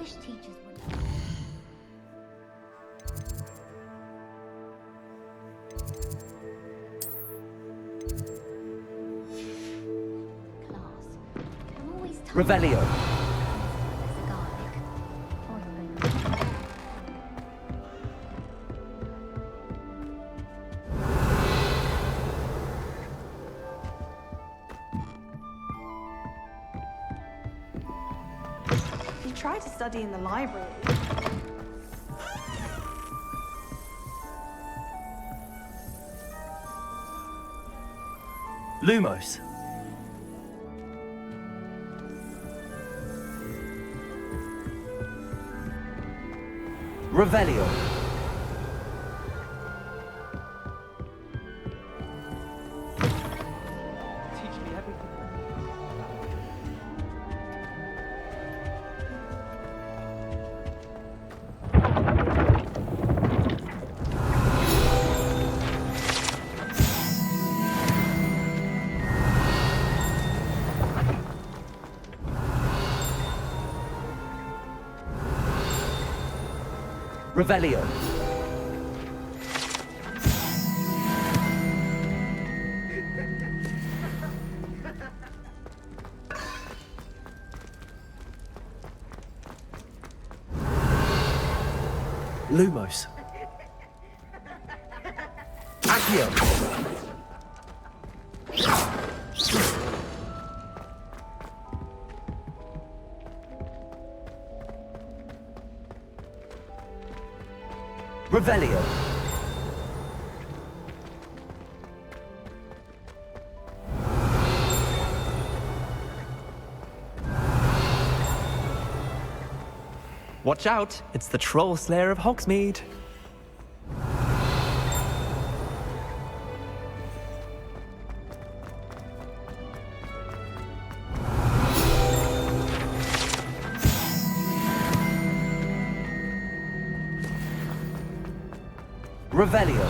wish teachers would. Class. I'm always tired. Revelio. There's a garlic. Oil. You try to study in the library. Lumos. Revelio. Teach me everything. Revelio. Lumos. Accio. Revelio. Watch out, it's the Troll Slayer of Hogsmeade. Revelio.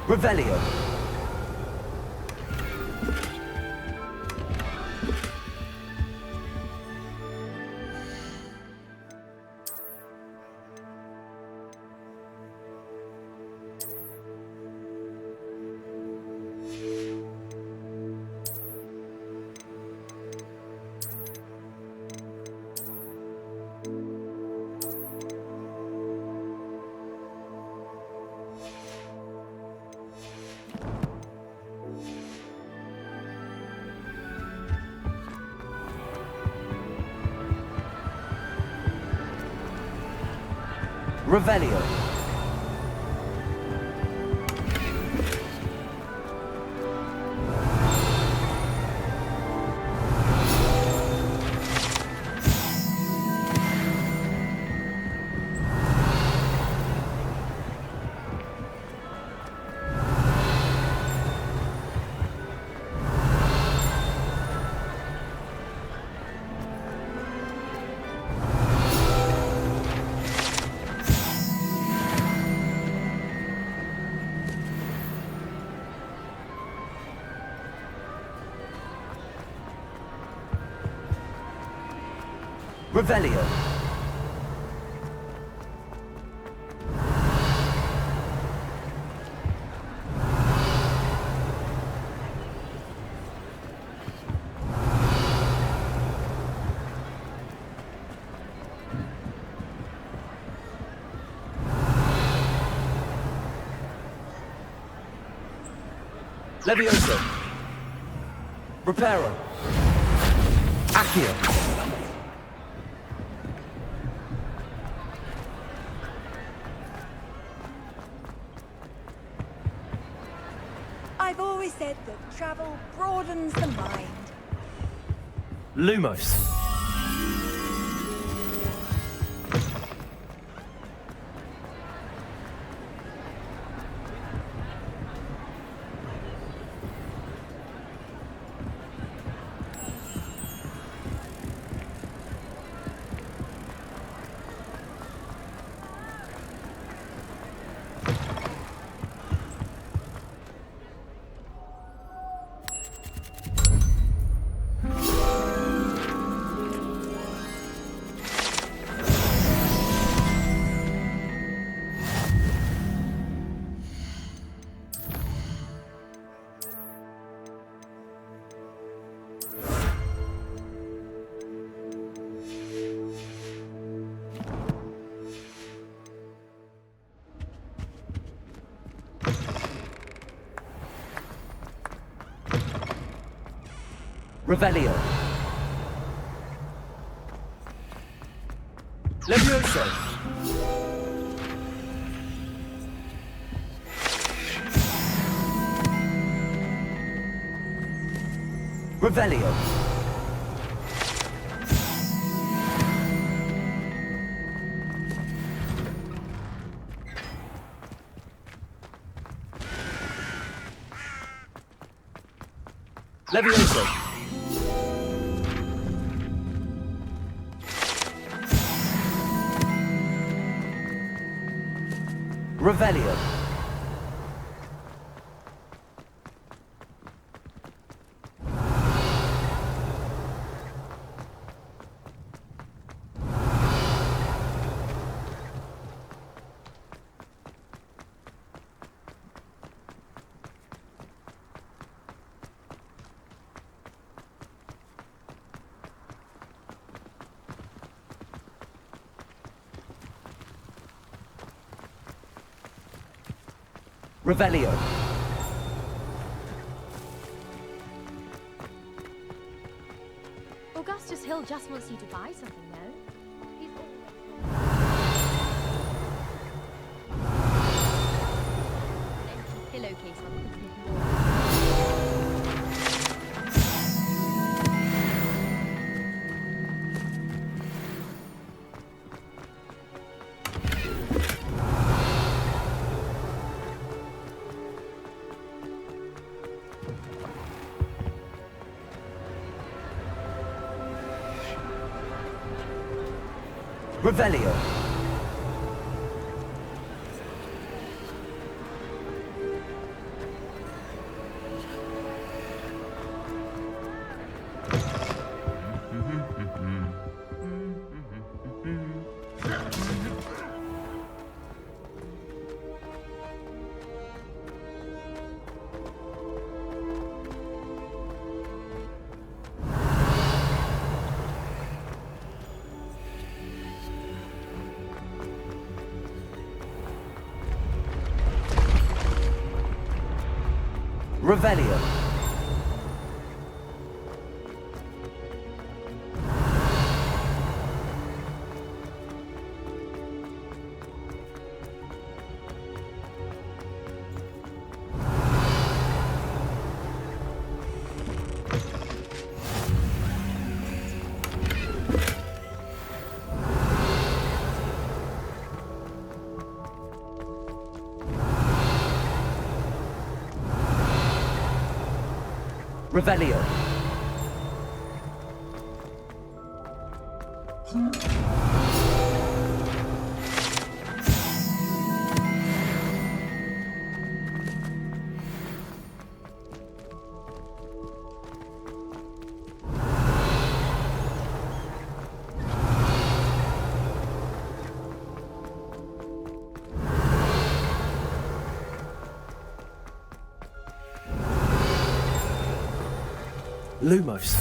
Revelio. Revelio. Revelio. Levioso. Reparo. Accio. I've always said that travel broadens the mind. Lumos. Revelio. Levioso. Revelio. Levioso. Revelio. Revelio. Augustus Hill just wants you to buy something, though. He's always... An empty pillowcase on the picnic floor. Revelio. Revelio. Revelio. Lumos.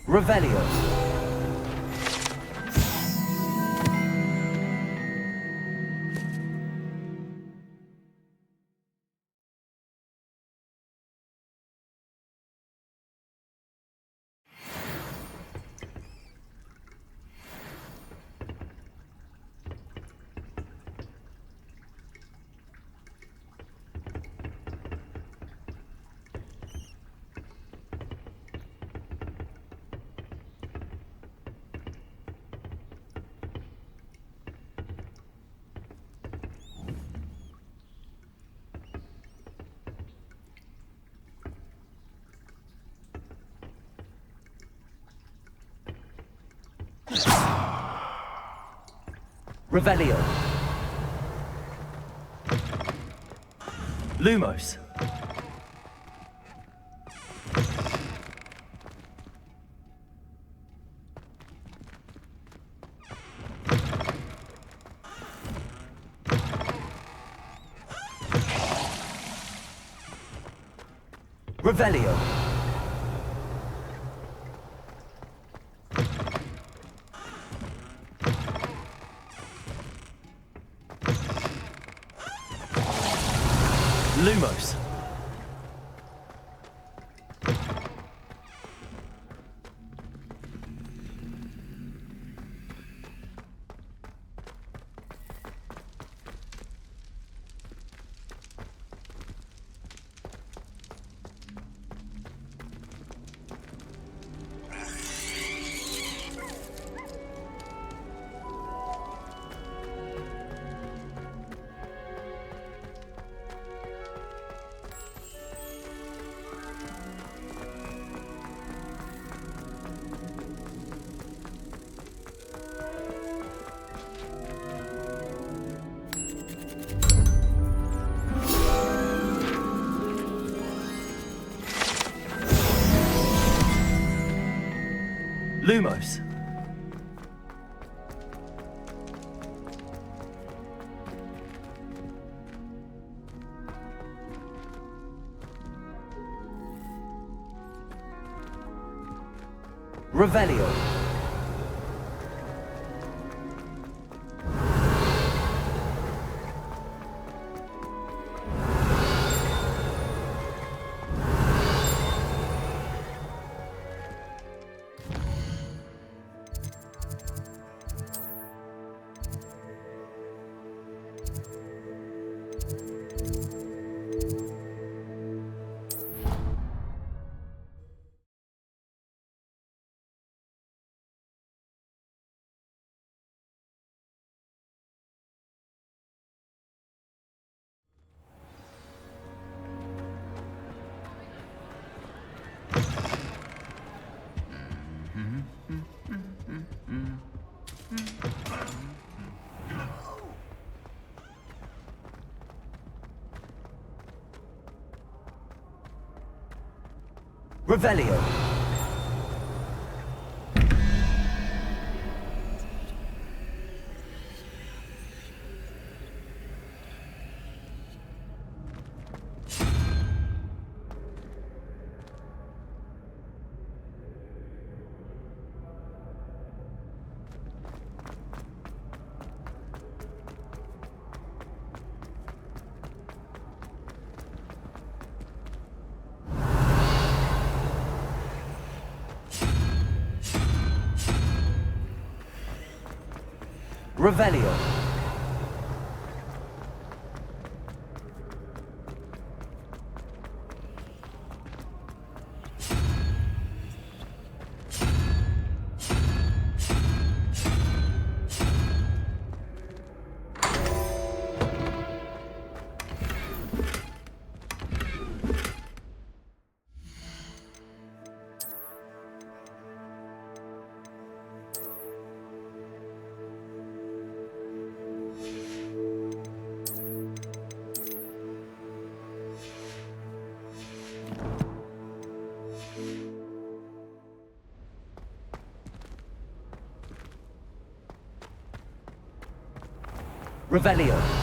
Revelio. Revelio. Lumos. Revelio. Lumos. Lumos. Revelio. Revelio. Revelio. Revelio.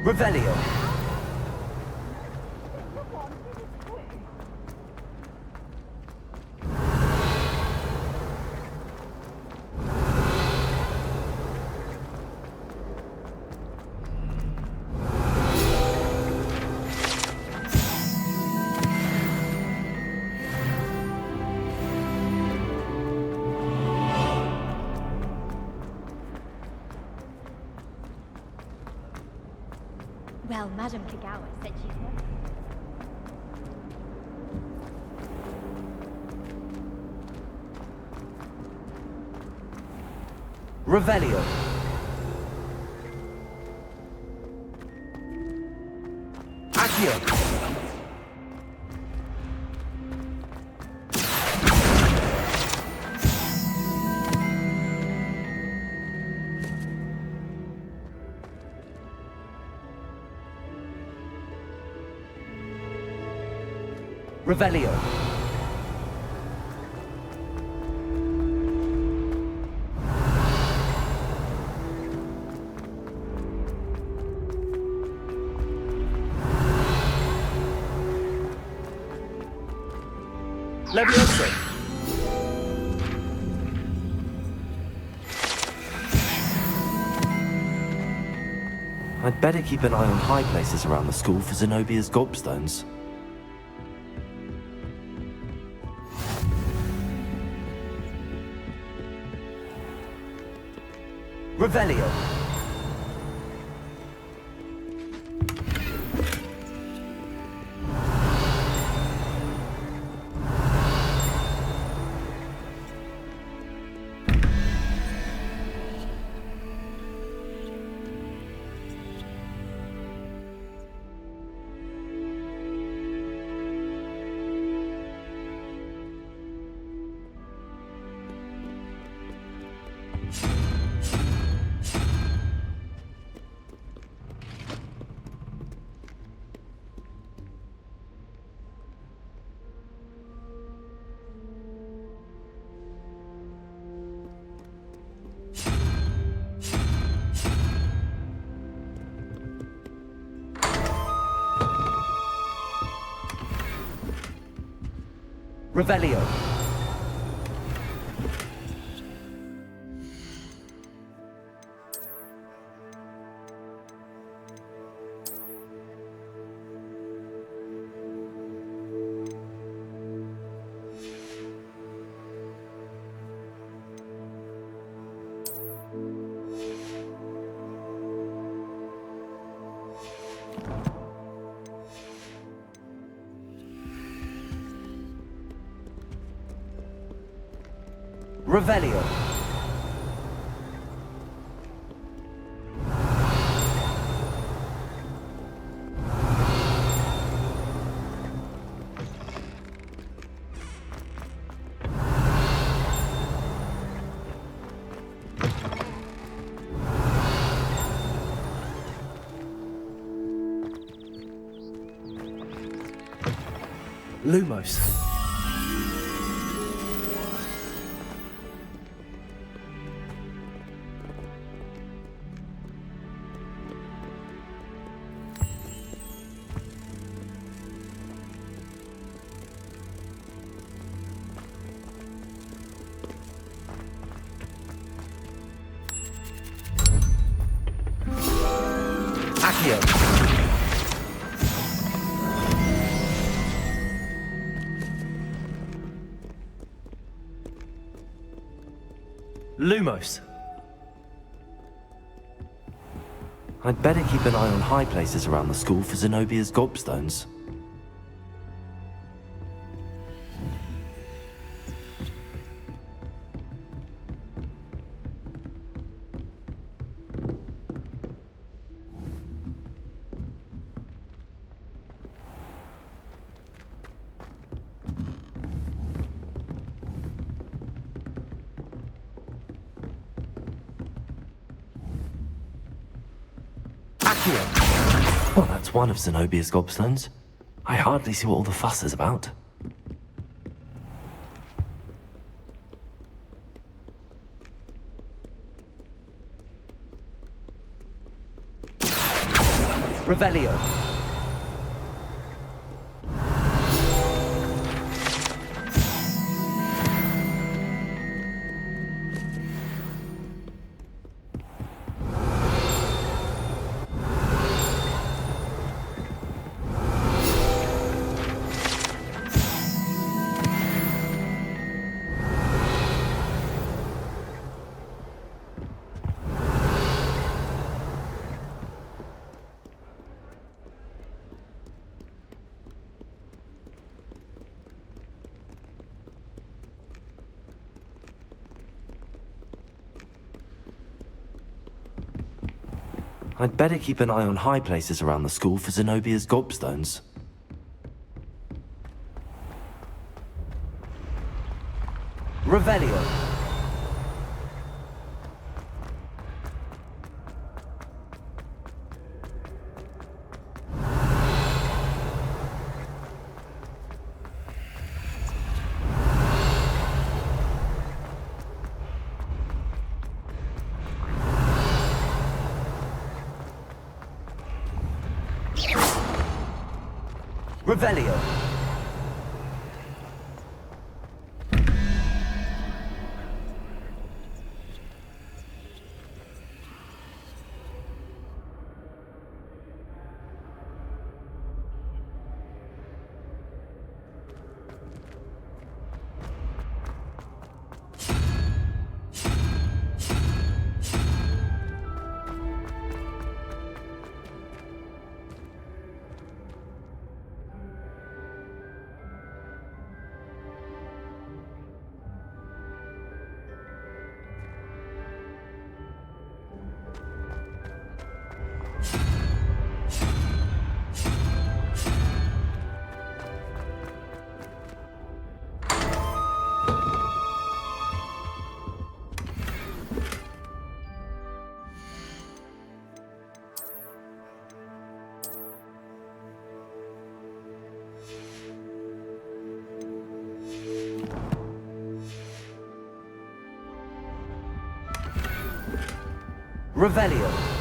Revelio. Well, Madame Kagawa said she's not. Revelio. Accio. Revelio. Levioso. I'd better keep an eye on high places around the school for Zenobia's gobstones. Revelio. Revelio. Revelio. Lumos. Accio. Lumos. I'd better keep an eye on high places around the school for Zenobia's gobstones. Well, that's one of Zenobia's gobstones. I hardly see what all the fuss is about. Revelio. I'd better keep an eye on high places around the school for Zenobia's gobstones. Revelio. Revelio. Revelio.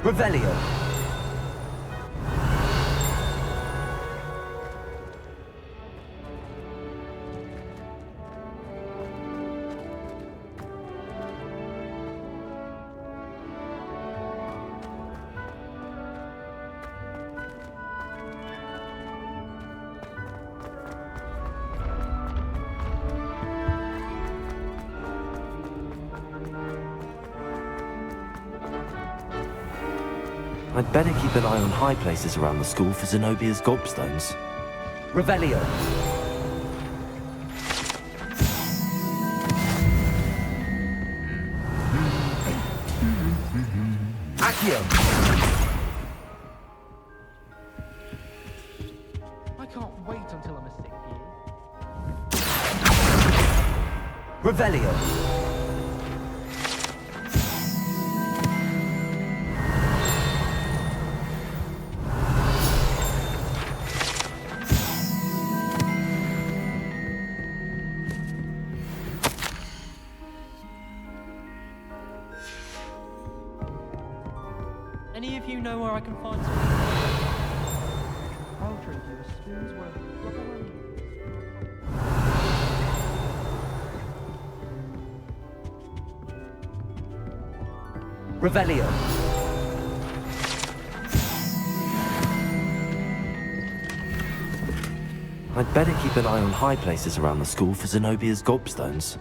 Revelio. I'd better keep an eye on high places around the school for Zenobia's gobstones. Revelio. Accio. I can't wait until I'm a sick year. Revelio. Any of you know where I can find some? I'll trade you a spoon's worth of rubber Revelio. I'd better keep an eye on high places around the school for Zenobia's gobstones.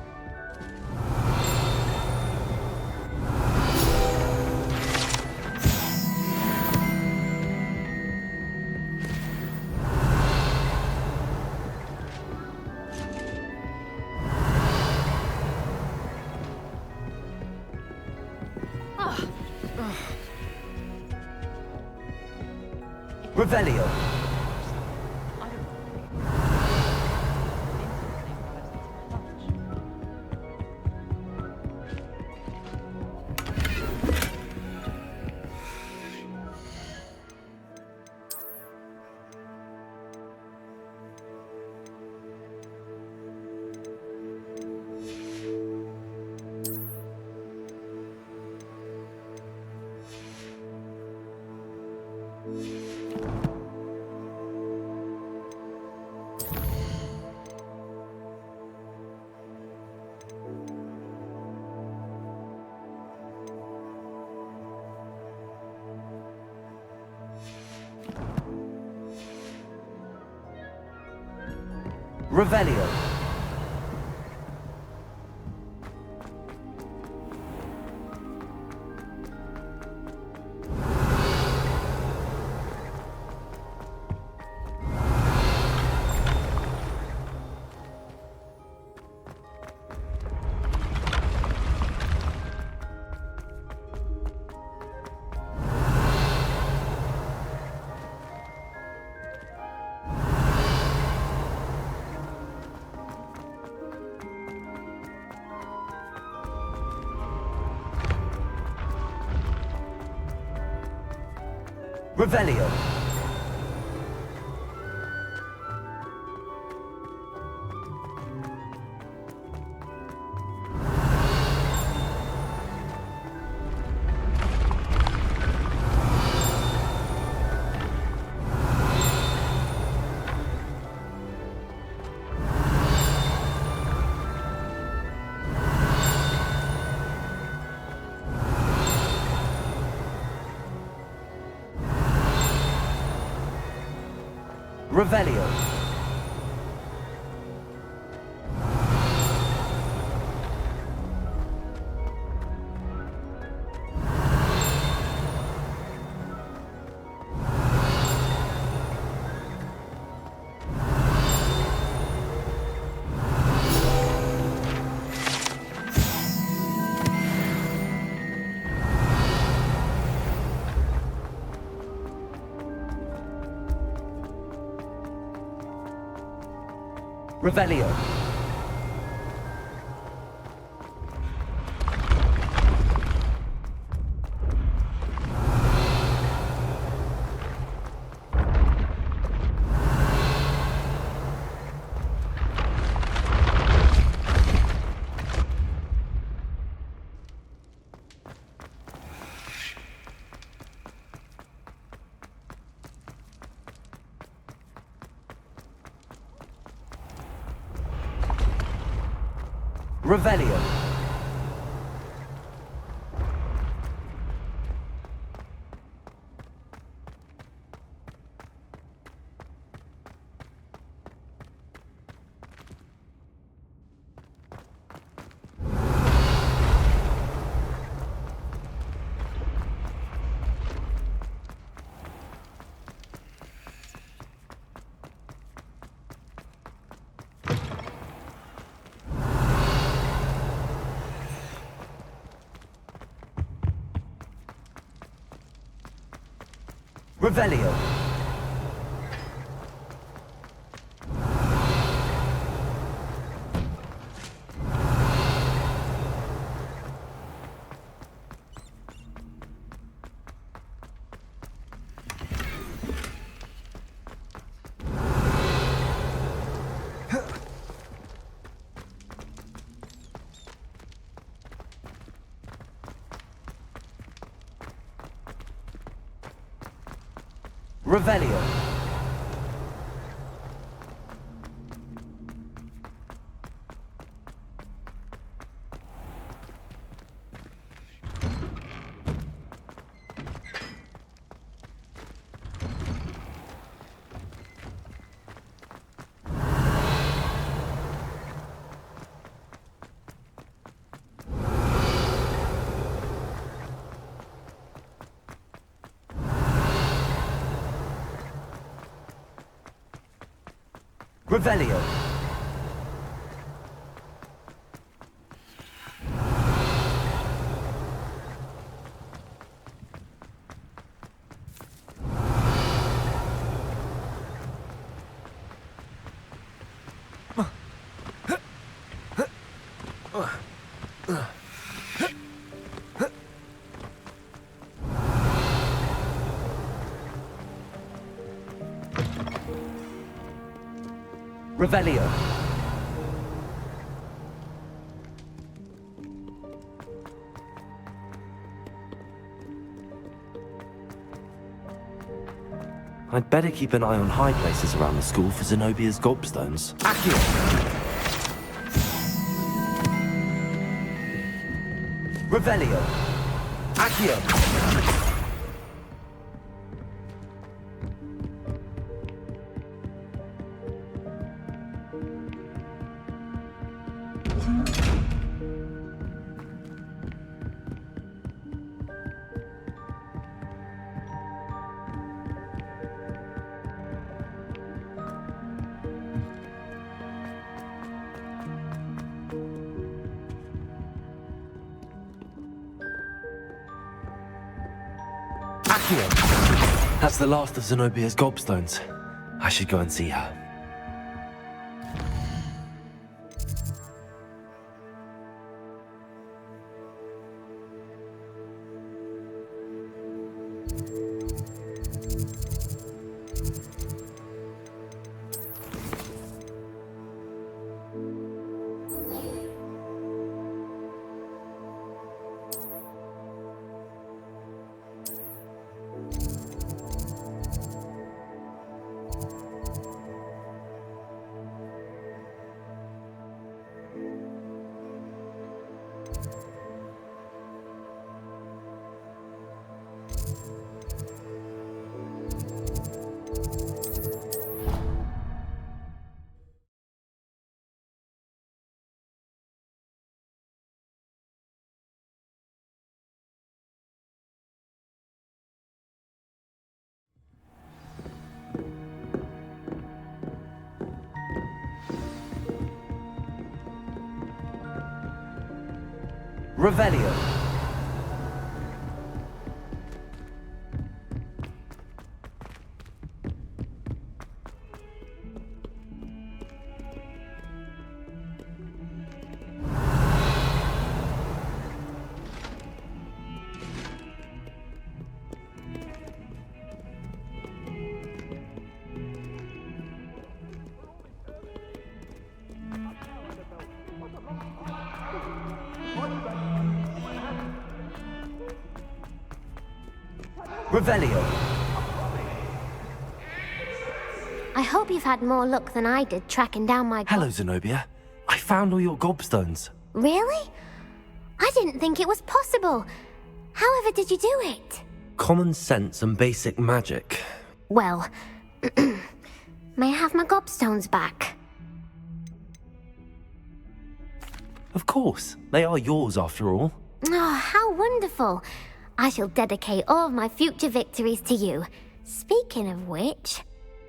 Revelio. I don't know. Revelio. Revelio. Revelio. Revelio. Revelio. Revelio. Revelio. Revelio. Revelio. I'd better keep an eye on high places around the school for Zenobia's gobstones. Accio. Revelio. Accio. That's the last of Zenobia's gobstones. I should go and see her. Revelio. Revelio. I hope you've had more luck than I did tracking down my... Hello, Zenobia. I found all your gobstones. Really? I didn't think it was possible. However did you do it? Common sense and basic magic. Well, may I have my gobstones back? Of course. They are yours after all. Oh, how wonderful. I shall dedicate all of my future victories to you. Speaking of which,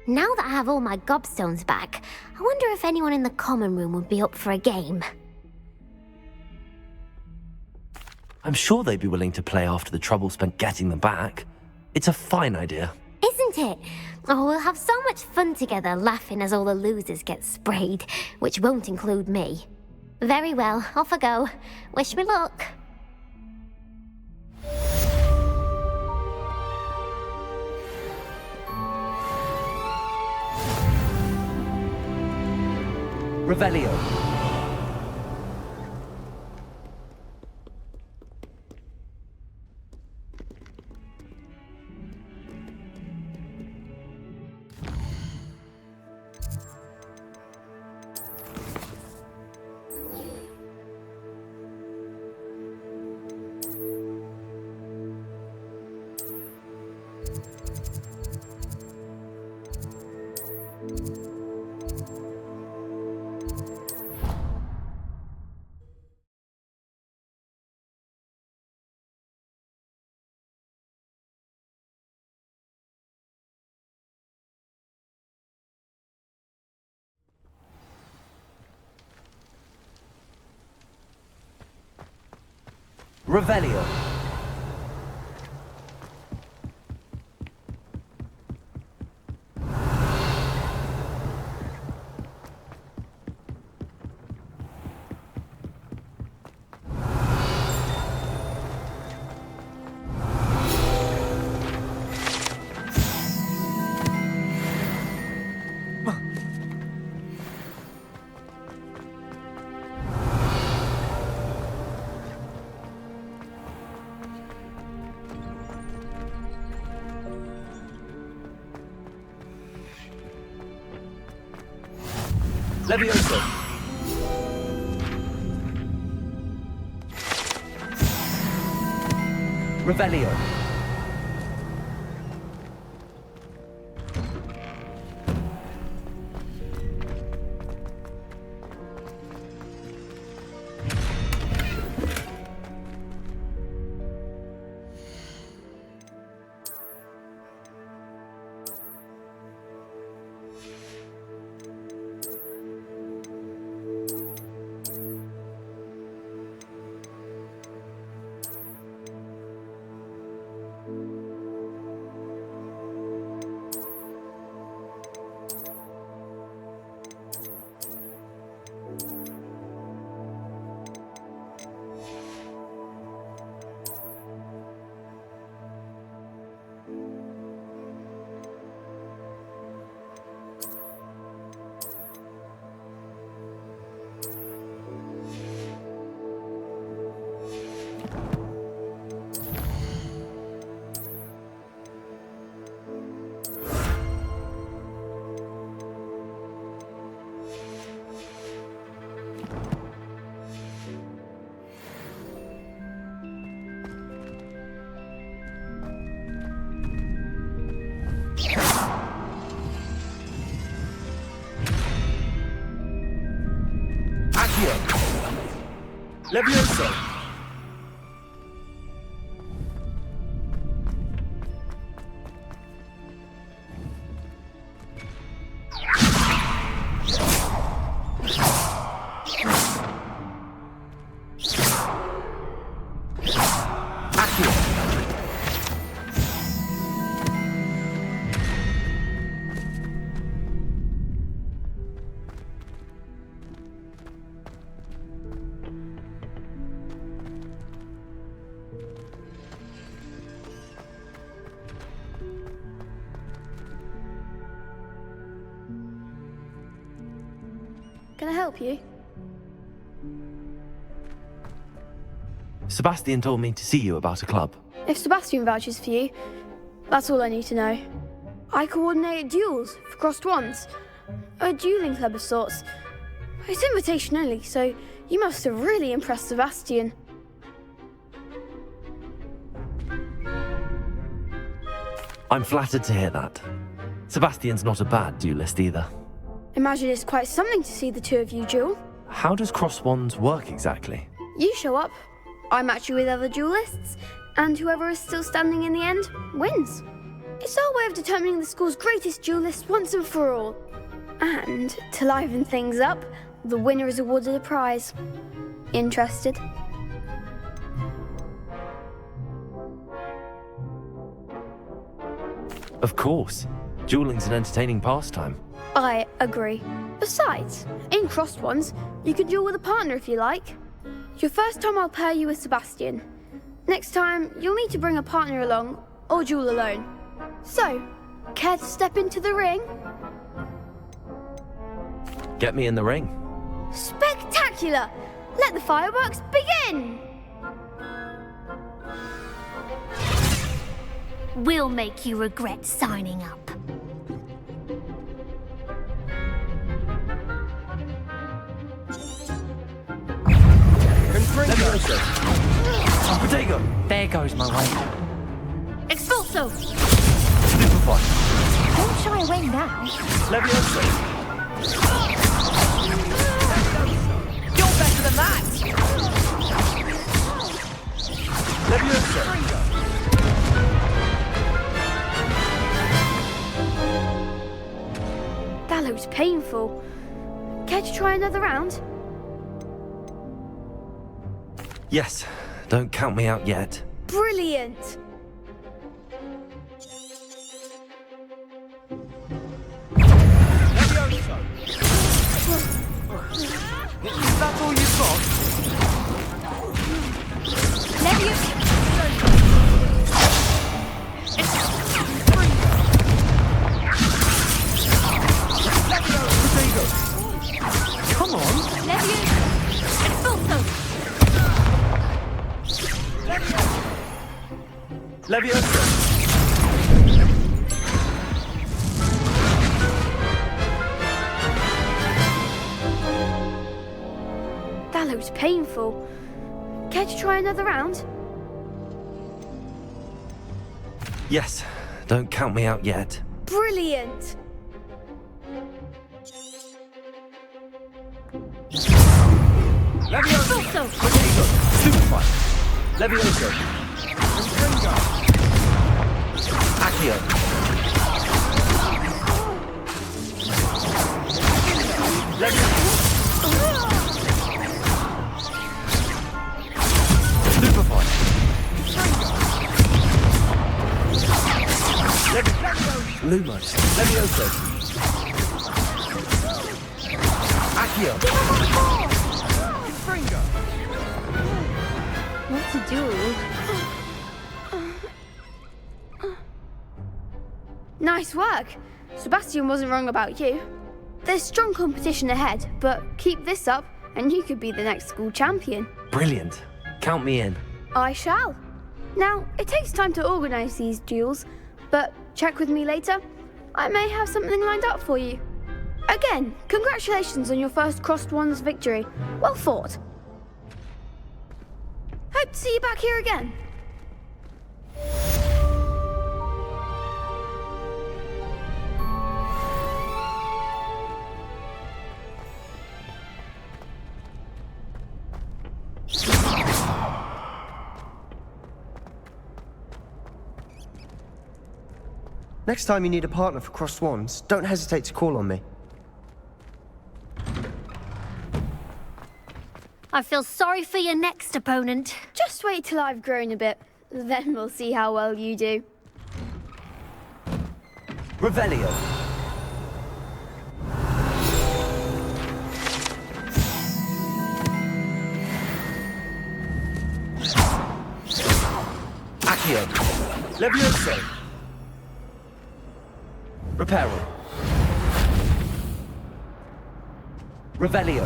now that I have all my gobstones back, I wonder if anyone in the common room would be up for a game. I'm sure they'd be willing to play after the trouble spent getting them back. It's a fine idea. Isn't it? Oh, we'll have so much fun together laughing as all the losers get sprayed, which won't include me. Very well, off I go. Wish me luck. Revelio. Revelio. Levioso. Revelio. Accio. Levioso. Can I help you? Sebastian told me to see you about a club. If Sebastian vouches for you, that's all I need to know. I coordinate duels for crossed wands. A dueling club of sorts. It's invitation only, so you must have really impressed Sebastian. I'm flattered to hear that. Sebastian's not a bad duelist either. Imagine it's quite something to see the two of you duel. How does cross wands work exactly? You show up, I match you with other duelists, and whoever is still standing in the end wins. It's our way of determining the school's greatest duelist once and for all. And to liven things up, the winner is awarded a prize. Interested? Of course. Dueling's an entertaining pastime. I agree. Besides, in crossed ones, you can duel with a partner if you like. Your first time I'll pair you with Sebastian. Next time, you'll need to bring a partner along, or duel alone. So, care to step into the ring? Get me in the ring. Spectacular! Let the fireworks begin! We'll make you regret signing up. Levioso. Protego. There goes my way. Expulso! Stupefy. Don't shy away now. Levioso. You're better than that! Levioso. That looks painful. Care to try another round? Yes, don't count me out yet. Brilliant! Levioso. Is that all you've got? Levioso! Protego. Come on! Levioso! Expulso! Levioso. looked painful. Care to try another round? Yes, don't count me out yet. Brilliant! Levioso! Superfly! Levioso! Stringo! Accio! Superfly! Lumos! Levioso! Accio! Stringo! What to do? Nice work! Sebastian wasn't wrong about you. There's strong competition ahead, but keep this up and you could be the next school champion. Brilliant. Count me in. I shall. Now, it takes time to organise these duels, but check with me later. I may have something lined up for you. Again, congratulations on your first Crossed Wands victory. Well fought. Hope to see you back here again. Next time you need a partner for Crossed Wands, don't hesitate to call on me. I feel sorry for your next opponent. Just wait till I've grown a bit. Then we'll see how well you do. Revelio. Accio. Levioso! Reparo. Revelio.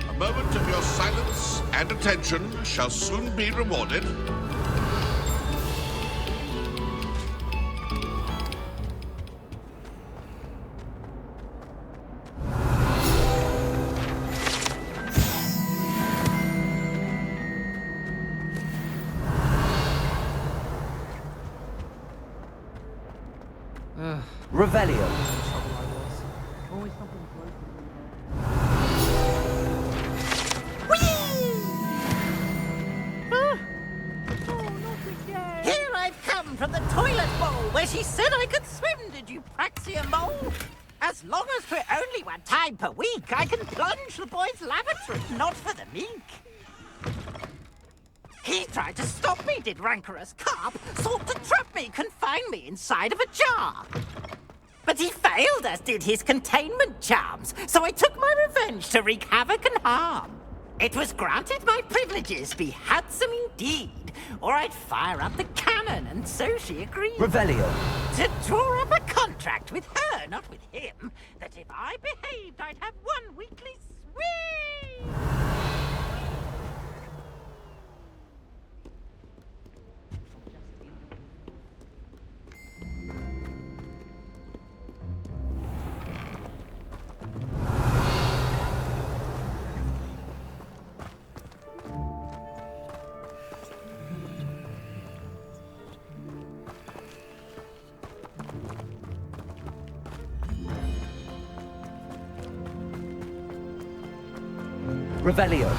A moment of your silence and attention shall soon be rewarded. Revelio. Here I've come from the toilet bowl where she said I could swim, did you praxia mole? As long as for only one time per week, I can plunge the boys' lavatory, not for the meek. He tried to stop me, did rancorous carp, sought to trap me, confine me inside of a jar. But he failed, as did his containment charms, so I took my revenge to wreak havoc and harm. It was granted my privileges be handsome indeed, or I'd fire up the cannon, and so she agreed. Revelio. To draw up a contract with her, not with him, that if I behaved, I'd have one weekly swing. Revelio.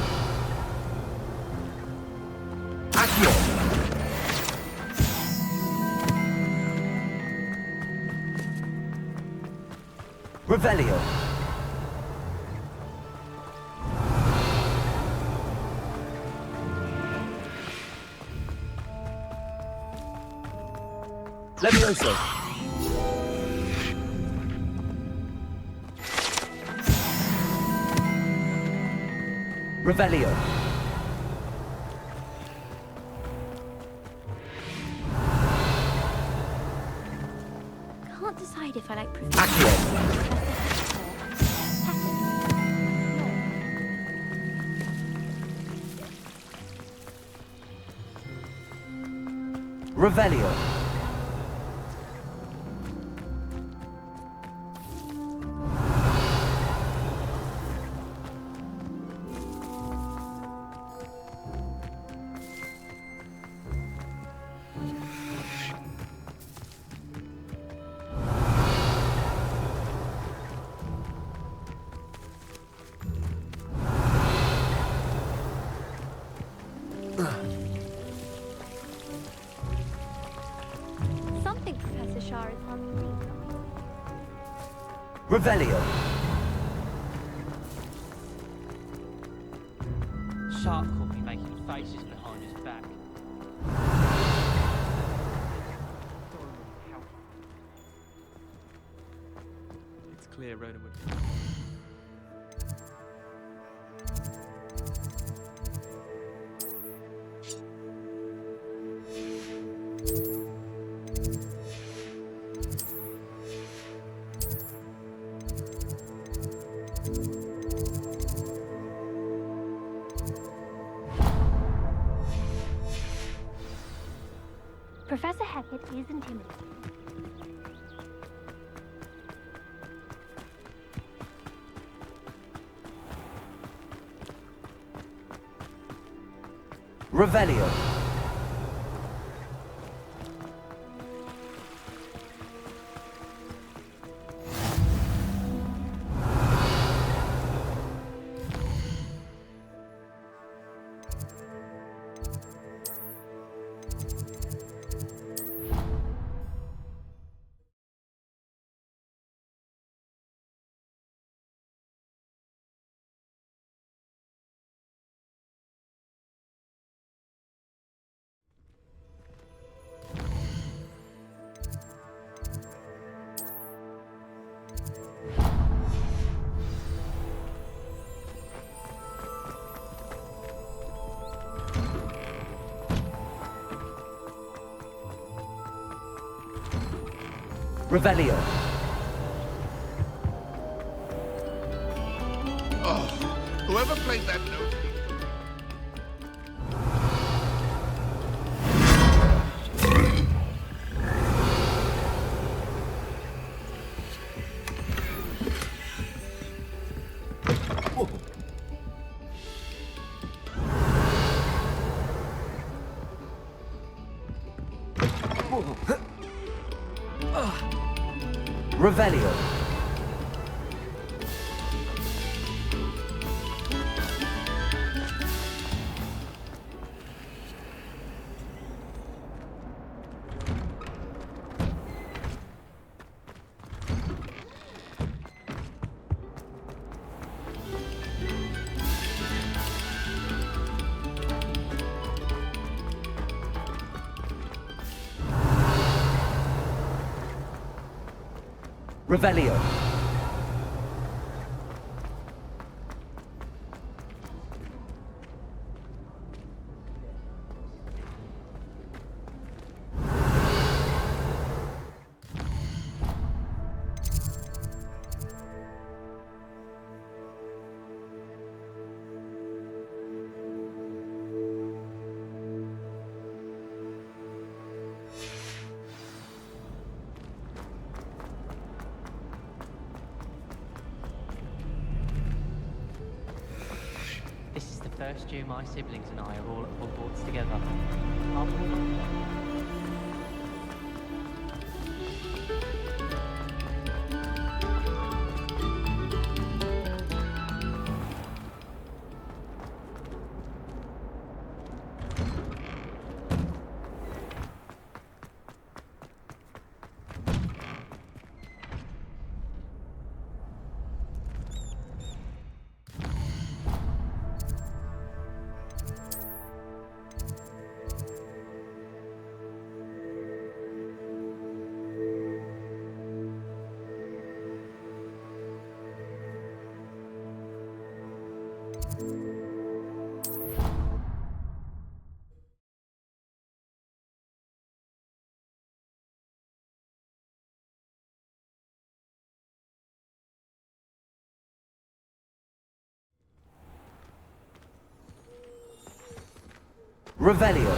Accio. Revelio. Levioso! Revelio. Can't decide if I like Accio. Revelio. Revelio. Sharp caught me making faces behind his back. It's clear Rhoda would. Professor Hackett is intimidating. Revelio. Revelio. Oh, whoever played that note. Revelio. Revelio. This is the first year my siblings and I are all at Hogwarts together. Aren't we? Revelio.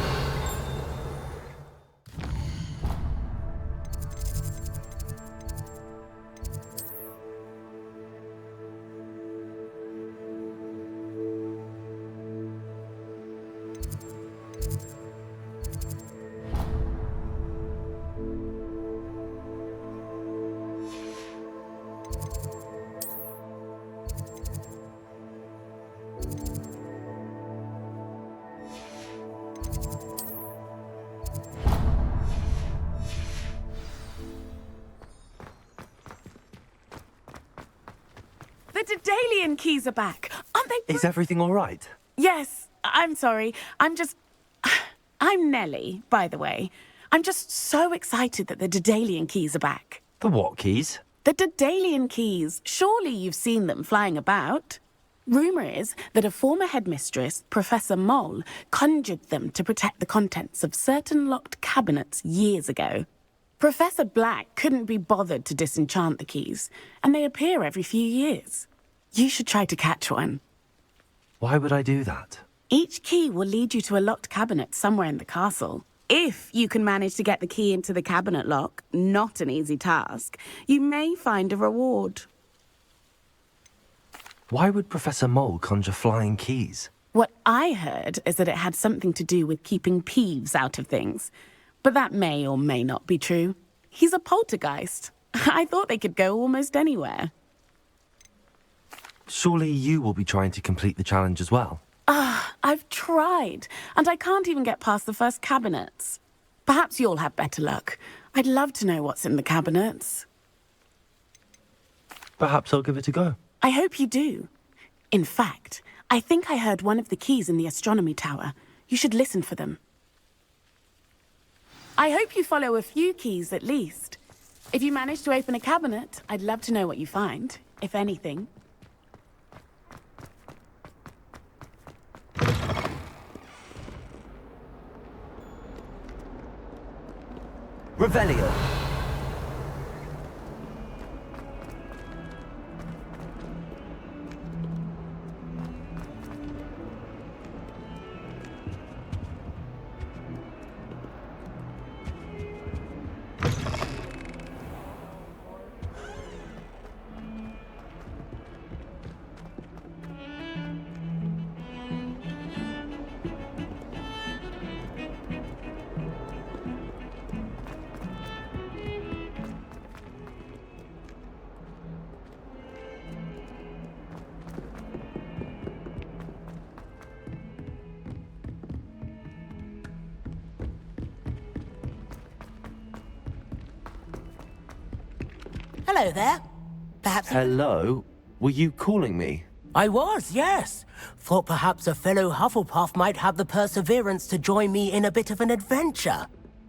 The Daedalian keys are back. Aren't they? Is everything all right? Yes, I'm sorry. I'm Nellie, by the way. I'm just so excited that the Daedalian keys are back. The what keys? The Daedalian keys. Surely you've seen them flying about. Rumour is that a former headmistress, Professor Mole, conjured them to protect the contents of certain locked cabinets years ago. Professor Black couldn't be bothered to disenchant the keys, and they appear every few years. You should try to catch one. Why would I do that? Each key will lead you to a locked cabinet somewhere in the castle. If you can manage to get the key into the cabinet lock, not an easy task, you may find a reward. Why would Professor Mole conjure flying keys? What I heard is that it had something to do with keeping Peeves out of things. But that may or may not be true. He's a poltergeist. I thought they could go almost anywhere. Surely you will be trying to complete the challenge as well? I've tried, and I can't even get past the first cabinets. Perhaps you'll have better luck. I'd love to know what's in the cabinets. Perhaps I'll give it a go. I hope you do. In fact, I think I heard one of the keys in the astronomy tower. You should listen for them. I hope you follow a few keys at least. If you manage to open a cabinet, I'd love to know what you find, if anything. Revelio. Hello there. Perhaps... Hello? Were you calling me? I was, yes. Thought perhaps a fellow Hufflepuff might have the perseverance to join me in a bit of an adventure.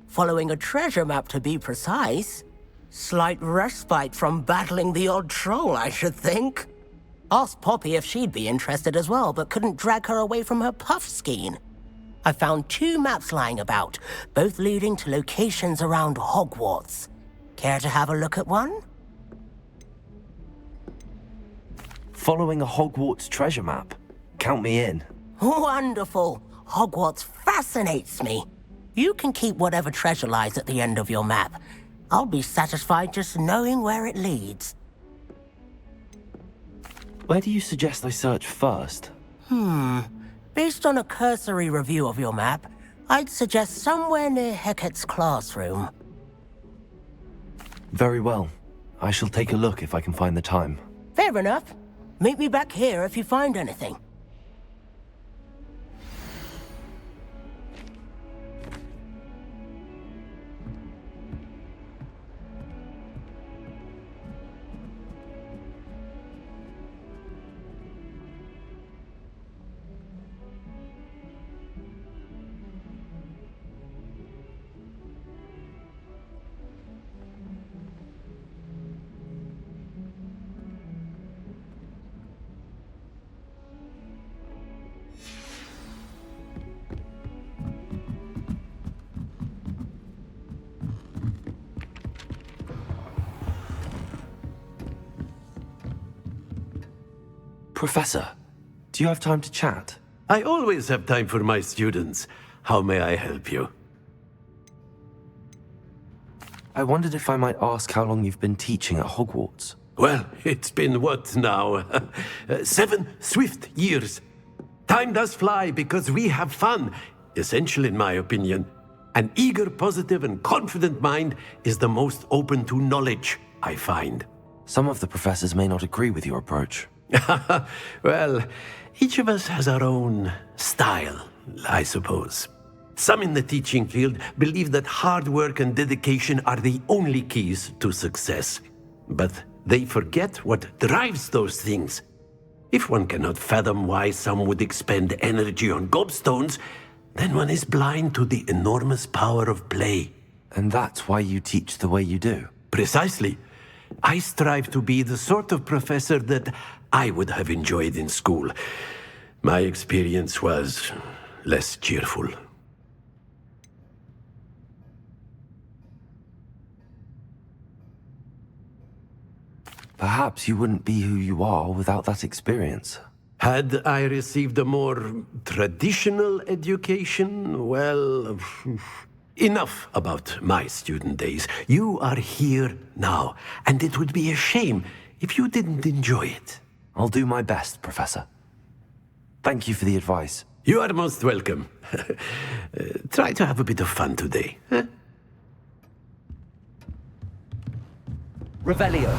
Following a treasure map, to be precise. Slight respite from battling the odd troll, I should think. Asked Poppy if she'd be interested as well, but couldn't drag her away from her puff skein. I found 2 maps lying about, both leading to locations around Hogwarts. Care to have a look at one? Following a Hogwarts treasure map. Count me in. Wonderful. Hogwarts fascinates me. You can keep whatever treasure lies at the end of your map. I'll be satisfied just knowing where it leads. Where do you suggest I search first? Based on a cursory review of your map, I'd suggest somewhere near Hecat's classroom. Very well. I shall take a look if I can find the time. Fair enough. Meet me back here if you find anything. Professor, do you have time to chat? I always have time for my students. How may I help you? I wondered if I might ask how long you've been teaching at Hogwarts. Well, it's been what now? 7 swift years. Time does fly because we have fun. Essential in my opinion. An eager, positive, and confident mind is the most open to knowledge, I find. Some of the professors may not agree with your approach. Well, each of us has our own style, I suppose. Some in the teaching field believe that hard work and dedication are the only keys to success. But They forget what drives those things. If one cannot fathom why some would expend energy on gobstones, then one is blind to the enormous power of play. And that's why you teach the way you do? Precisely. I strive to be the sort of professor that I would have enjoyed in school. My experience was less cheerful. Perhaps you wouldn't be who you are without that experience. Had I received a more traditional education, well, enough about my student days. You are here now, and it would be a shame if you didn't enjoy it. I'll do my best, Professor. Thank you for the advice. You are most welcome. Try to have a bit of fun today. Huh? Revelio.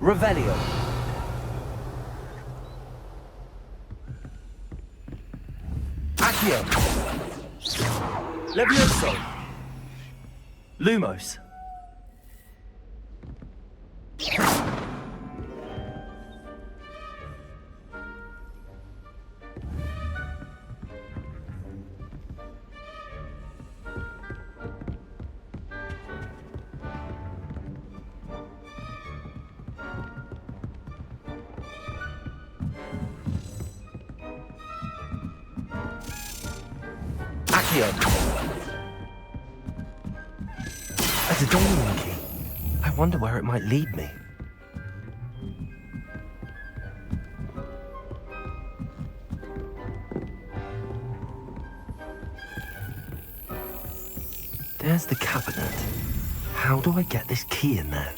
Revelio. Accio. Levioso. Lumos. There's a diamond key. I wonder where it might lead me. There's the cabinet. How do I get this key in there?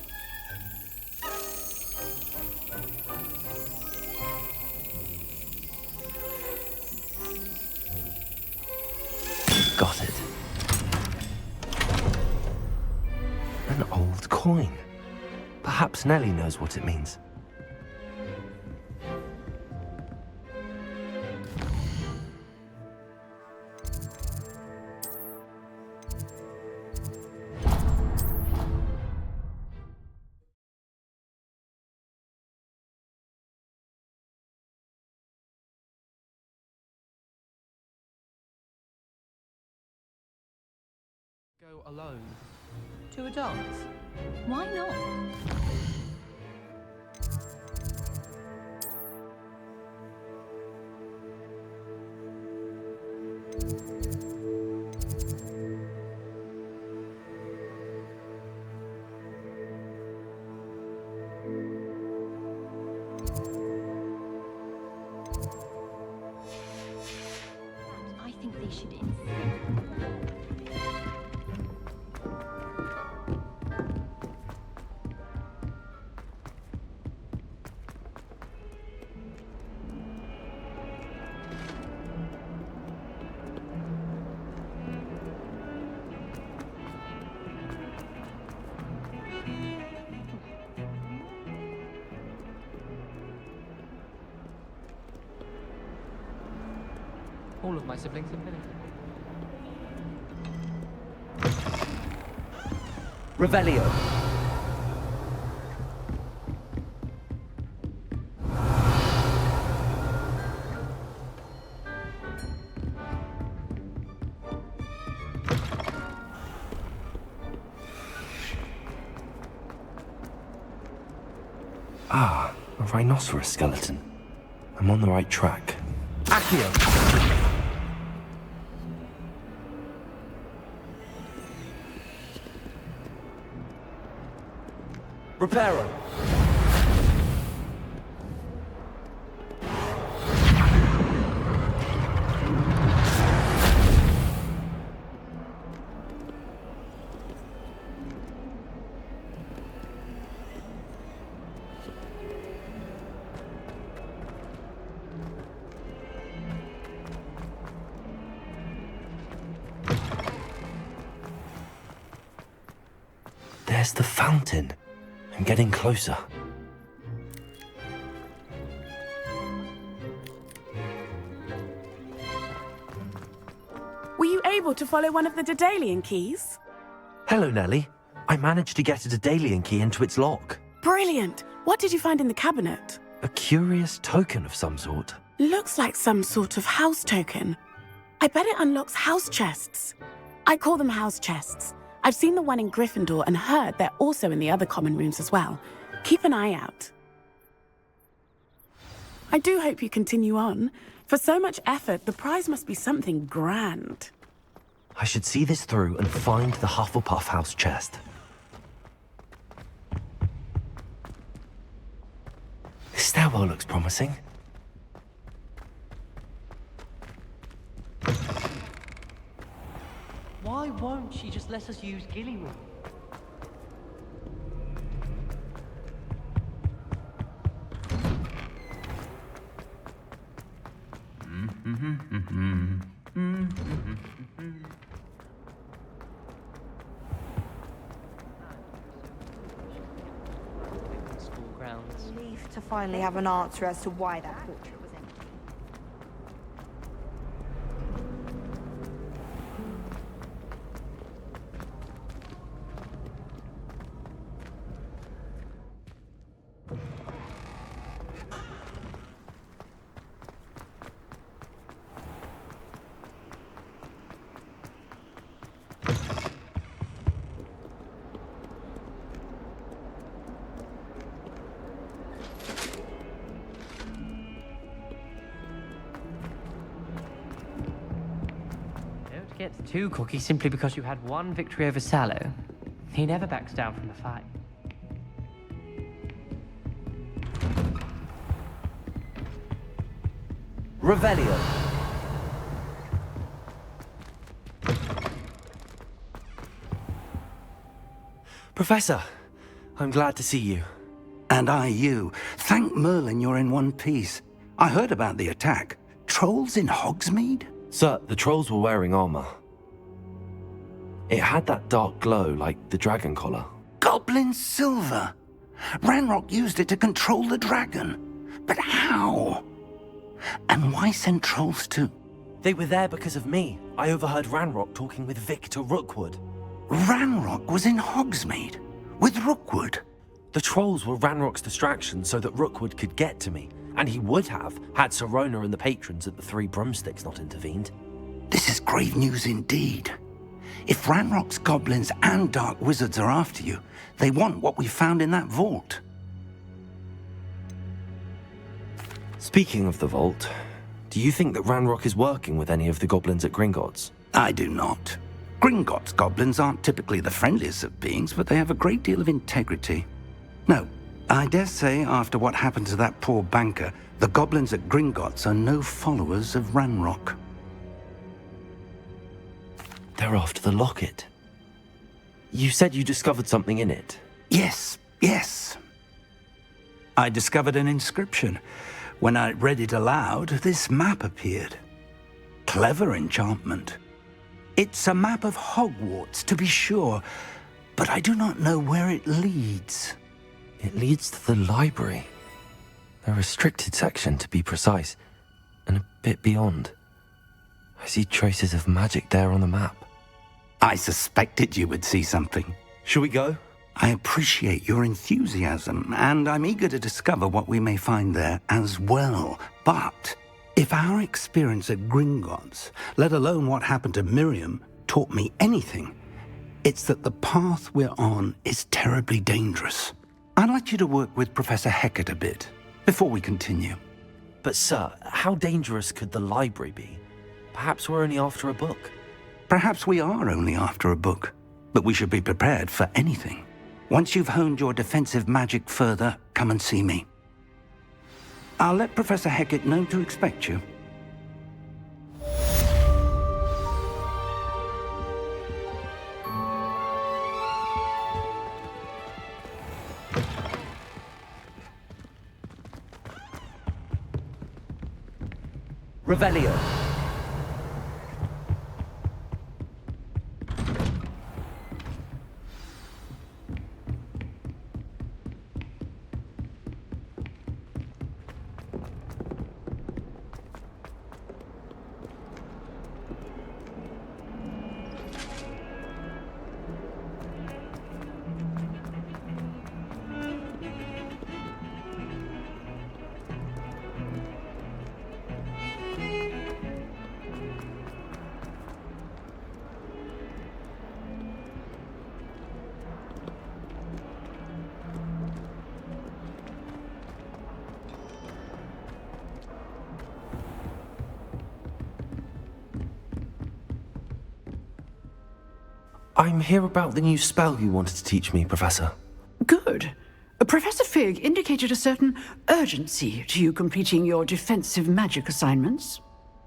Got it. An old coin. Perhaps Nellie knows what it means. Go alone. To a dance? Why not? I think they should All of my siblings are finished. Revelio. Ah, a rhinoceros skeleton. I'm on the right track. Accio. Reparo. There's the fountain. I'm getting closer. Were you able to follow one of the Daedalian keys? Hello, Nellie. I managed to get a Daedalian key into its lock. Brilliant! What did you find in the cabinet? A curious token of some sort. Looks like some sort of house token. I bet it unlocks house chests. I call them house chests. I've seen the one in Gryffindor and heard they're also in the other common rooms as well. Keep an eye out. I do hope you continue on. For so much effort, the prize must be something grand. I should see this through and find the Hufflepuff house chest. This stairwell looks promising. Why won't she just let us use Gilly Room? School grounds. Relief to finally have an answer as to why that portrait was empty. Don't get too cocky simply because you had one victory over Sallow. He never backs down from the fight. Revelio. Professor, I'm glad to see you. And I you. Thank Merlin you're in one piece. I heard about the attack. Trolls in Hogsmeade? Sir, the trolls were wearing armor. It had that dark glow like the dragon collar. Goblin silver! Ranrock used it to control the dragon. But how? And why send trolls too? They were there because of me. I overheard Ranrock talking with Victor Rookwood. Ranrock was in Hogsmeade? With Rookwood? The trolls were Ranrock's distraction so that Rookwood could get to me. And he would have, had Sirona and the patrons at the Three Broomsticks not intervened. This is grave news indeed. If Ranrock's goblins and dark wizards are after you, they want what we found in that vault. Speaking of the vault, do you think that Ranrock is working with any of the goblins at Gringotts? I do not. Gringotts goblins aren't typically the friendliest of beings, but they have a great deal of integrity. No, I dare say after what happened to that poor banker, the goblins at Gringotts are no followers of Ranrock. They're after the locket. You said you discovered something in it. Yes. I discovered an inscription. When I read it aloud, this map appeared. Clever enchantment. It's a map of Hogwarts, to be sure, but I do not know where it leads. It leads to the library. A restricted section, to be precise, and a bit beyond. I see traces of magic there on the map. I suspected you would see something. Shall we go? I appreciate your enthusiasm, and I'm eager to discover what we may find there as well. But if our experience at Gringotts, let alone what happened to Miriam, taught me anything, it's that the path we're on is terribly dangerous. I'd like you to work with Professor Hecat a bit before we continue. But sir, how dangerous could the library be? Perhaps we're only after a book. Perhaps we are only after a book, but we should be prepared for anything. Once you've honed your defensive magic further, come and see me. I'll let Professor Hecat know to expect you. Revelio. I'm here about the new spell you wanted to teach me, Professor. Good. Professor Fig indicated a certain urgency to you completing your defensive magic assignments.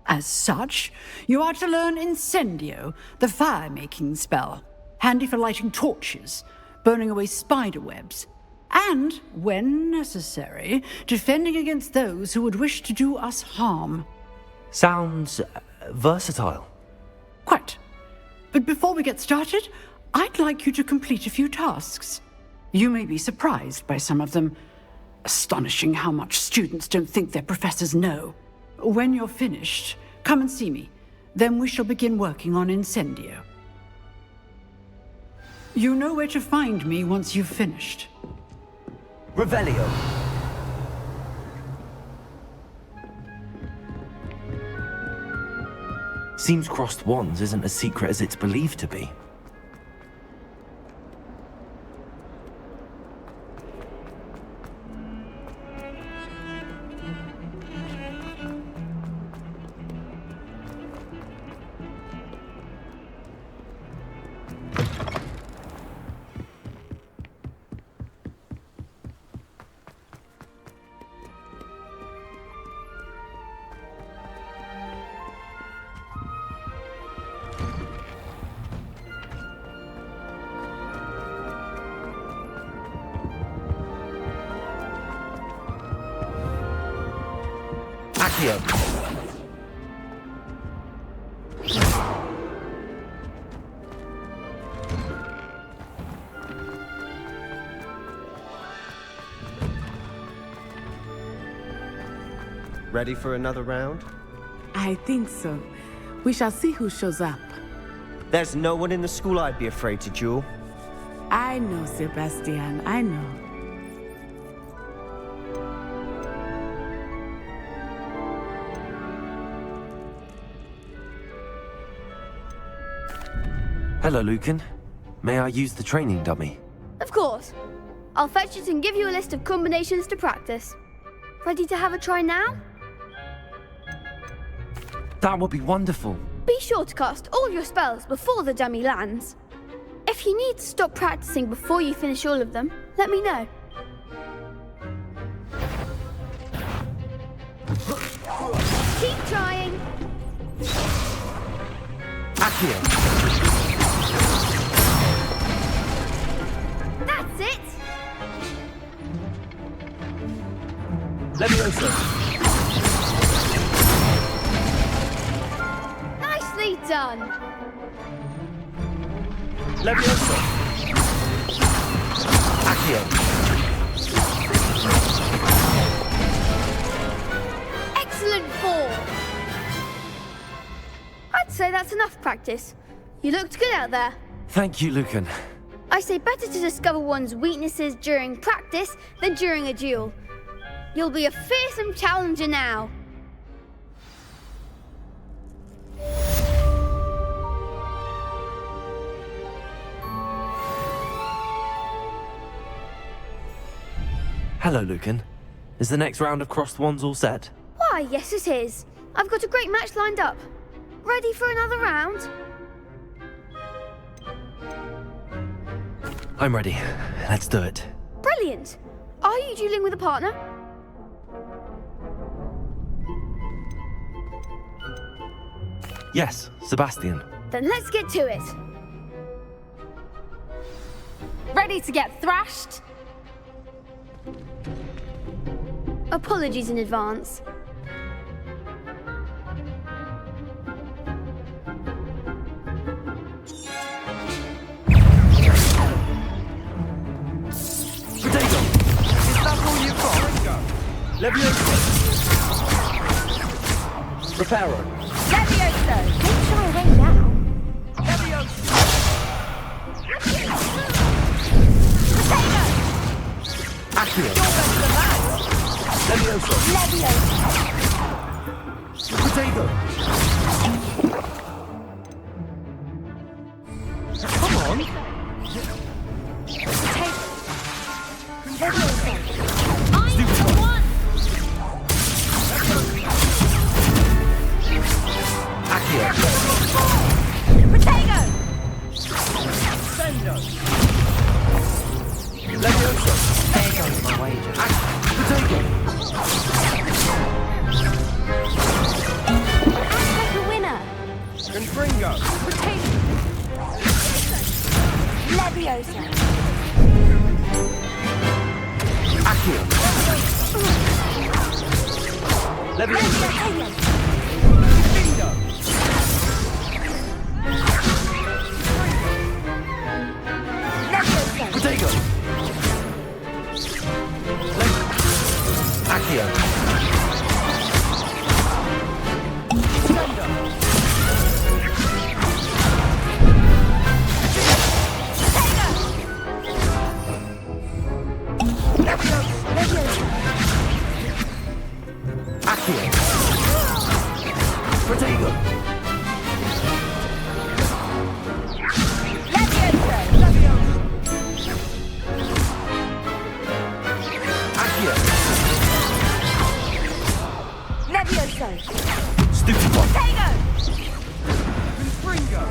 As such, you are to learn Incendio, the fire-making spell, handy for lighting torches, burning away spider webs, and, when necessary, defending against those who would wish to do us harm. Sounds versatile. Quite. But before we get started, I'd like you to complete a few tasks. You may be surprised by some of them. Astonishing how much students don't think their professors know. When you're finished, come and see me. Then we shall begin working on Incendio. You know where to find me once you've finished. Revelio. Seems crossed wands isn't as secret as it's believed to be. Ready for another round? I think so. We shall see who shows up. There's no one in the school I'd be afraid to duel. I know, Sebastian, I know. Hello, Lucan. May I use the training dummy? Of course. I'll fetch it and give you a list of combinations to practice. Ready to have a try now? That would be wonderful. Be sure to cast all your spells before the dummy lands. If you need to stop practicing before you finish all of them, let me know. Keep trying. Accio. That's it. Levioso. Nicely done. Levioso. Accio. Excellent form. I'd say that's enough practice. You looked good out there. Thank you, Lucan. I say better to discover one's weaknesses during practice than during a duel. You'll be a fearsome challenger now. Hello, Lucan. Is the next round of crossed wands all set? Why, yes it is. I've got a great match lined up. Ready for another round? I'm ready. Let's do it. Brilliant! Are you dueling with a partner? Yes, Sebastian. Then let's get to it. Ready to get thrashed? Apologies in advance. Potato! Is that all you've got? Leviosa! Reparo! Levioso! Don't shy away now. Leviosa! Potato! Accio! You're better than that! Leviosa! Levioso! Potato! Come on! Potato! Levioso! I'm the one! Accio! Potato! Sendo! Leviosa! There goes my wager. Potato! Act like a winner. Confringo! Potato! Levioso! Accio! Leviosa! Findo! Levioso! Potato! Accio! Sendo! Accio! Potato! Accio! Levioso! Stupid one! Potato! Confringo!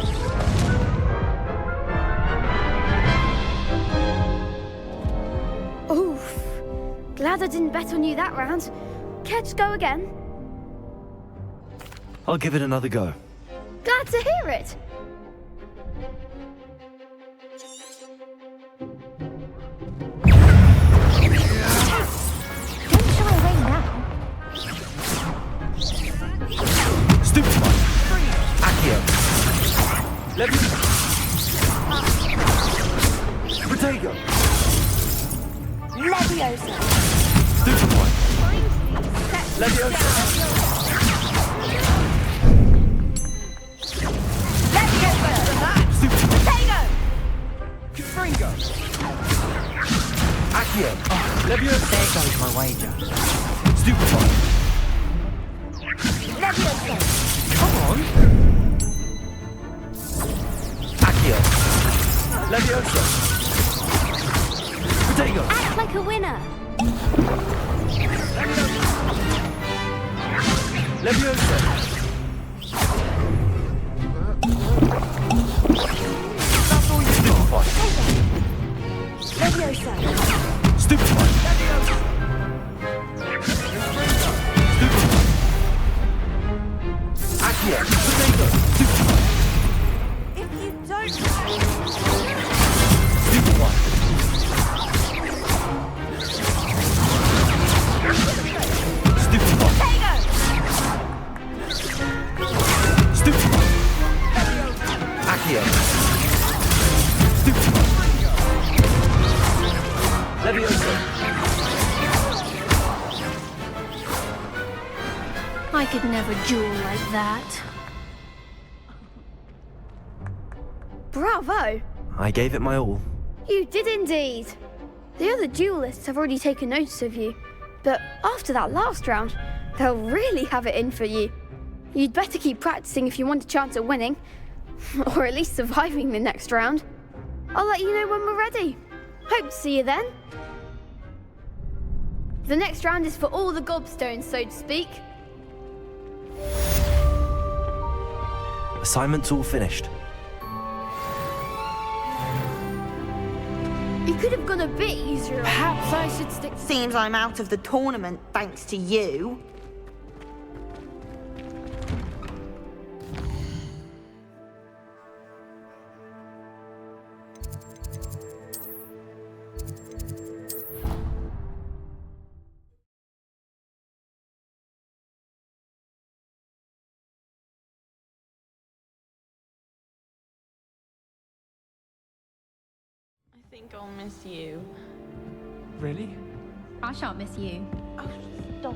Oof. Glad I didn't bet on you that round. Care to go again? I'll give it another go. Glad to hear it. Don't shy away now. Stupid one! Accio! Leviosa! Potato! Levioso! Stupid one! Leviosa! Levioso! Stupid one! Potato! Confringo! Accio! Leviosa! There goes my wager. Stupid one! Levioso! Come on! Accio! Leviosa! Potato! Act like a winner. Leviosa! That's all you've got! Levioso! Stupid one! Stupid one! Accio! Potato! Stupid one! If you don't... Stupid one! Stupid one! Potato! Stupid one! Accio! Stupid one! Leviosa! I could never duel like that. Bravo! I gave it my all. You did indeed. The other duelists have already taken notice of you, but after that last round, they'll really have it in for you. You'd better keep practicing if you want a chance at winning, or at least surviving the next round. I'll let you know when we're ready. Hope to see you then. The next round is for all the gobstones, so to speak. Assignment's all finished. You could have gone a bit easier. Perhaps I should stick. Seems I'm out of the tournament thanks to you. I think I'll miss you. Really? I shan't miss you. Oh, stop.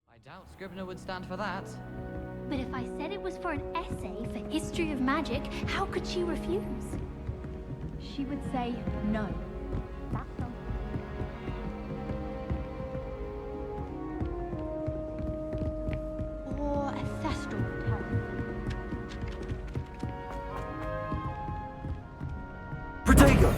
I doubt Scribner would stand for that. But if I said it was for an essay for history of magic, how could she refuse? She would say no. That's all. Or ancestral talent. Protego!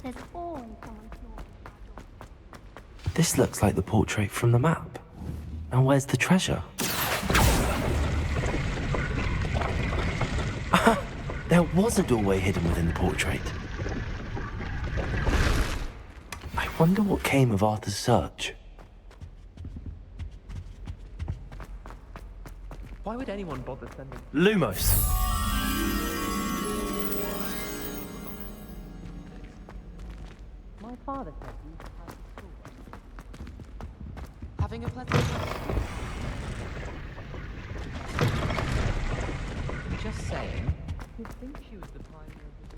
There's always someone snoring. This looks like the portrait from the map. Now where's the treasure? There was a doorway hidden within the portrait. I wonder what came of Arthur's search. Why would anyone bother sending... Lumos! My father said you had school. Having a pleasant time. Just saying. You'd think she was the pioneer of the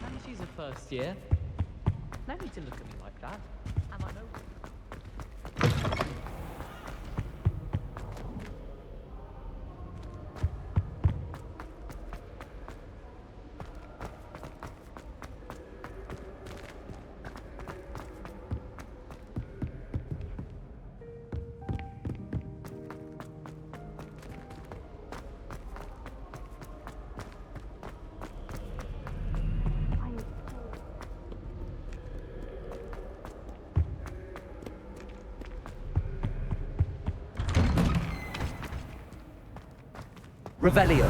and she's a first year. No need to look at me like that. And I know. Revelio.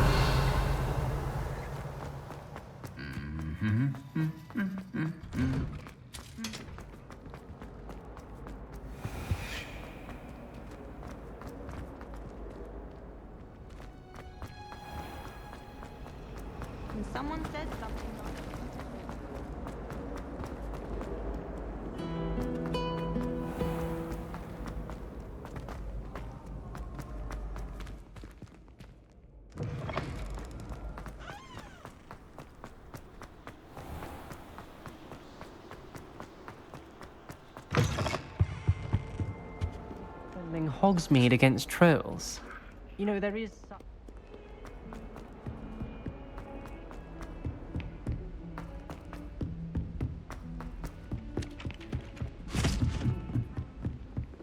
And someone said something like defending Hogsmeade against trolls. You know, there is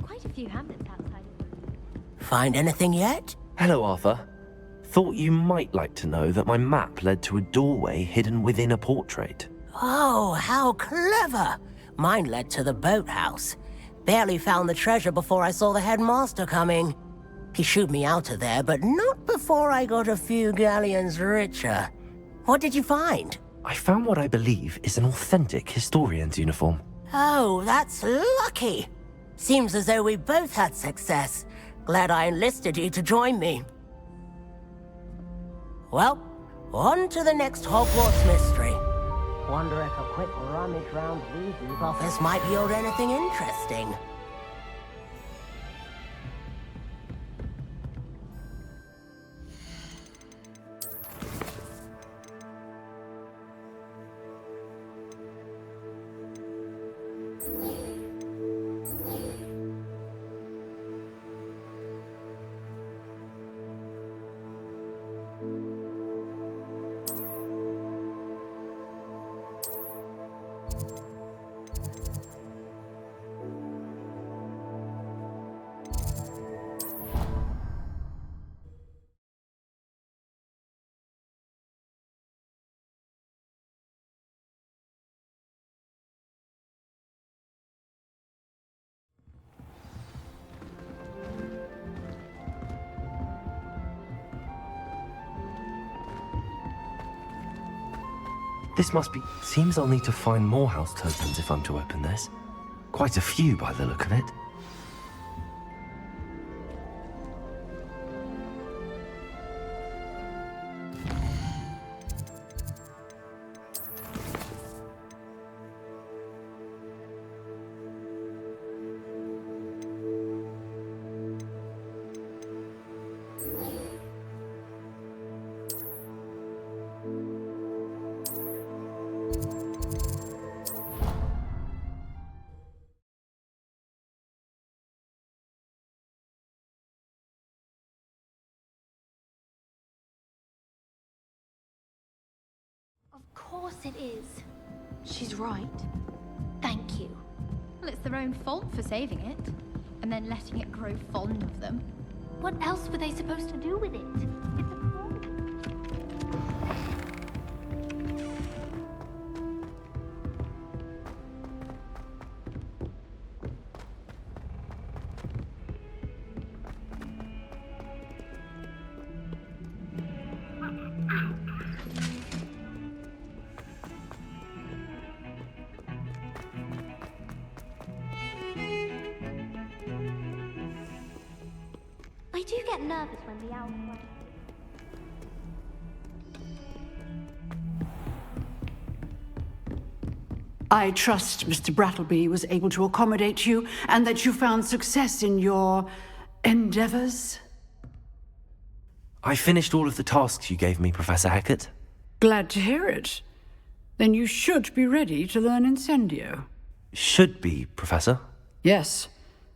quite a few hamlets outside of Find anything yet? Hello, Arthur. Thought you might like to know that my map led to a doorway hidden within a portrait. Oh, how clever! Mine led to the boathouse. Barely found the treasure before I saw the headmaster coming. He shooed me out of there, but not before I got a few galleons richer. What did you find? I found what I believe is an authentic historian's uniform. Oh, that's lucky. Seems as though we both had success. Glad I enlisted you to join me. Well, on to the next Hogwarts mystery. Wonder if a quick rummage round Weasley's office might yield anything interesting. This must be... Seems I'll need to find more house tokens if I'm to open this. Quite a few by the look of it. Of course it is. She's right. Thank you. Well, it's their own fault for saving it, and then letting it grow fond of them. What else were they supposed to do with it? It's a problem. I do get nervous when the owl flies. I trust Mr. Brattleby was able to accommodate you and that you found success in your endeavors. I finished all of the tasks you gave me, Professor Hackett. Glad to hear it. Then you should be ready to learn Incendio. Should be, Professor. Yes.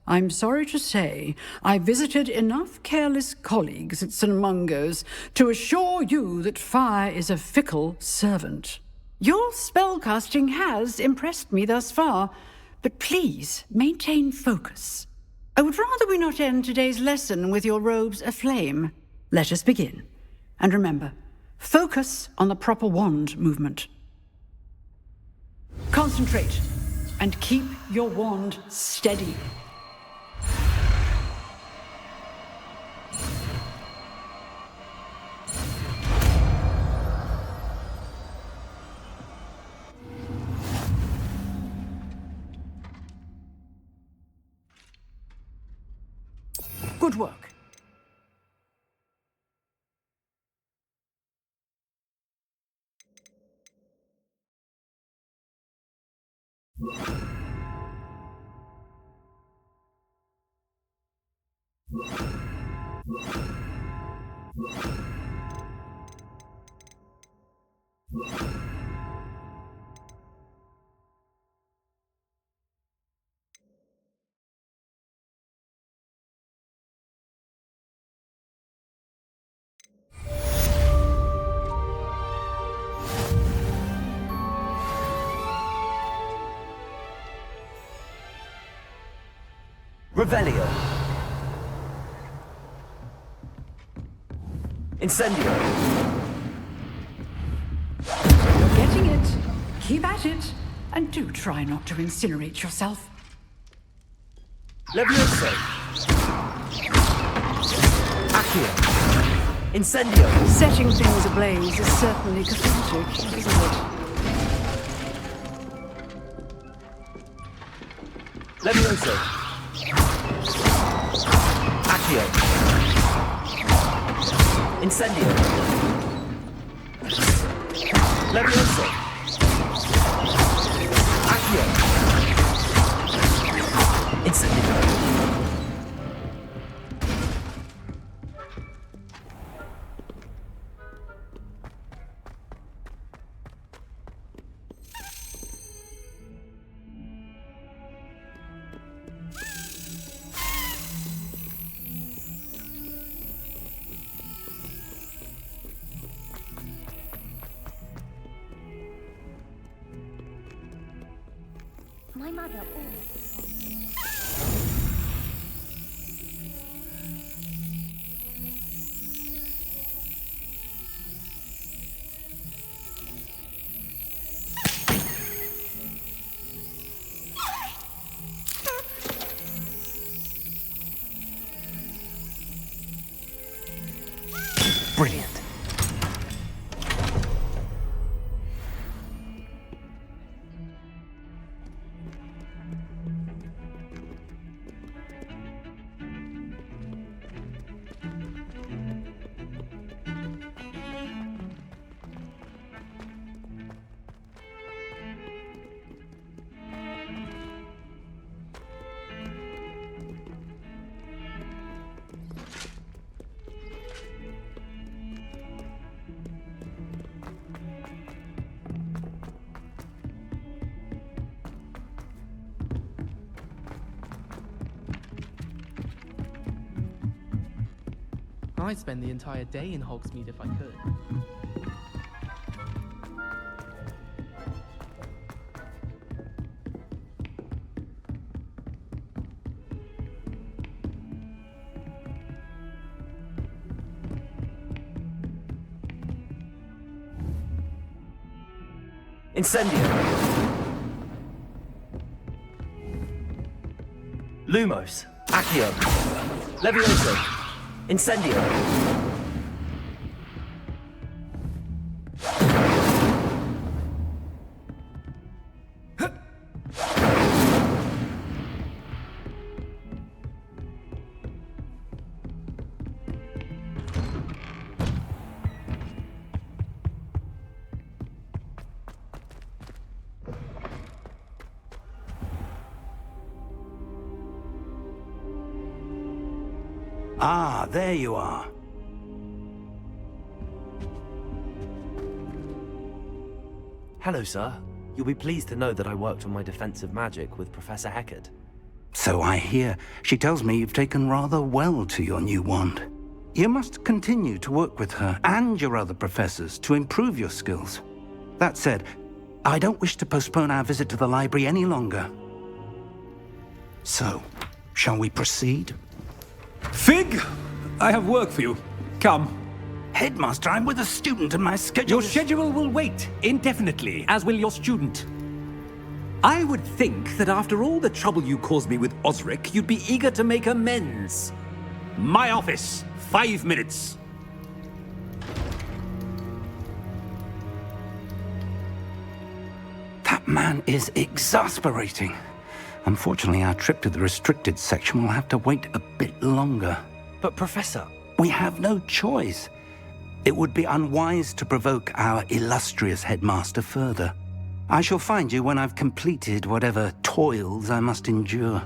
I'm sorry to say, I visited enough careless colleagues at St. Mungo's to assure you that fire is a fickle servant. Your spellcasting has impressed me thus far, but please maintain focus. I would rather we not end today's lesson with your robes aflame. Let us begin. And remember, focus on the proper wand movement. Concentrate, and keep your wand steady. Good work. Revelio. Incendio. You're getting it. Keep at it. And do try not to incinerate yourself. Levioso. Accio. Incendio. Setting things ablaze is certainly cathartic, isn't it? Levioso. Accio. Incendio. Levioso. Accio. Incendio. My mother always... Brilliant. I'd spend the entire day in Hogsmeade if I could. Incendio. Lumos. Accio. Levioso. Incendio. Ah, there you are. Hello, sir. You'll be pleased to know that I worked on my defensive magic with Professor Heckard. So I hear. She tells me you've taken rather well to your new wand. You must continue to work with her and your other professors to improve your skills. That said, I don't wish to postpone our visit to the library any longer. So, shall we proceed? Fig, I have work for you. Come. Headmaster, I'm with a student and my schedule... Your schedule will wait indefinitely, as will your student. I would think that after all the trouble you caused me with Osric, you'd be eager to make amends. My office, 5 minutes. That man is exasperating. Unfortunately, our trip to the restricted section will have to wait a bit longer. But Professor... We have no choice. It would be unwise to provoke our illustrious headmaster further. I shall find you when I've completed whatever toils I must endure.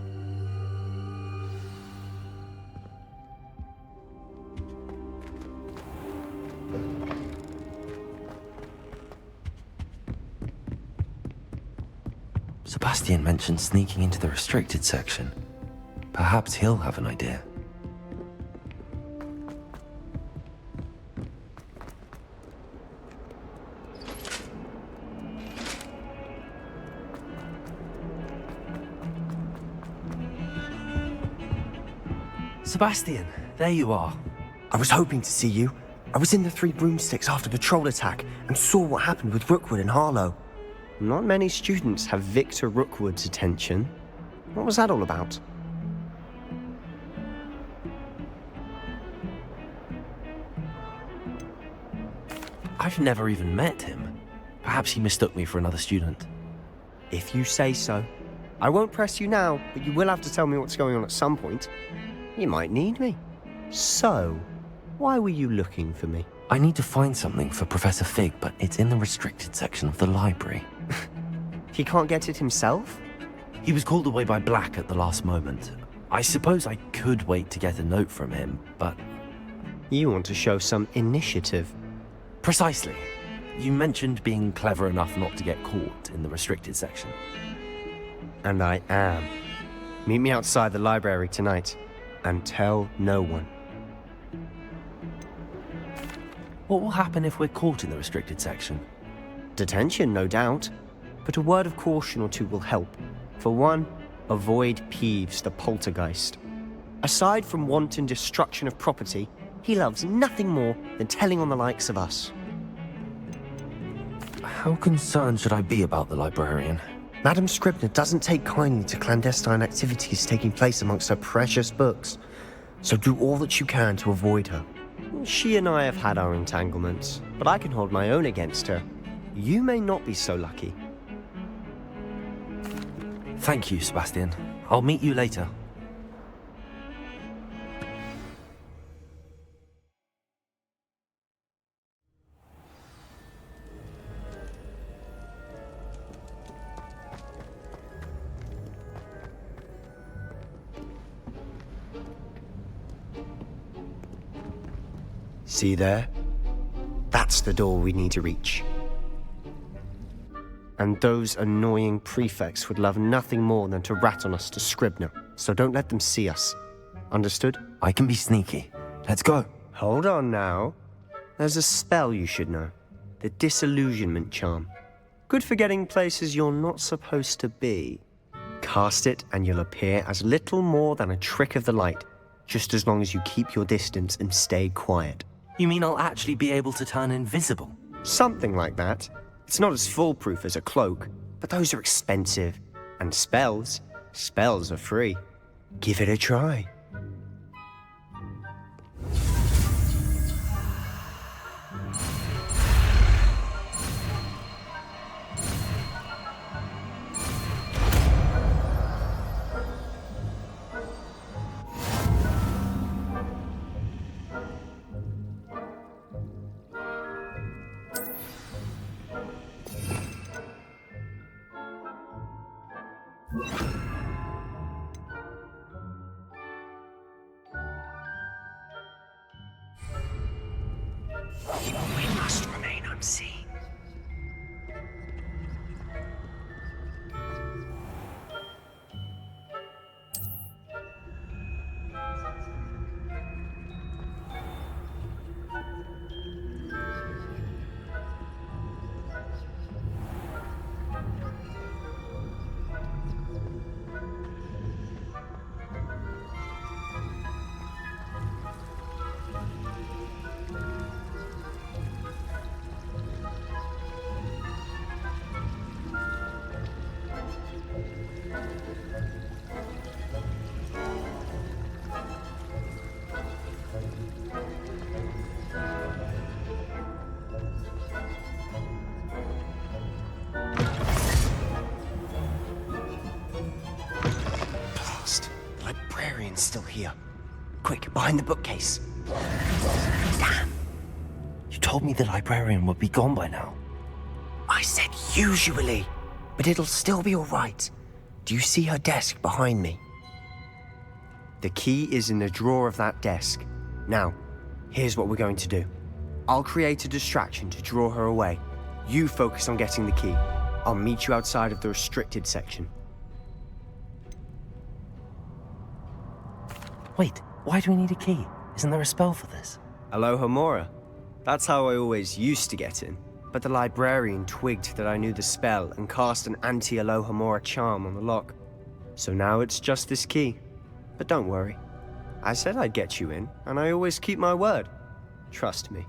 Sebastian mentioned sneaking into the restricted section. Perhaps he'll have an idea. Sebastian, there you are. I was hoping to see you. I was in the Three Broomsticks after the troll attack and saw what happened with Rookwood and Harlow. Not many students have Victor Rookwood's attention. What was that all about? I've never even met him. Perhaps he mistook me for another student. If you say so. I won't press you now, but you will have to tell me what's going on at some point. You might need me. So, why were you looking for me? I need to find something for Professor Fig, but it's in the restricted section of the library. He can't get it himself? He was called away by Black at the last moment. I suppose I could wait to get a note from him, but... You want to show some initiative. Precisely. You mentioned being clever enough not to get caught in the restricted section. And I am. Meet me outside the library tonight, and tell no one. What will happen if we're caught in the restricted section? Detention, no doubt. But a word of caution or two will help. For one, avoid Peeves, the poltergeist. Aside from wanton destruction of property, he loves nothing more than telling on the likes of us. How concerned should I be about the librarian? Madame Scribner doesn't take kindly to clandestine activities taking place amongst her precious books, so do all that you can to avoid her. She and I have had our entanglements, but I can hold my own against her. You may not be so lucky. Thank you, Sebastian. I'll meet you later. See there? That's the door we need to reach. And those annoying prefects would love nothing more than to rat on us to Scribner, so don't let them see us. Understood? I can be sneaky. Let's go. Hold on now. There's a spell you should know. The Disillusionment Charm. Good for getting places you're not supposed to be. Cast it and you'll appear as little more than a trick of the light, just as long as you keep your distance and stay quiet. You mean I'll actually be able to turn invisible? Something like that. It's not as foolproof as a cloak, but those are expensive. And spells are free. Give it a try. We must remain unseen. Still here. Quick, behind the bookcase. Damn. You told me the librarian would be gone by now. I said usually, but it'll still be all right. Do you see her desk behind me? The key is in the drawer of that desk. Now, here's what we're going to do. I'll create a distraction to draw her away. You focus on getting the key. I'll meet you outside of the restricted section. Wait, why do we need a key? Isn't there a spell for this? Alohomora. That's how I always used to get in. But the librarian twigged that I knew the spell and cast an anti-Alohomora charm on the lock. So now it's just this key. But don't worry. I said I'd get you in, and I always keep my word. Trust me.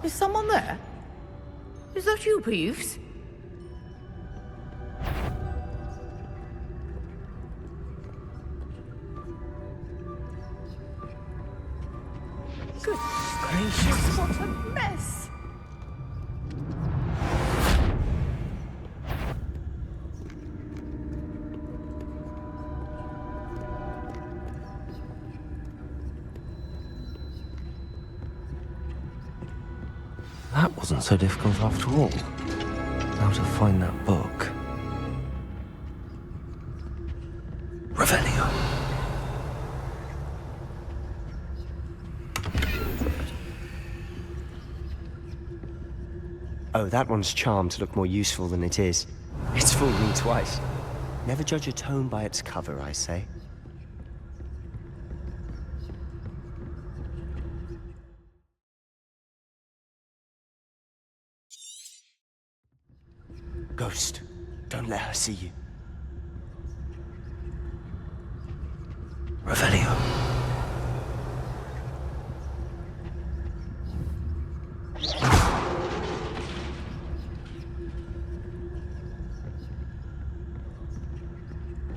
Is someone there? Is that you, Peeves? Good gracious, what a mess! That wasn't so difficult after all. Now to find that book. Revelio. Oh, that one's charmed to look more useful than it is. It's fooled me twice. Never judge a tome by its cover, I say. Ghost, don't let her see you. Revelio.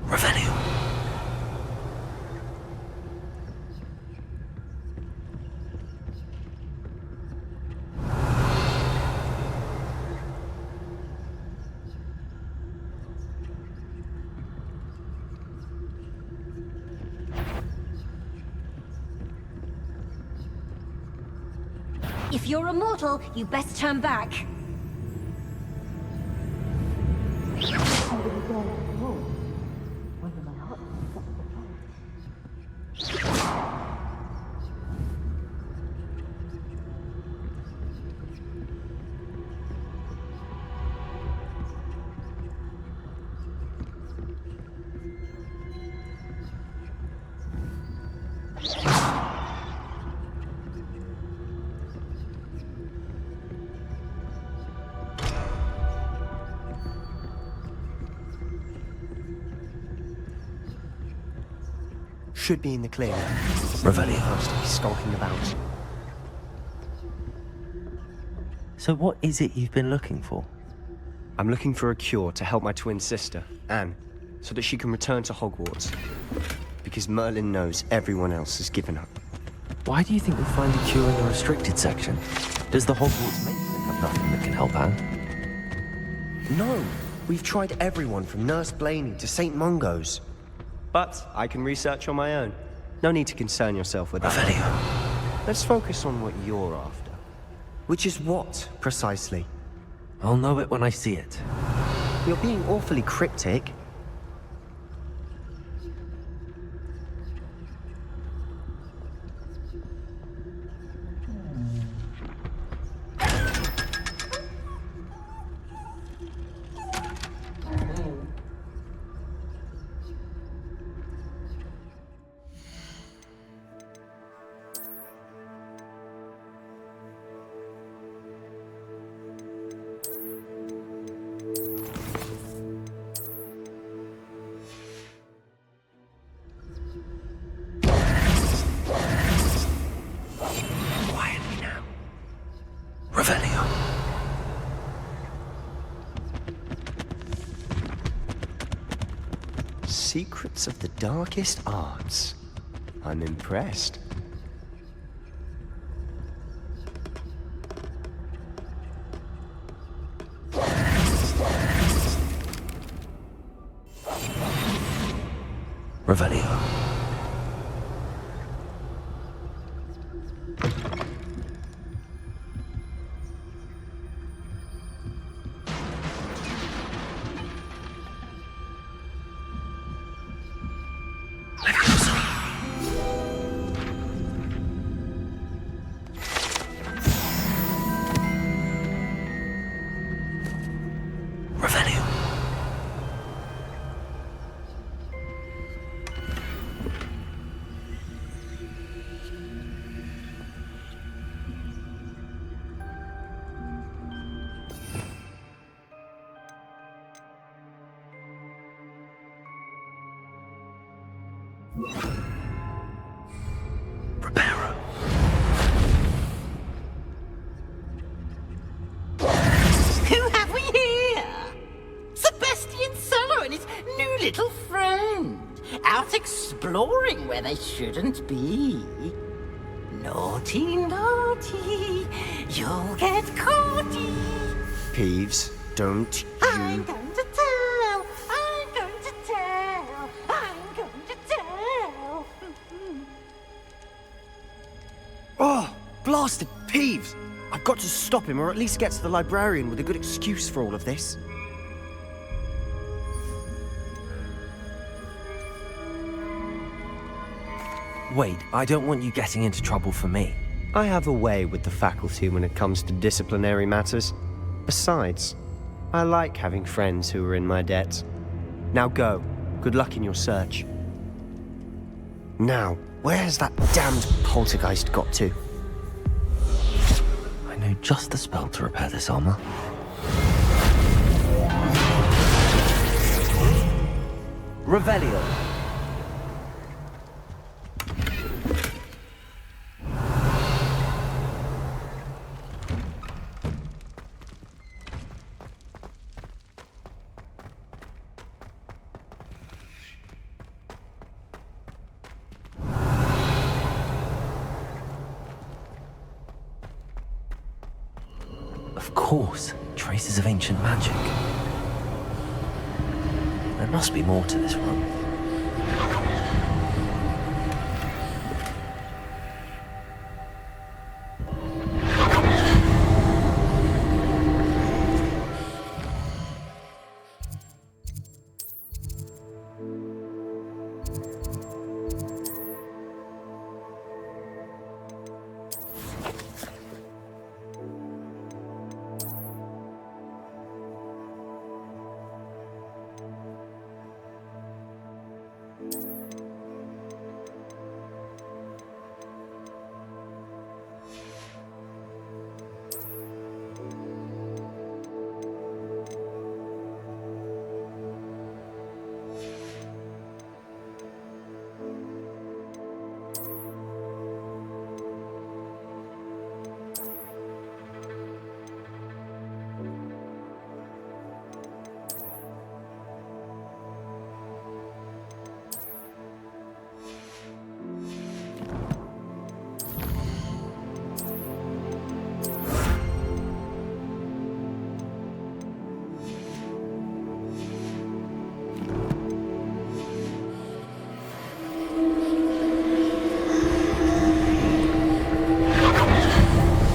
Revelio. If you're a mortal, you best turn back. Should be in the clear. Revelio. Has to be skulking about. So what is it you've been looking for? I'm looking for a cure to help my twin sister, Anne, so that she can return to Hogwarts. Because Merlin knows everyone else has given up. Why do you think we'll find a cure in the restricted section? Does the Hogwarts matron have nothing that can help Anne? No, we've tried everyone from Nurse Blaney to St. Mungo's. But I can research on my own. No need to concern yourself with that. Revelio. Let's focus on what you're after. Which is what, precisely? I'll know it when I see it. You're being awfully cryptic. secrets of the darkest arts. I'm impressed. Revelio. Who have we here? Sebastian Solo and his new little friend. Out exploring where they shouldn't be. Naughty, naughty, you'll get caughty. Peeves, don't I'm you... going to tell, I'm going to tell, I'm going to tell. Oh, blasted Peeves! I've got to stop him, or at least get to the librarian with a good excuse for all of this. Wait, I don't want you getting into trouble for me. I have a way with the faculty when it comes to disciplinary matters. Besides, I like having friends who are in my debt. Now go. Good luck in your search. Now, where has that damned poltergeist got to? I know just the spell to repair this armor. Revelio. Of course, traces of ancient magic. There must be more to this room.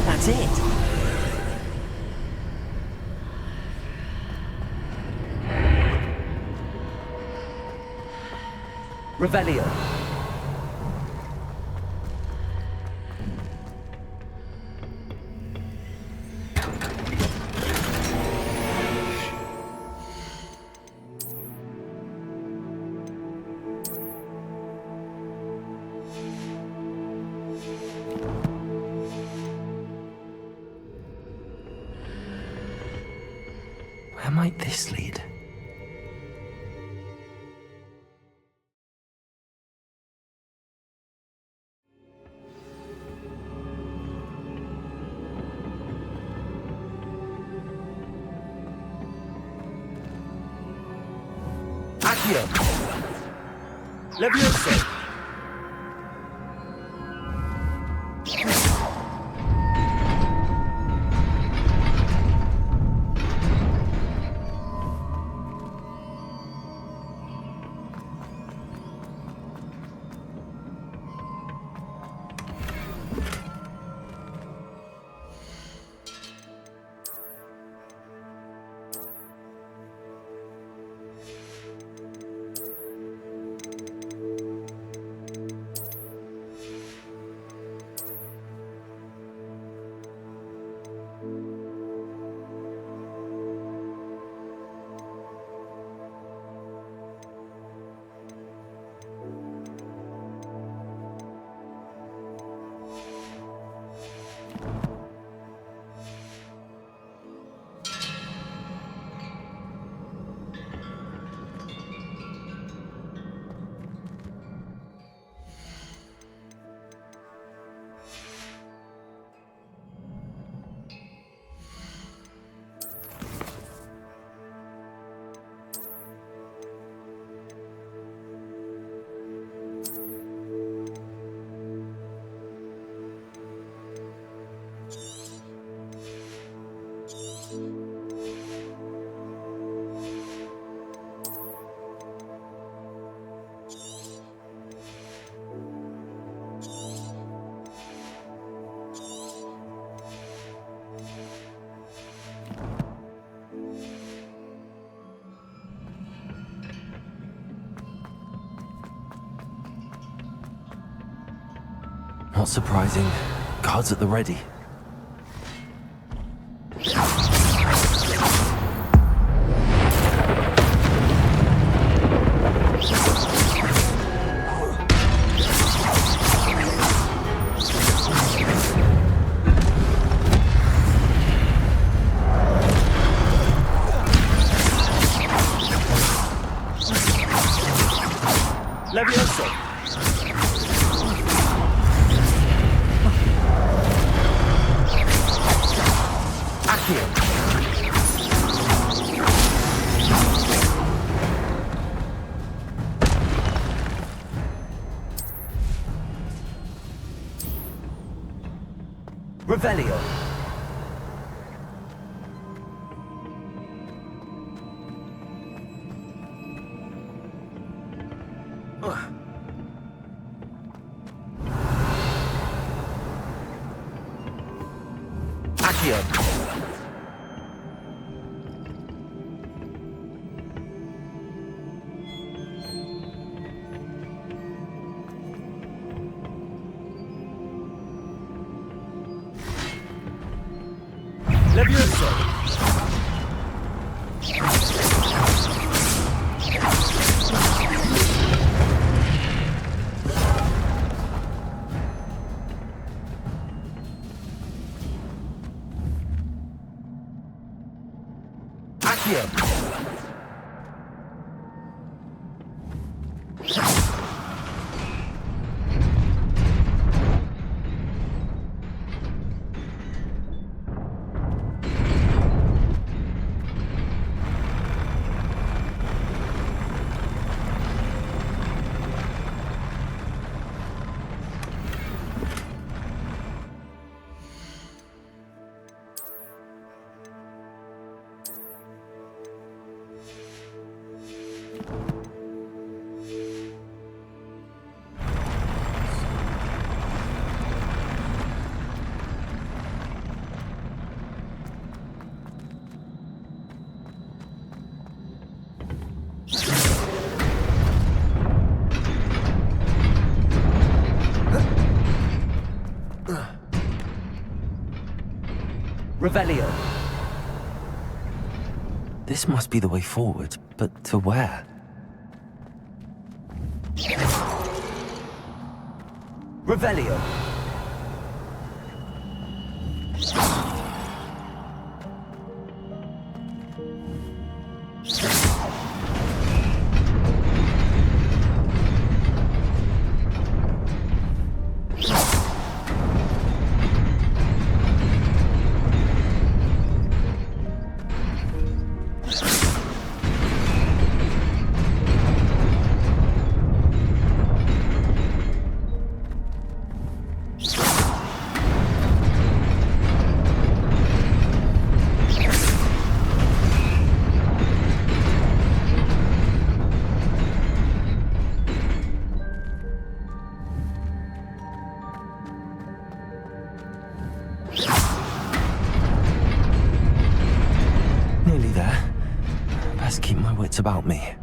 That's it. Revelio. Where might this lead? Accio! Levioso! Not surprising. Guards at the ready. Levioso! Revelio. Accio. Levioso! Accio! Revelio. This must be the way forward, but to where? Revelio. nearly there. Best keep my wits about me.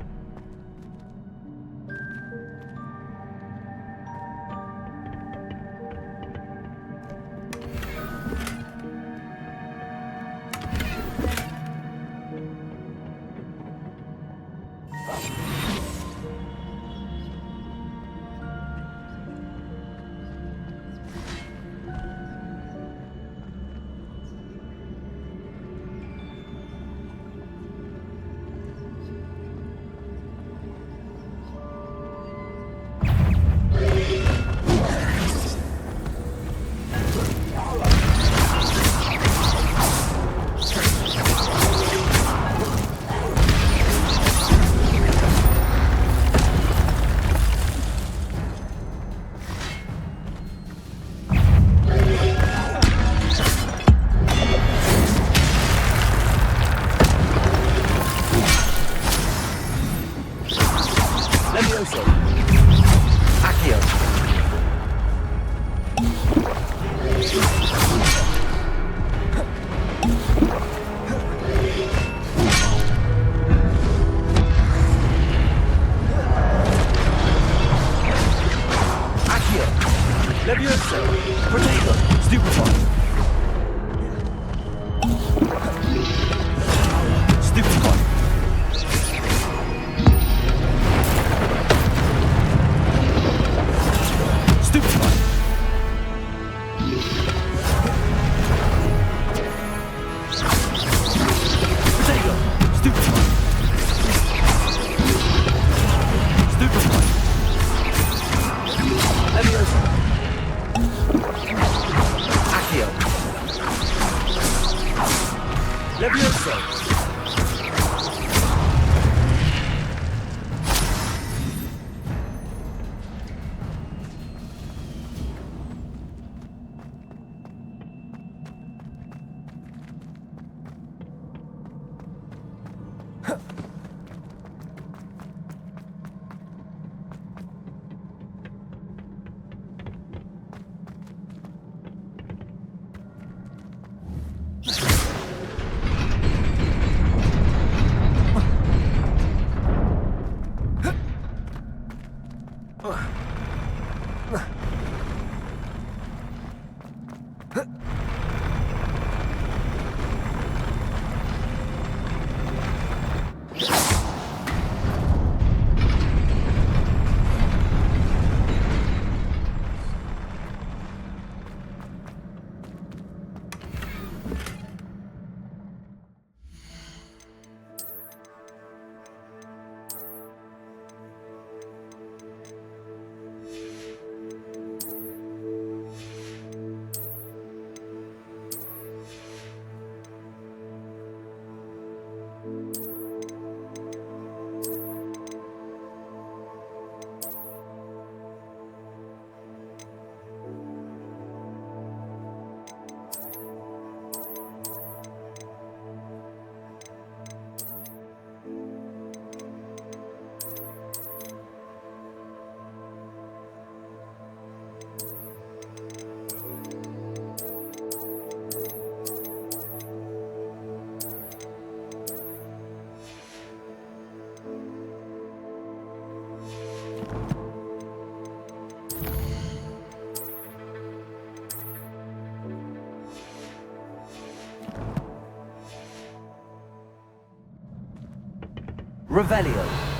Revelio.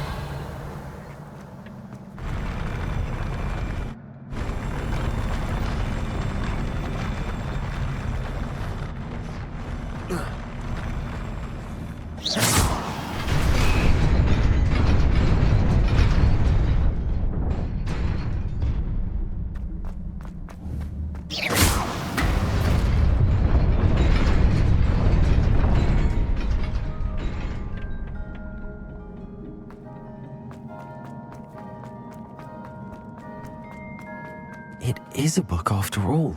It is a book after all.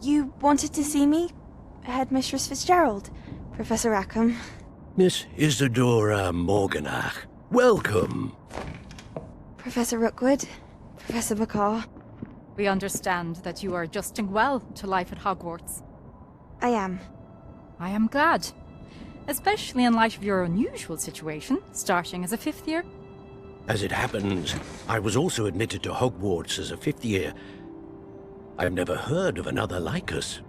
You wanted to see me? Headmistress Fitzgerald, Professor Rackham. Miss Isadora Morganach, welcome. Professor Rookwood, Professor Bakar. We understand that you are adjusting well to life at Hogwarts. I am. I am glad. Especially in light of your unusual situation, starting as a 5th year. As it happens, I was also admitted to Hogwarts as a 5th year. I've never heard of another like us.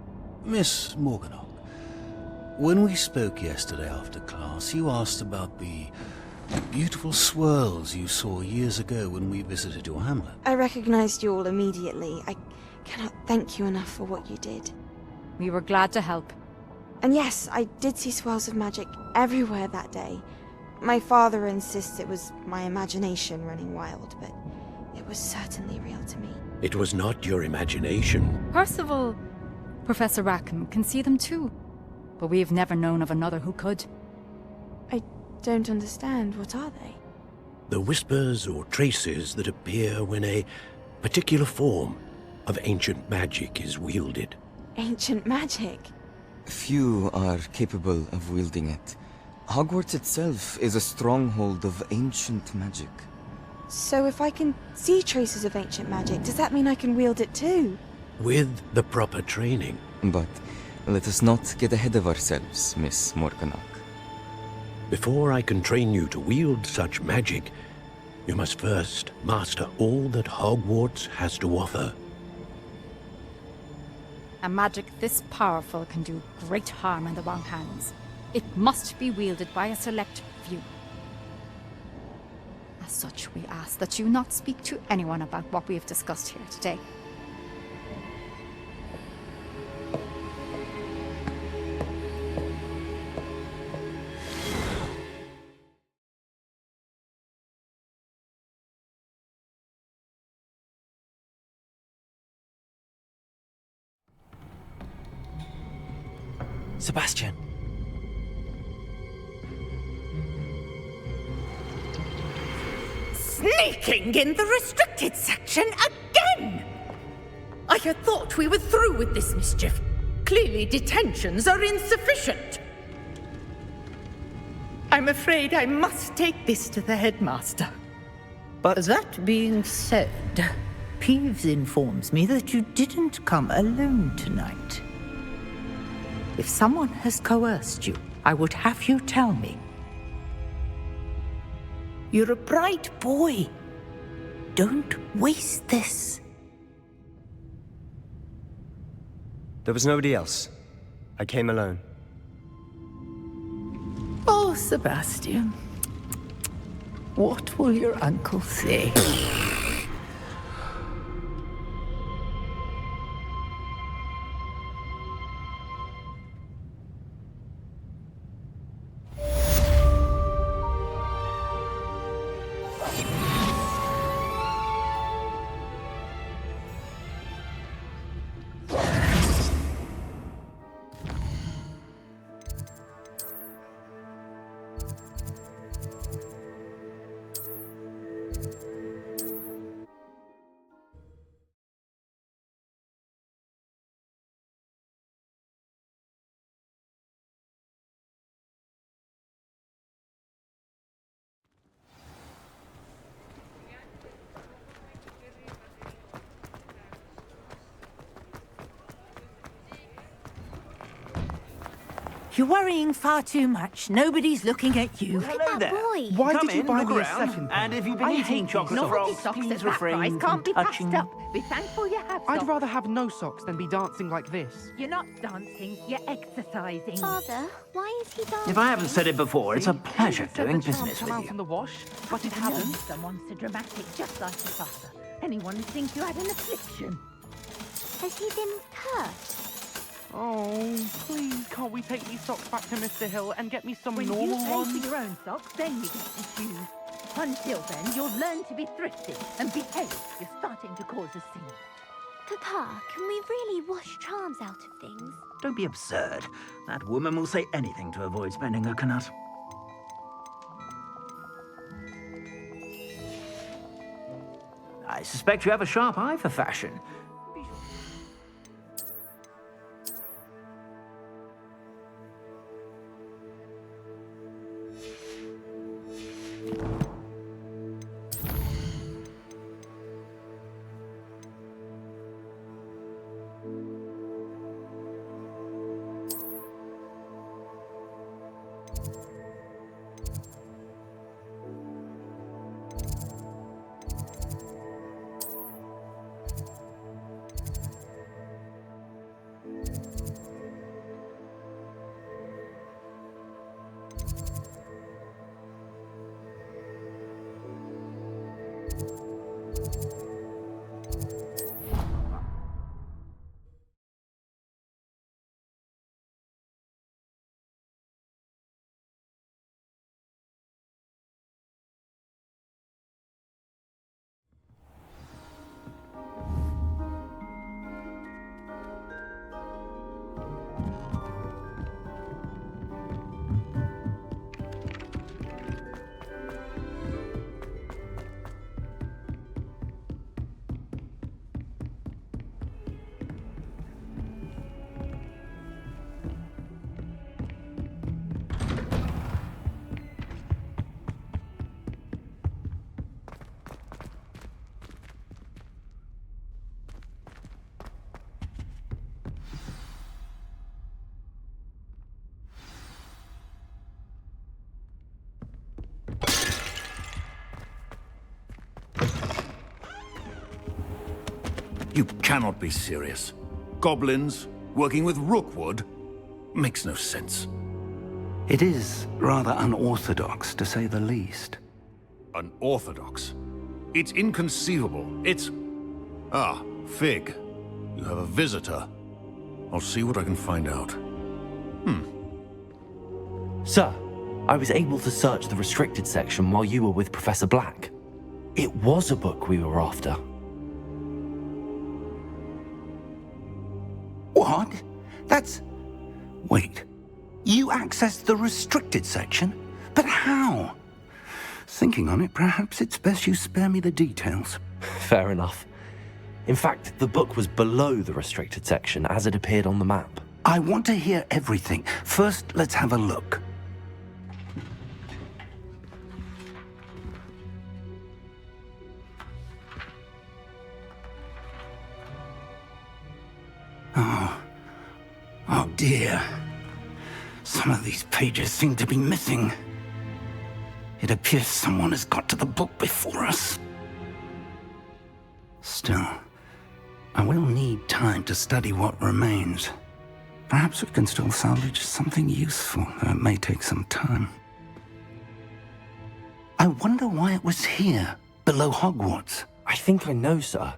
Miss Morganach, when we spoke yesterday after class, you asked about the beautiful swirls you saw years ago when we visited your hamlet. I recognized you all immediately. I cannot thank you enough for what you did. We were glad to help. And yes, I did see swirls of magic everywhere that day. My father insists it was my imagination running wild, but it was certainly real to me. It was not your imagination. Percival, Professor Rackham can see them too. But we have never known of another who could. I don't understand. What are they? The whispers or traces that appear when a particular form of ancient magic is wielded. Ancient magic? Few are capable of wielding it. Hogwarts itself is a stronghold of ancient magic. So if I can see traces of ancient magic, does that mean I can wield it too? With the proper training. But let us not get ahead of ourselves, Miss Morganach. Before I can train you to wield such magic, you must first master all that Hogwarts has to offer. A magic this powerful can do great harm in the wrong hands. It must be wielded by a select few. As such, we ask that you not speak to anyone about what we have discussed here today. Sebastian. Sneaking in the restricted section again! I had thought we were through with this mischief. Clearly detentions are insufficient. I'm afraid I must take this to the headmaster. But that being said, Peeves informs me that you didn't come alone tonight. If someone has coerced you, I would have you tell me. You're a bright boy. Don't waste this. There was nobody else. I came alone. Oh, Sebastian. What will your uncle say? You're worrying far too much. Nobody's looking at you. Hello there. Boy. Why Come did you in, buy look me a around. second? And if you've been eating chocolate frogs, socks please at that refrain price from can't be touching. passed Be thankful you have I'd socks. rather have no socks than be dancing like this. You're not dancing, you're exercising. Father, why is he dancing? If I haven't said it before, it's a pleasure doing Charms business come with out you. in the wash, but it I know hasn't. someone so dramatic, just like your father. Anyone would think you had an affliction. Has he been cursed? Oh, please, can't we take these socks back to Mr. Hill and get me some When normal you pay ones? for your own socks, then you get to choose. Until then, you'll learn to be thrifty and behave. You're starting to cause a scene. Papa, can we really wash charms out of things? Don't be absurd. That woman will say anything to avoid spending her canut. I suspect you have a sharp eye for fashion. You cannot be serious. Goblins working with Rookwood makes no sense. It is rather unorthodox, to say the least. Unorthodox? It's inconceivable. It's... Ah, Fig. You have a visitor. I'll see what I can find out. Sir, I was able to search the restricted section while you were with Professor Black. It was a book we were after. What? That's... Wait. You accessed the restricted section? But how? Thinking on it, perhaps it's best you spare me the details. Fair enough. In fact, the book was below the restricted section as it appeared on the map. I want to hear everything. First, let's have a look. Oh dear. Some of these pages seem to be missing. It appears someone has got to the book before us. Still, I will need time to study what remains. Perhaps we can still salvage something useful, though it may take some time. I wonder why it was here, below Hogwarts. I think I know, sir.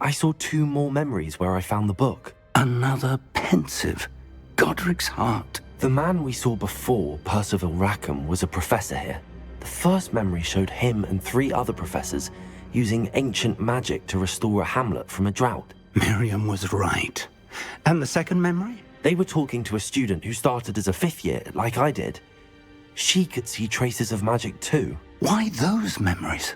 I saw 2 more memories where I found the book. Another pensive. Godric's heart. The man we saw before, Percival Rackham, was a professor here. The first memory showed him and 3 other professors using ancient magic to restore a hamlet from a drought. Miriam was right. And the second memory? They were talking to a student who started as a 5th year, like I did. She could see traces of magic too. Why those memories?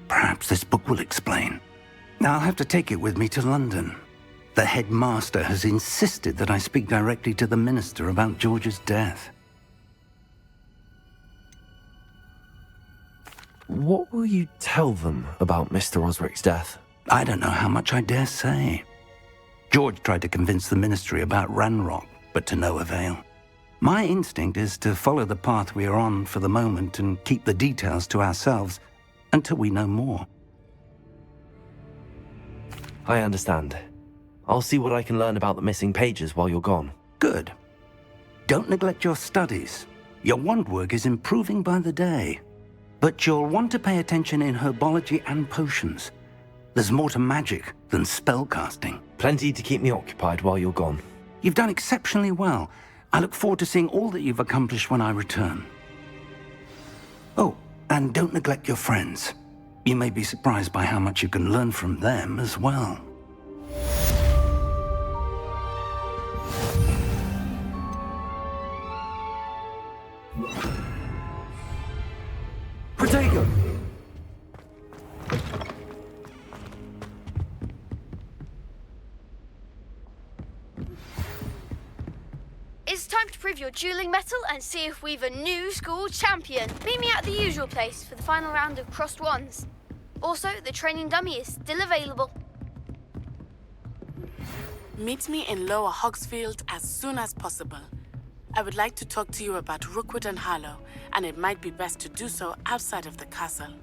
Perhaps this book will explain. I'll have to take it with me to London. The headmaster has insisted that I speak directly to the minister about George's death. What will you tell them about Mr. Osric's death? I don't know how much I dare say. George tried to convince the ministry about Ranrock, but to no avail. My instinct is to follow the path we are on for the moment and keep the details to ourselves until we know more. I understand. I'll see what I can learn about the missing pages while you're gone. Good. Don't neglect your studies. Your wand work is improving by the day. But you'll want to pay attention in herbology and potions. There's more to magic than spellcasting. Plenty to keep me occupied while you're gone. You've done exceptionally well. I look forward to seeing all that you've accomplished when I return. Oh, and don't neglect your friends. You may be surprised by how much you can learn from them as well. Protego! It's time to prove your dueling mettle and see if we've a new school champion. Meet me at the usual place for the final round of crossed wands. Also, the training dummy is still available. Meet me in Lower Hogsfield as soon as possible. I would like to talk to you about Rookwood and Harlow, and it might be best to do so outside of the castle.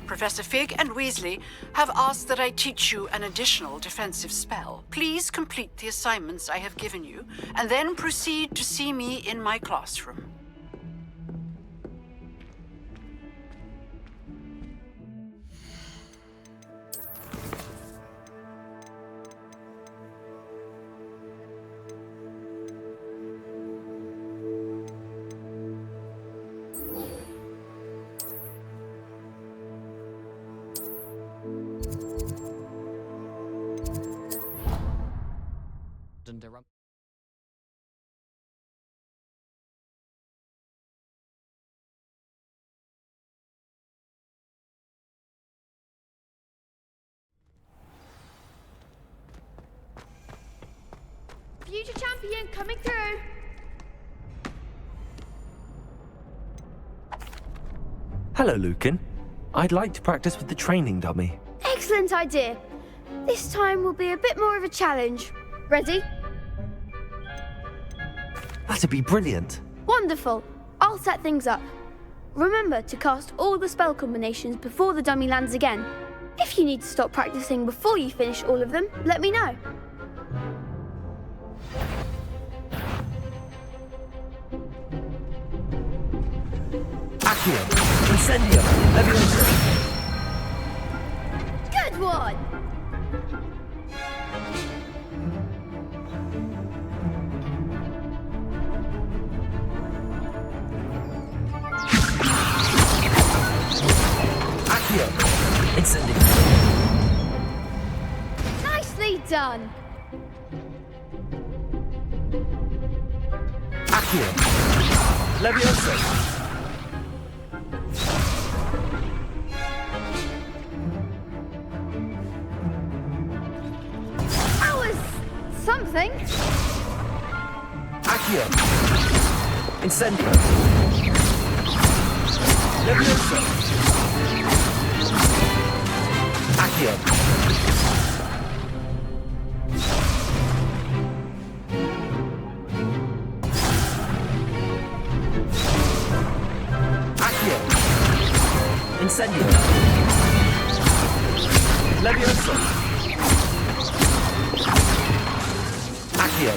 Professor Fig and Weasley have asked that I teach you an additional defensive spell. Please complete the assignments I have given you, and then proceed to see me in my classroom. Ian coming through. Hello, Lucan. I'd like to practice with the training dummy. Excellent idea. This time will be a bit more of a challenge. Ready? That'd be brilliant. Wonderful. I'll set things up. Remember to cast all the spell combinations before the dummy lands again. If you need to stop practicing before you finish all of them, let me know. Accio! Incendio! Levioso! Good one! Accio! Incendio! Nicely done! Accio! Levioso! That was something. Accio! Incendio! Levioso! Accio! Accio! Incendio! Levioso! Accio!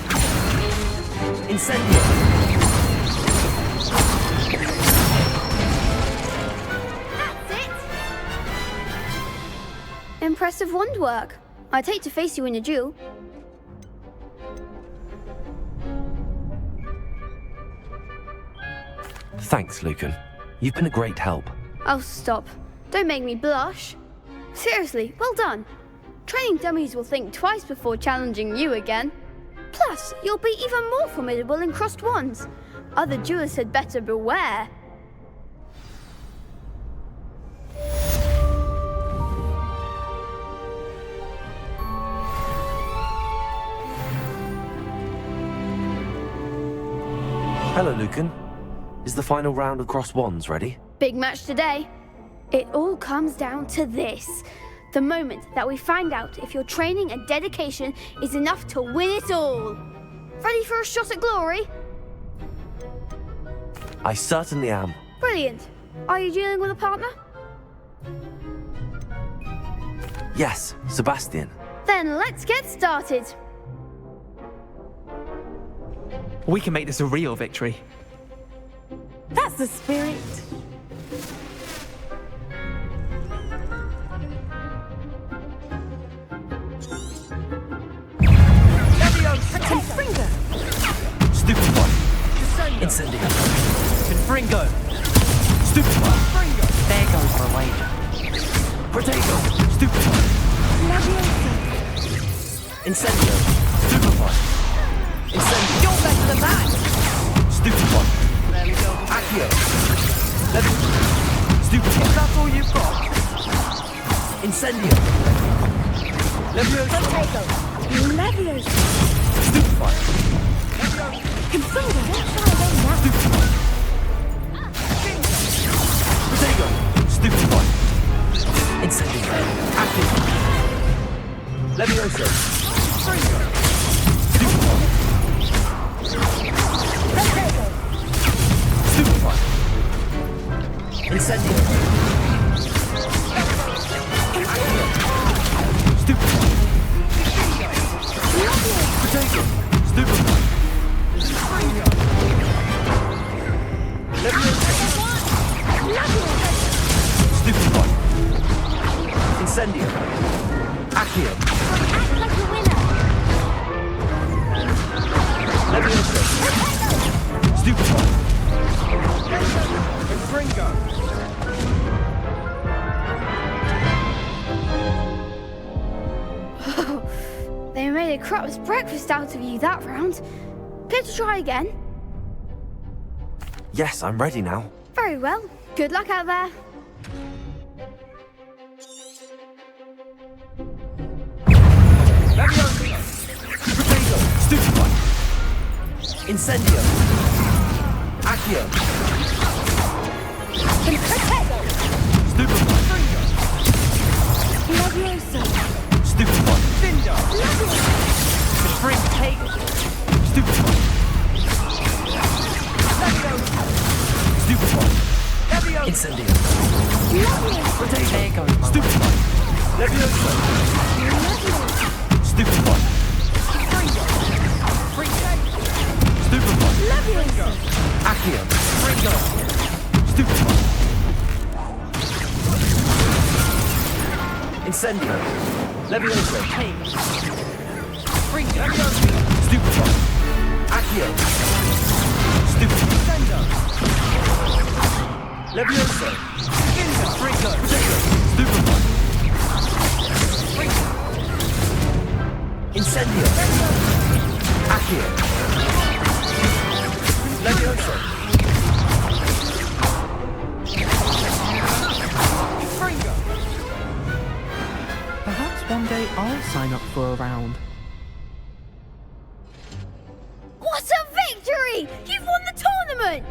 Incendio! That's it! Impressive wand work. I'd hate to face you in a duel. Thanks, Lucan. You've been a great help. Oh, stop. Don't make me blush. Seriously, well done. Training dummies will think twice before challenging you again. Plus, you'll be even more formidable in crossed wands. Other duelists had better beware. Hello, Lucan. Is the final round of crossed wands ready? Big match today. It all comes down to this. The moment that we find out if your training and dedication is enough to win it all. Ready for a shot at glory? I certainly am. Brilliant. Are you dealing with a partner? Yes, Sebastian. Then let's get started. We can make this a real victory. That's the spirit. Confringo! Stupefy! Incendio! Confringo! Stupefy! There goes my wager. Protego! Stupefy! Incendio! Stupefy! Incendio! You're better than that! Stupefy! Accio! Stupefy! That's all you've got? Incendio! Levioso! Protego! Levioso! Stupefy! Confringo! Stupefy! Protego! Stupefy! Incendio! Accio! Levioso! Stupefy! Stupefy! Incendio! Stupefy! Potato! Stupefy! Stupefy! Incendio! Accio! Act like a winner. Levioso! Stupefy! Confringo! They made a crap's breakfast out of you that round. Care to try again? Yes, I'm ready now. Very well. Good luck out there. Levioso! Potato! Stupefy! Incendio! Accio! Stupefy! Levioso! Stupefy! Cinder! Supreme Take! Stupefy! Stupefy! Incendio! There goes my Stupefy! Levioso! Stupefy! Stupefy! Accio! Stupefy! Incendio! Levioso! Stupefy! Accio! Stupefy! Levioso! Stupefy! Incendio! Accio! Levioso! Perhaps one day I'll sign up for a round. What a victory! You've won the tournament!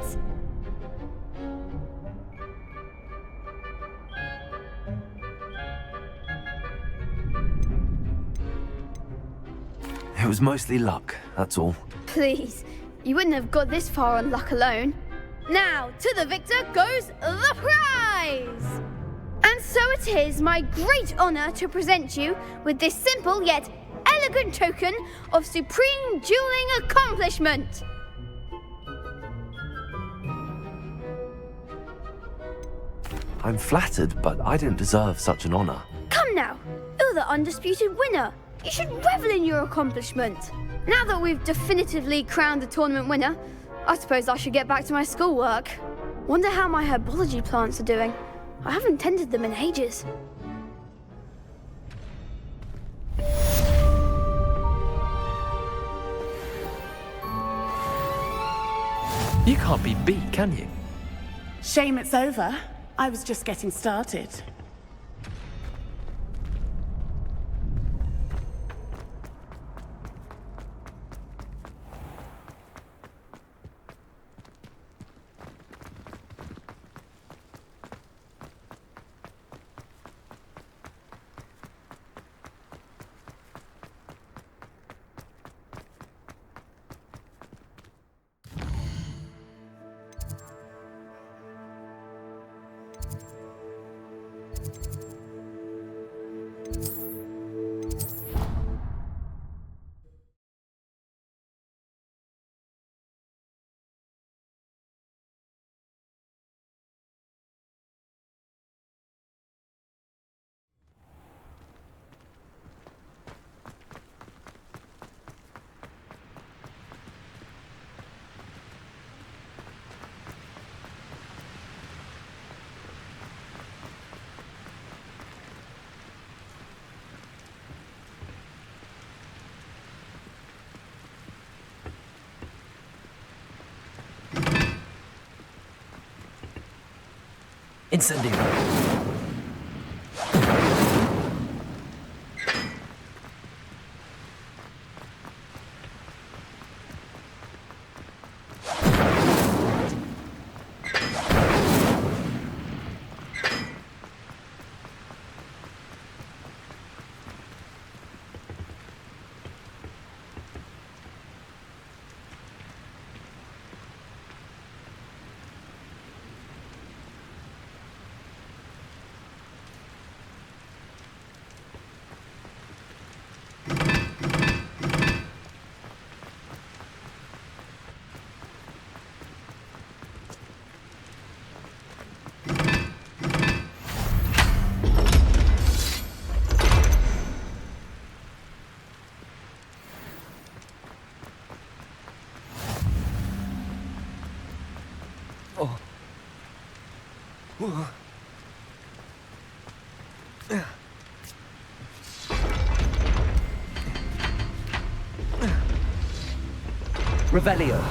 It was mostly luck, that's all. Please, you wouldn't have got this far on luck alone. Now, to the victor goes the prize! And so it is my great honor to present you with this simple yet elegant token of supreme dueling accomplishment. I'm flattered, but I don't deserve such an honor. Come now, you're the undisputed winner. You should revel in your accomplishment. Now that we've definitively crowned the tournament winner, I suppose I should get back to my schoolwork. Wonder how my herbology plants are doing. I haven't tended them in ages. You can't be beat, can you? Shame it's over. I was just getting started. Incendio! Revelio.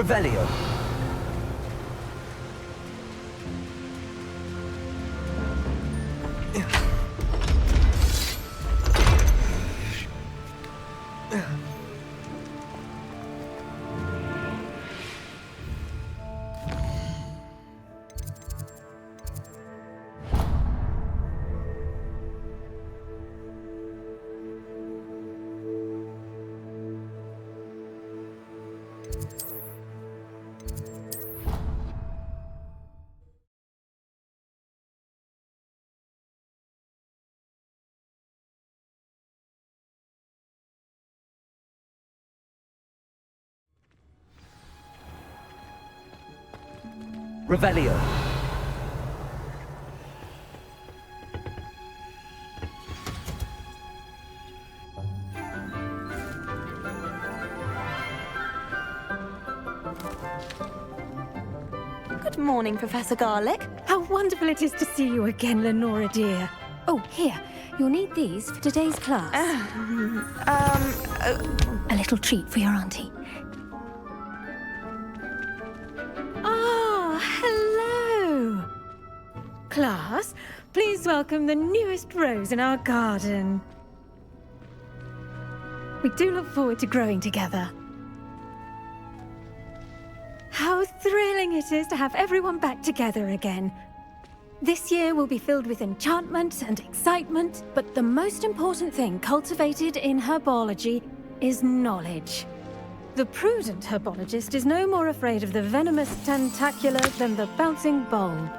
Revelio. Revelio. Good morning, Professor Garlick. How wonderful it is to see you again, Lenora dear. Oh, here. You'll need these for today's class. A little treat for your auntie. Hello! Class, please welcome the newest rose in our garden. We do look forward to growing together. How thrilling it is to have everyone back together again. This year will be filled with enchantment and excitement, but the most important thing cultivated in herbology is knowledge. The prudent herbologist is no more afraid of the venomous tentacular than the bouncing bulb.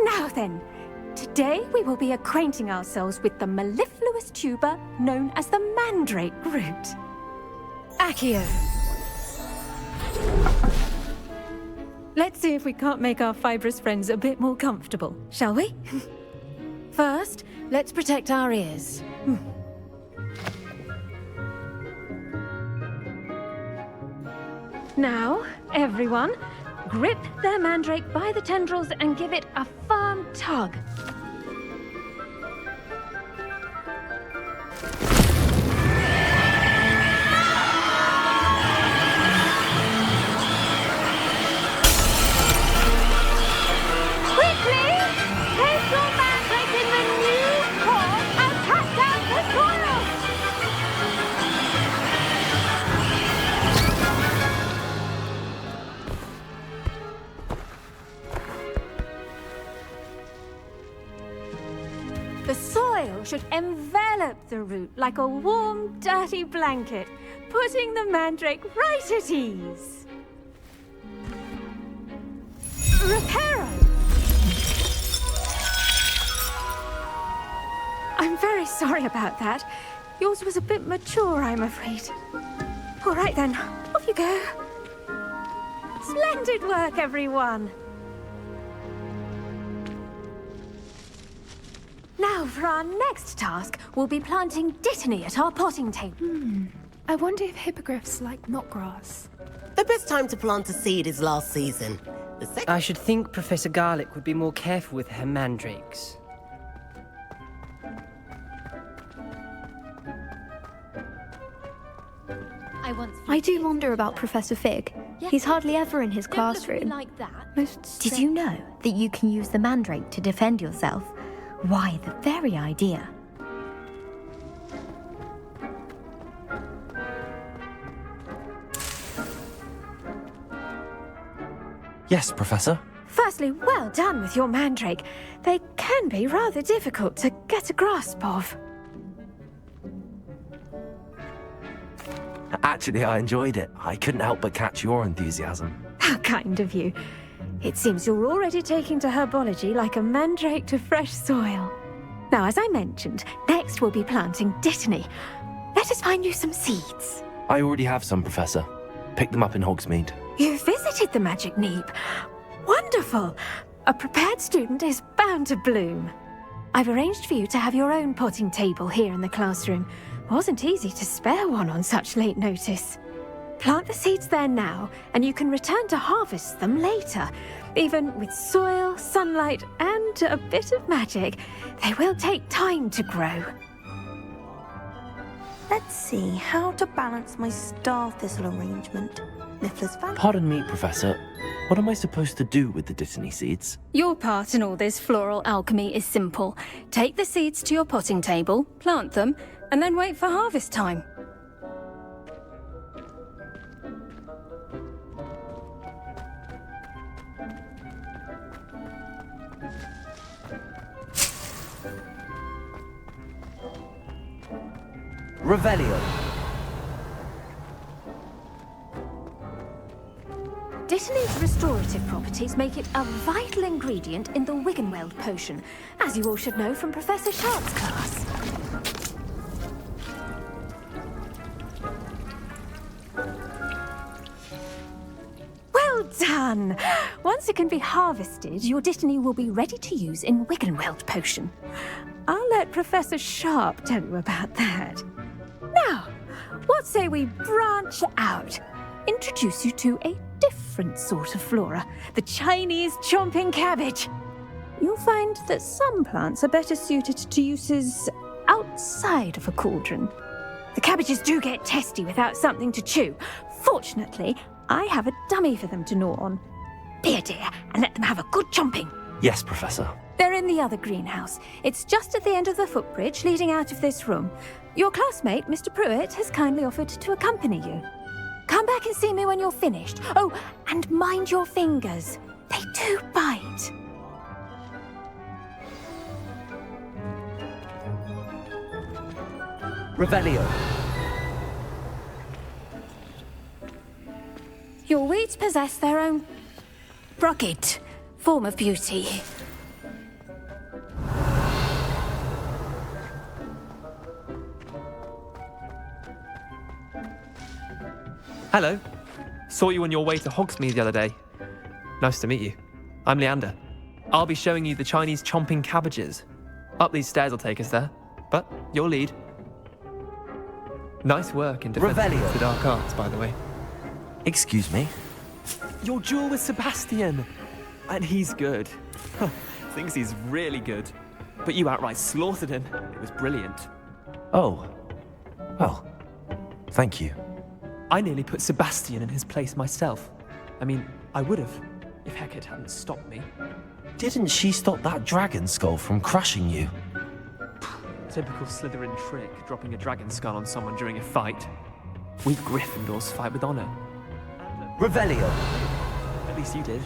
Now then, today we will be acquainting ourselves with the mellifluous tuber known as the mandrake root. Accio. Let's see if we can't make our fibrous friends a bit more comfortable, shall we? First, let's protect our ears. Now, everyone, grip their mandrake by the tendrils and give it a firm tug. Quickly! Place your mandrake in the new pot and cut down the soil! The soil should envelop the root like a warm, dirty blanket, putting the mandrake right at ease. Reparo! I'm very sorry about that. Yours was a bit mature, I'm afraid. All right then, off you go. Splendid work, everyone. Now, for our next task, we'll be planting dittany at our potting table. I wonder if hippogriffs like knotgrass. The best time to plant a seed is last season. I should think Professor Garlick would be more careful with her mandrakes. I do wonder about Professor Fig. He's hardly ever in his classroom. Did you know that you can use the mandrake to defend yourself? Why, the very idea. Yes, Professor. Firstly, well done with your mandrake. They can be rather difficult to get a grasp of. Actually, I enjoyed it. I couldn't help but catch your enthusiasm. How kind of you. It seems you're already taking to herbology like a mandrake to fresh soil. Now, as I mentioned, next we'll be planting dittany. Let us find you some seeds. I already have some, Professor. Picked them up in Hogsmeade. You visited the Magic Neep. Wonderful! A prepared student is bound to bloom. I've arranged for you to have your own potting table here in the classroom. Wasn't easy to spare one on such late notice. Plant the seeds there now, and you can return to harvest them later. Even with soil, sunlight, and a bit of magic, they will take time to grow. Let's see how to balance my star thistle arrangement. Niffler's fan. Pardon me, Professor. What am I supposed to do with the Dittany seeds? Your part in all this floral alchemy is simple. Take the seeds to your potting table, plant them, and then wait for harvest time. Revelio. Dittany's restorative properties make it a vital ingredient in the Wiggenweld potion, as you all should know from Professor Sharp's class. Well done! Once it can be harvested, your Dittany will be ready to use in Wiggenweld potion. I'll let Professor Sharp tell you about that. Now, what say we branch out? Introduce you to a different sort of flora, the Chinese chomping cabbage. You'll find that some plants are better suited to uses outside of a cauldron. The cabbages do get testy without something to chew. Fortunately, I have a dummy for them to gnaw on. Be a dear and let them have a good chomping. Yes, Professor. They're in the other greenhouse. It's just at the end of the footbridge leading out of this room. Your classmate, Mr. Pruitt, has kindly offered to accompany you. Come back and see me when you're finished. Oh, and mind your fingers. They do bite. Revelio. Your weeds possess their own rugged form of beauty. Hello. Saw you on your way to Hogsmeade the other day. Nice to meet you. I'm Leander. I'll be showing you the Chinese chomping cabbages. Up these stairs will take us there, but you'll lead. Nice work in defense against the dark arts, by the way. Excuse me? Your duel with Sebastian! And he's good. Thinks he's really good. But you outright slaughtered him. It was brilliant. Oh. Well, thank you. I nearly put Sebastian in his place myself. I mean, I would have, if Hecate hadn't stopped me. Didn't she stop that dragon skull from crushing you? Typical Slytherin trick, dropping a dragon skull on someone during a fight. We Gryffindors fight with honor. Revelio. At least you did.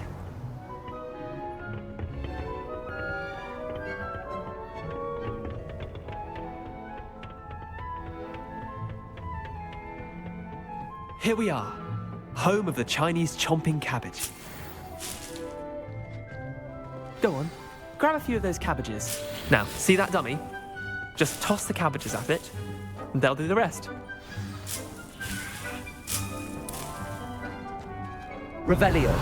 Here we are, home of the Chinese chomping cabbage. Go on, grab a few of those cabbages. Now, see that dummy? Just toss the cabbages at it, and they'll do the rest. Revelio.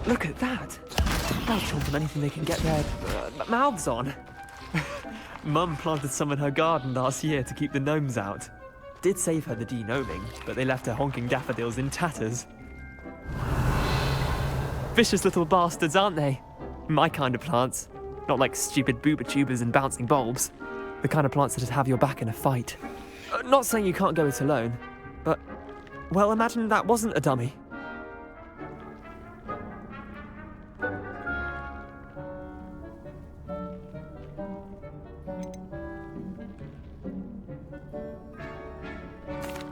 Look at that! They'll chomp on anything they can get their mouths on. Mum planted some in her garden last year to keep the gnomes out. Did save her the de-gnoming, but they left her honking daffodils in tatters. Vicious little bastards, aren't they? My kind of plants. Not like stupid booba tubers and bouncing bulbs. The kind of plants that'd have your back in a fight. Not saying you can't go it alone, but, well, imagine that wasn't a dummy.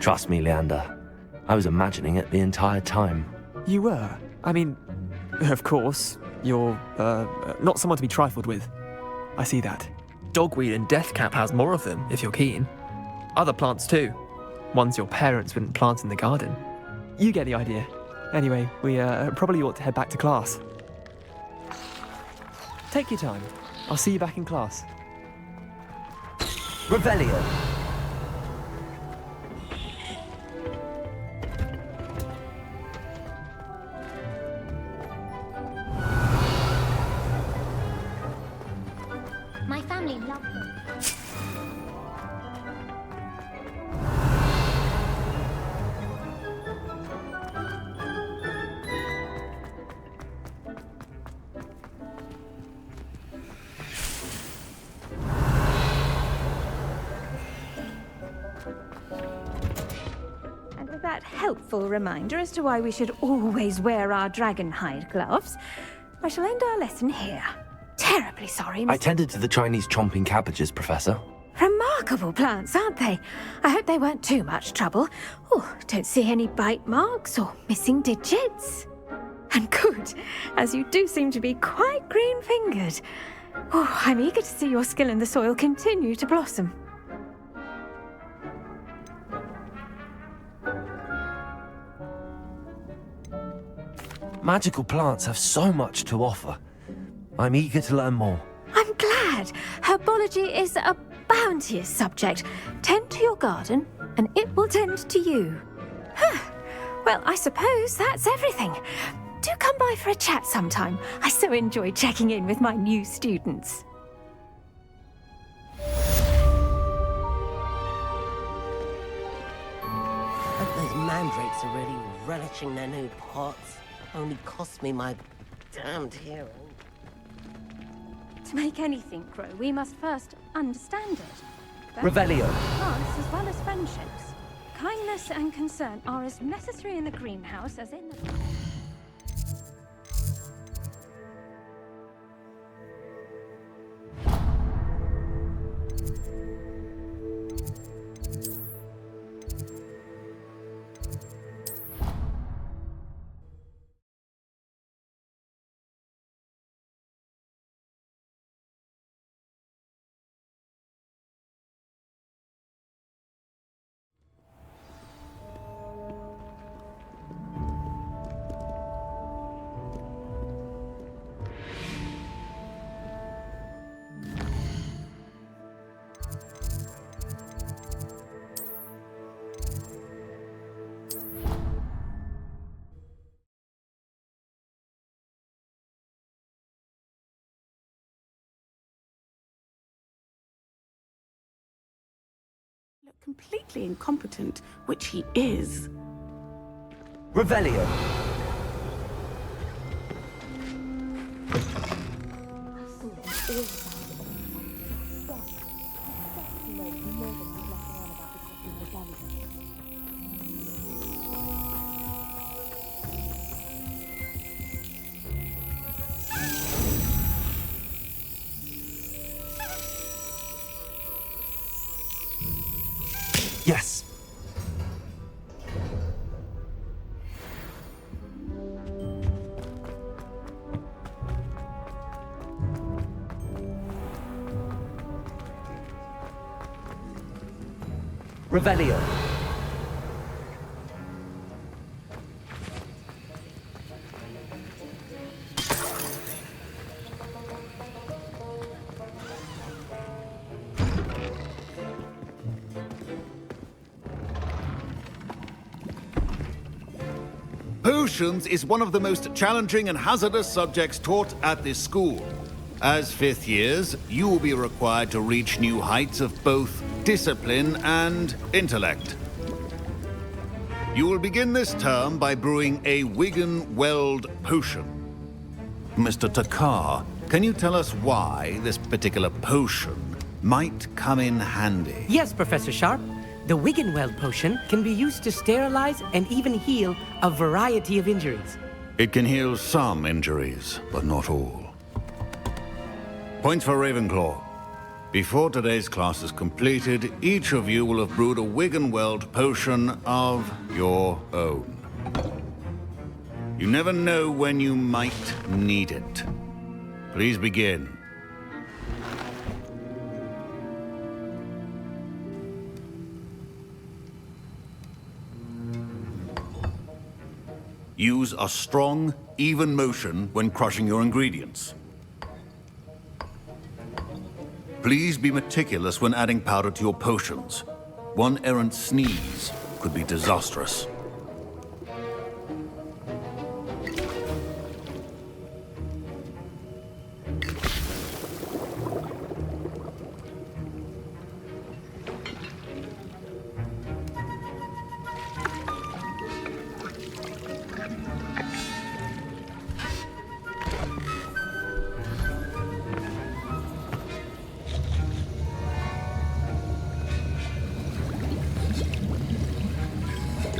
Trust me, Leander. I was imagining it the entire time. You were? I mean, of course, you're, not someone to be trifled with. I see that. Dogweed and deathcap has more of them, if you're keen. Other plants too. Ones your parents wouldn't plant in the garden. You get the idea. Anyway, we probably ought to head back to class. Take your time. I'll see you back in class. Revelio. My family love them. that helpful reminder as to why we should always wear our dragonhide gloves, I shall end our lesson here. Terribly sorry, I tended to the Chinese chomping cabbages, Professor. Remarkable plants, aren't they? I hope they weren't too much trouble. Oh, don't see any bite marks or missing digits. And good, as you do seem to be quite green-fingered. Oh, I'm eager to see your skill in the soil continue to blossom. Magical plants have so much to offer. I'm eager to learn more. I'm glad. Herbology is a bounteous subject. Tend to your garden, and it will tend to you. Well, I suppose that's everything. Do come by for a chat sometime. I so enjoy checking in with my new students. Hope those mandrakes are really relishing their new pots. Only cost me my damned hearing. To make anything grow, we must first understand it. Revelio. Plants as well as friendships. Kindness and concern are as necessary in the greenhouse as in the... Completely incompetent, which he is. Revelio. Yes. Revelio. Potions is one of the most challenging and hazardous subjects taught at this school. As fifth years, you will be required to reach new heights of both discipline and intellect. You will begin this term by brewing a Wigan-Weld potion. Mr. Takar, can you tell us why this particular potion might come in handy? Yes, Professor Sharp. The Wigan-Weld potion can be used to sterilize and even heal a variety of injuries. It can heal some injuries, but not all. Points for Ravenclaw. Before today's class is completed, each of you will have brewed a Wigan-Weld potion of your own. You never know when you might need it. Please begin. Use a strong, even motion when crushing your ingredients. Please be meticulous when adding powder to your potions. One errant sneeze could be disastrous.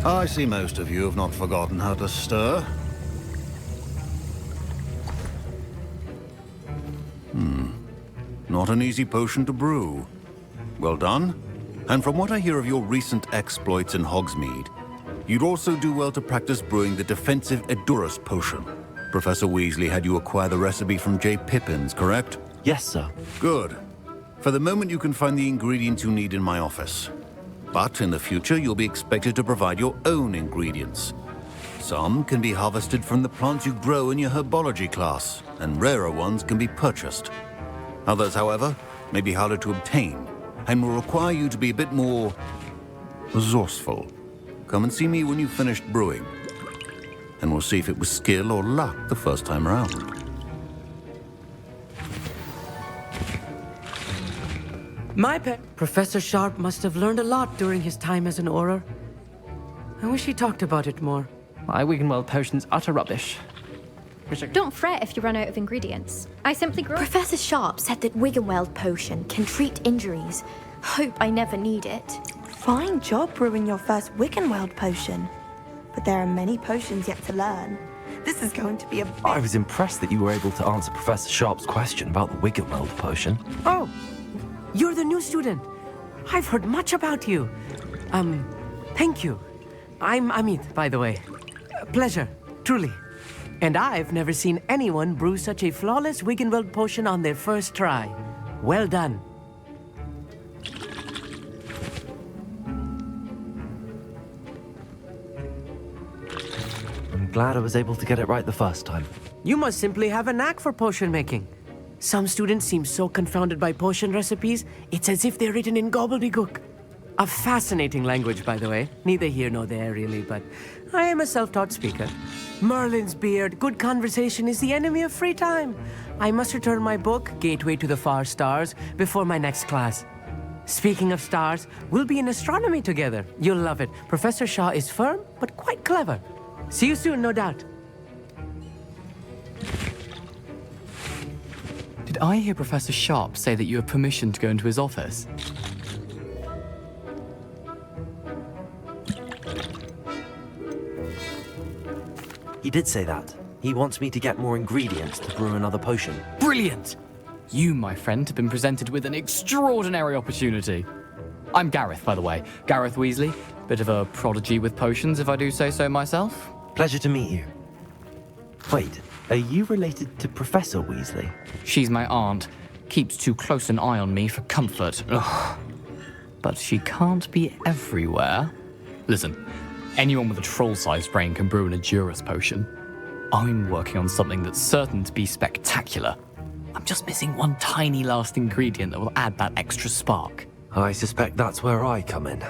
I see most of you have not forgotten how to stir. Not an easy potion to brew. Well done. And from what I hear of your recent exploits in Hogsmeade, you'd also do well to practice brewing the defensive Edurus potion. Professor Weasley had you acquire the recipe from J. Pippins, correct? Yes, sir. Good. For the moment, you can find the ingredients you need in my office. But in the future, you'll be expected to provide your own ingredients. Some can be harvested from the plants you grow in your herbology class, and rarer ones can be purchased. Others, however, may be harder to obtain, and will require you to be a bit more resourceful. Come and see me when you've finished brewing, and we'll see if it was skill or luck the first time around. My pet, Professor Sharp must have learned a lot during his time as an Auror. I wish he talked about it more. My Wiggenweld potion's utter rubbish. Don't fret if you run out of ingredients. I simply grow. Professor Sharp said that Wiggenweld potion can treat injuries. Hope I never need it. Fine job brewing your first Wiggenweld potion. But there are many potions yet to learn. This is going to be a I was impressed that you were able to answer Professor Sharp's question about the Wiggenweld potion. Oh, you're the new student. I've heard much about you. Thank you. I'm Amit, by the way. Pleasure, truly. And I've never seen anyone brew such a flawless Wiggenweld potion on their first try. Well done. I'm glad I was able to get it right the first time. You must simply have a knack for potion making. Some students seem so confounded by potion recipes, it's as if they're written in gobbledygook. A fascinating language, by the way. Neither here nor there, really, but I am a self-taught speaker. Merlin's beard, good conversation is the enemy of free time. I must return my book, Gateway to the Far Stars, before my next class. Speaking of stars, we'll be in astronomy together. You'll love it. Professor Shaw is firm, but quite clever. See you soon, no doubt. Did I hear Professor Sharp say that you have permission to go into his office? He did say that. He wants me to get more ingredients to brew another potion. Brilliant! You, my friend, have been presented with an extraordinary opportunity. I'm Gareth, by the way. Gareth Weasley. Bit of a prodigy with potions, if I do say so myself. Pleasure to meet you. Wait, are you related to Professor Weasley? She's my aunt. Keeps too close an eye on me for comfort. Ugh. But she can't be everywhere. Listen, anyone with a troll-sized brain can brew an Edurus potion. I'm working on something that's certain to be spectacular. I'm just missing one tiny last ingredient that will add that extra spark. I suspect that's where I come in.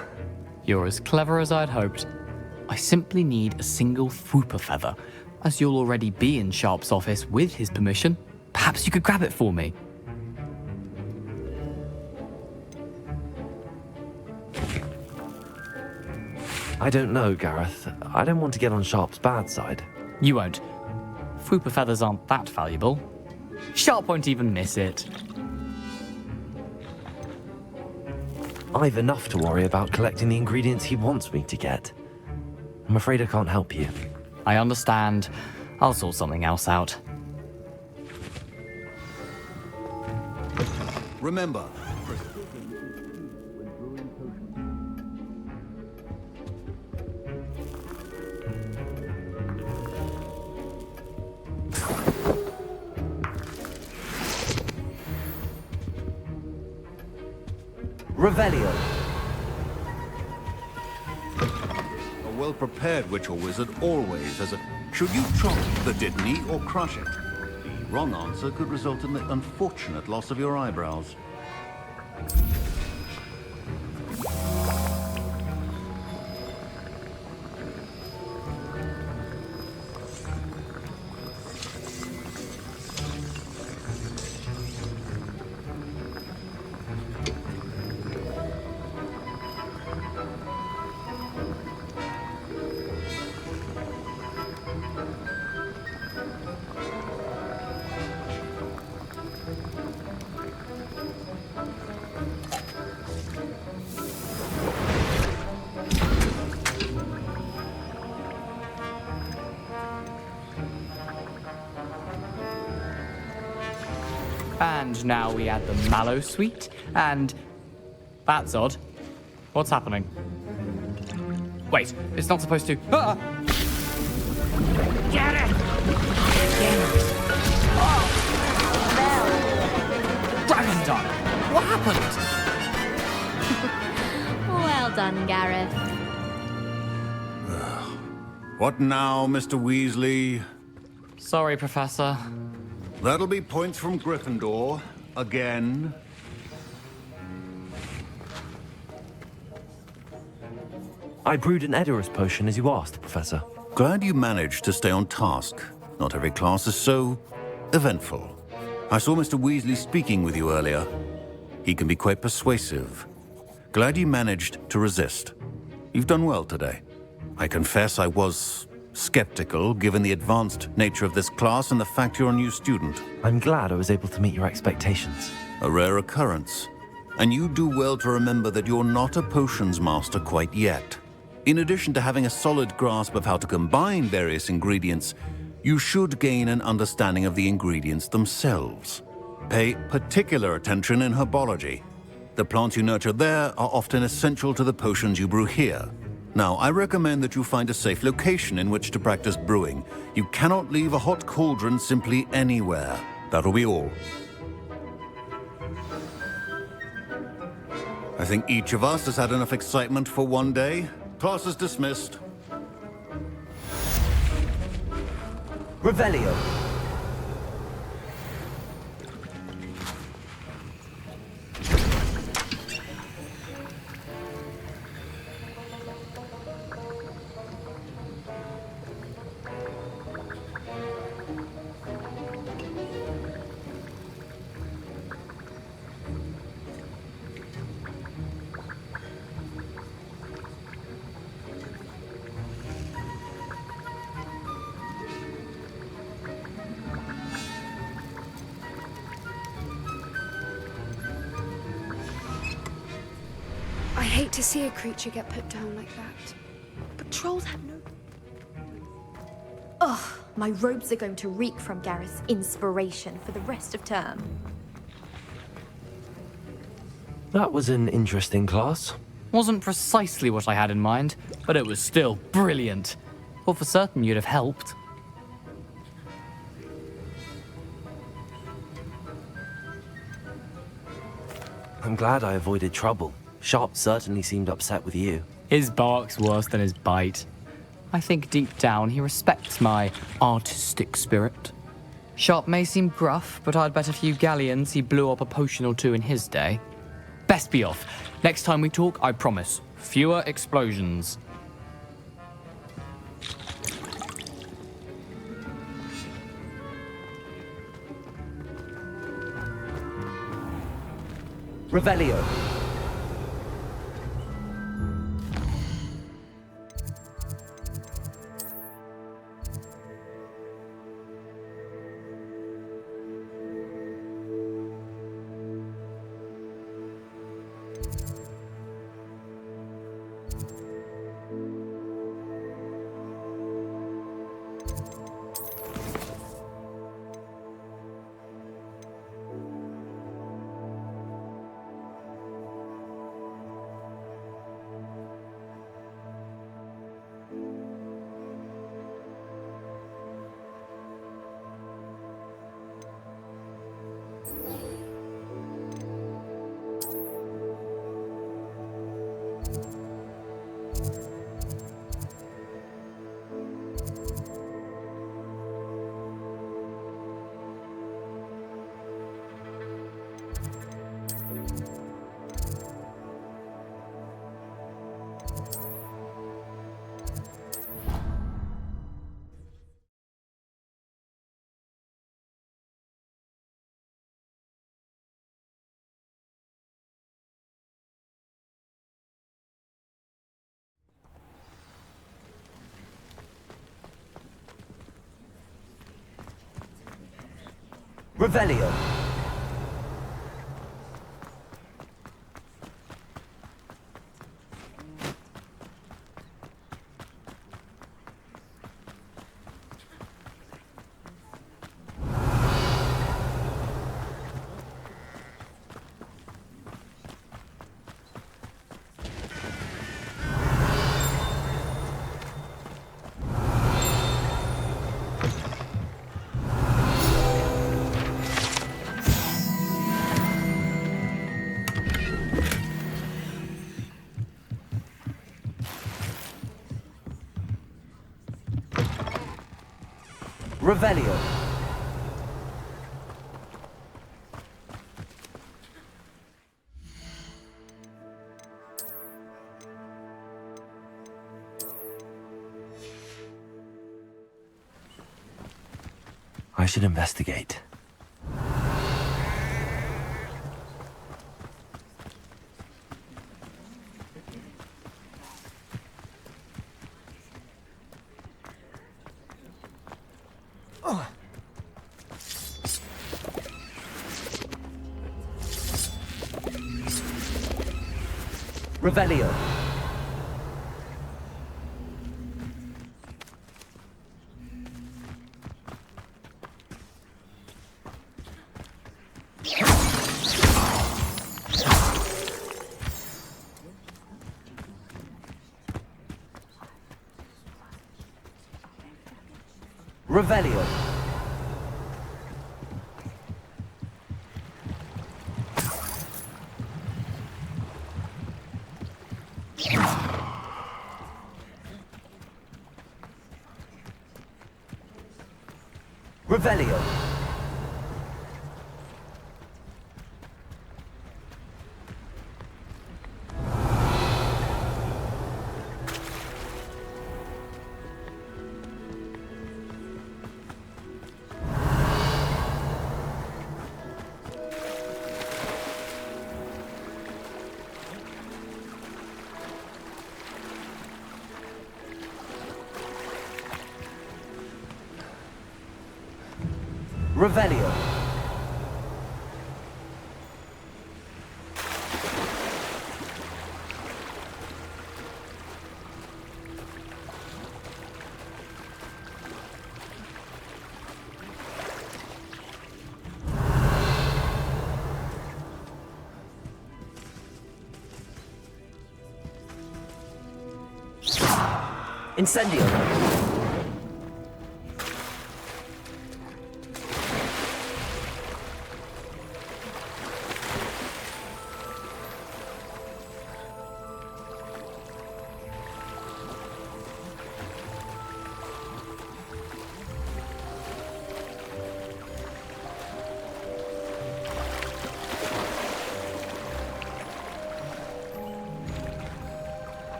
You're as clever as I'd hoped. I simply need a single Fwooper feather. As you'll already be in Sharp's office with his permission, perhaps you could grab it for me. I don't know, Gareth. I don't want to get on Sharp's bad side. You won't. Fwooper feathers aren't that valuable. Sharp won't even miss it. I've enough to worry about collecting the ingredients he wants me to get. I'm afraid I can't help you. I understand. I'll sort something else out. Remember, Revelio. a well-prepared witch or wizard always has a... Should you chop the Dittany or crush it? The wrong answer could result in the unfortunate loss of your eyebrows. And now we add the mallow sweet, and... That's odd. What's happening? Wait, it's not supposed to... Ah! Get it! Dragon Dog! What happened? Well done, Gareth. What now, Mr. Weasley? Sorry, Professor. That'll be points from Gryffindor. Again. I brewed an Edorus potion as you asked, Professor. Glad you managed to stay on task. Not every class is so eventful. I saw Mr. Weasley speaking with you earlier. He can be quite persuasive. Glad you managed to resist. You've done well today. I confess I was skeptical, given the advanced nature of this class and the fact you're a new student. I'm glad I was able to meet your expectations. A rare occurrence. And you do well to remember that you're not a potions master quite yet. In addition to having a solid grasp of how to combine various ingredients, you should gain an understanding of the ingredients themselves. Pay particular attention in herbology. The plants you nurture there are often essential to the potions you brew here. Now, I recommend that you find a safe location in which to practice brewing. You cannot leave a hot cauldron simply anywhere. That'll be all. I think each of us has had enough excitement for one day. Class is dismissed. Revelio. I hate to see a creature get put down like that. But trolls have no... Ugh, my robes are going to reek from Gareth's inspiration for the rest of term. That was an interesting class. Wasn't precisely what I had in mind, but it was still brilliant. Well, for certain you'd have helped. I'm glad I avoided trouble. Sharp certainly seemed upset with you. His bark's worse than his bite. I think deep down he respects my artistic spirit. Sharp may seem gruff, but I'd bet a few galleons he blew up a potion or two in his day. Best be off. Next time we talk, I promise, fewer explosions. Revelio. Revelio. Revelio. I should investigate. Revelio. Revelio. Revelio. Revelio. Incendio.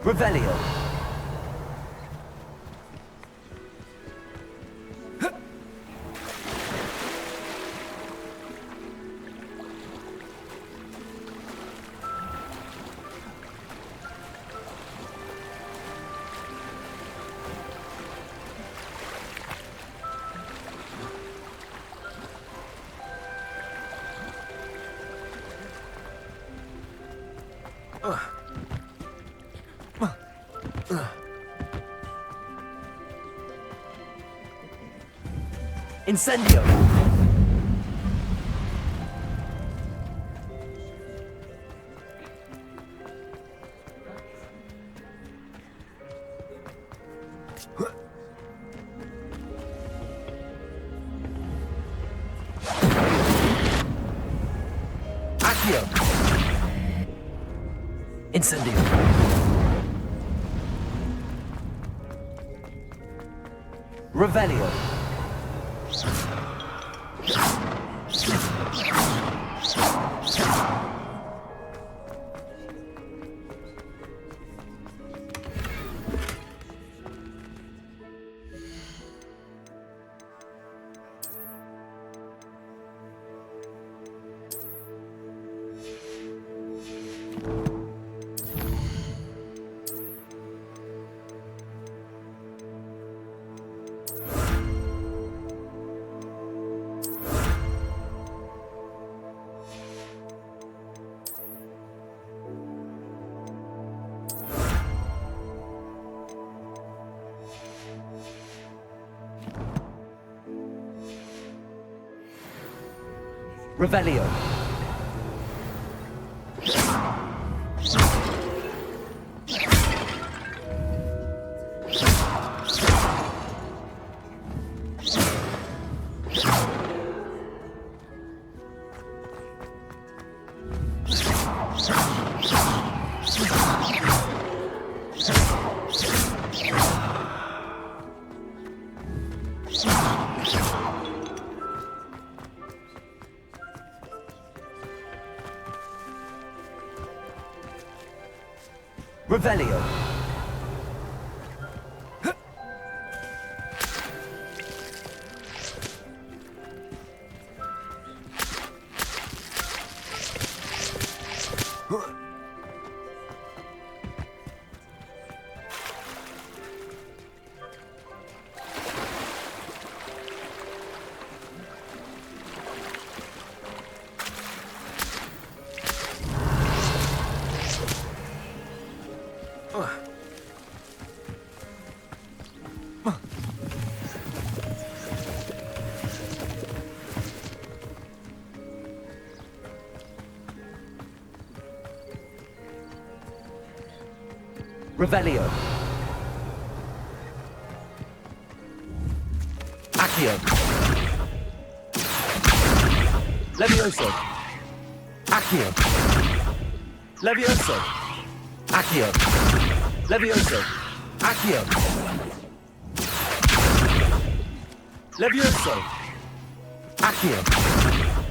Revelio. Incendio. Accio. Incendio. Revelio. Revelio. Revelio. Revelio. Accio. Levioso. Accio. Levioso. Accio. Levioso. Accio. Levioso. Accio.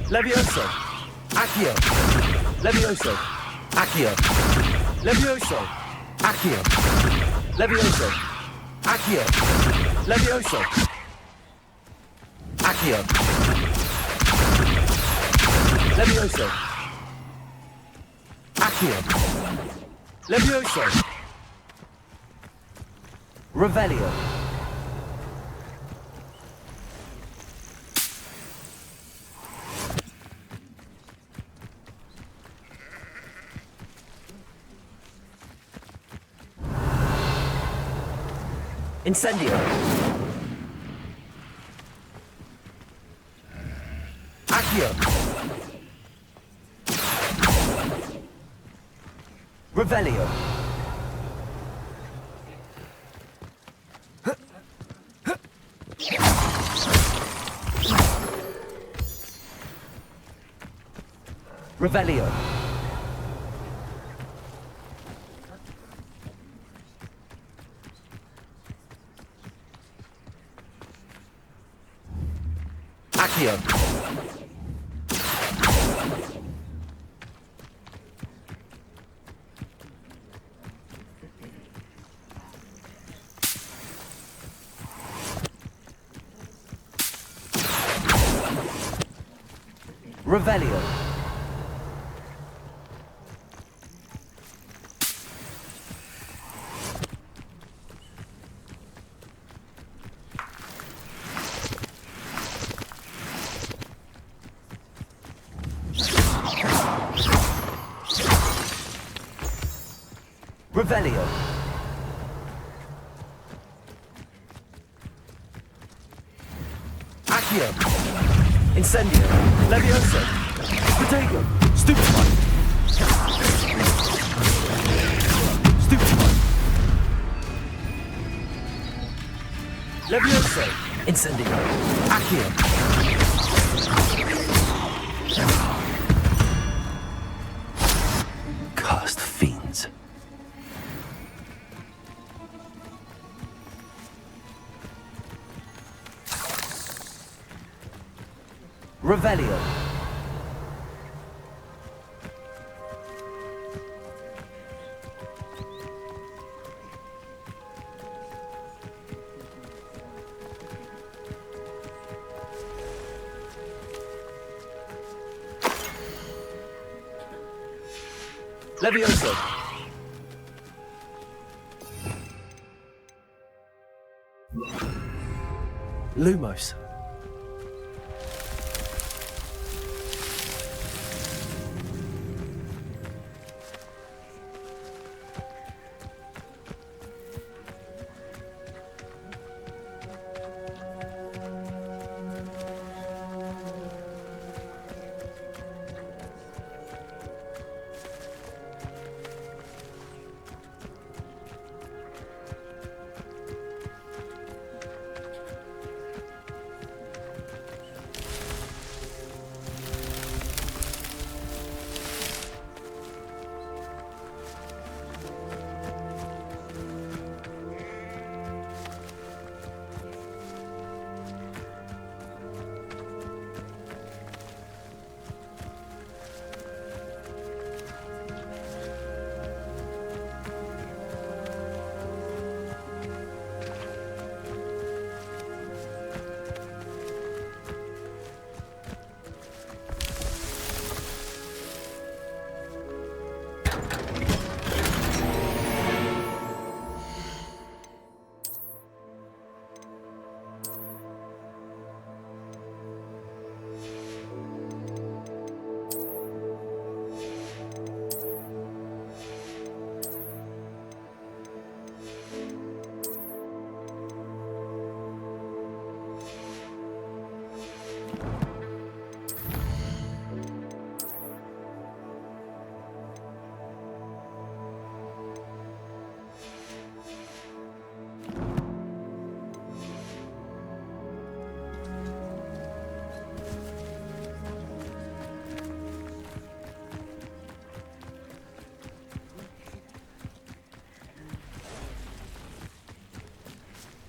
Levioso. Accio. Levioso. Accio. Levioso. Accio. Levioso. Accio. Levioso. Accio. Levioso. Accio. Levioso. Revelio. Incendio. Accio. Revelio. Revelio. Accio. Revelio. Revelio. Accio. Incendio. Levioso. Protego. Stupefy. Stupefy. Levioso. Incendio. Accio. Cursed fiends. Revelio. Levioso. Lumos.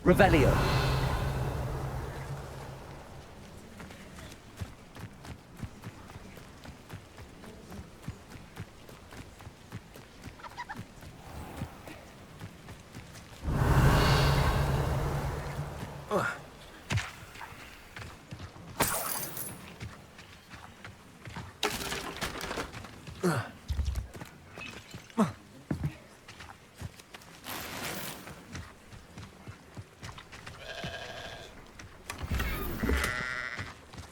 Revelio.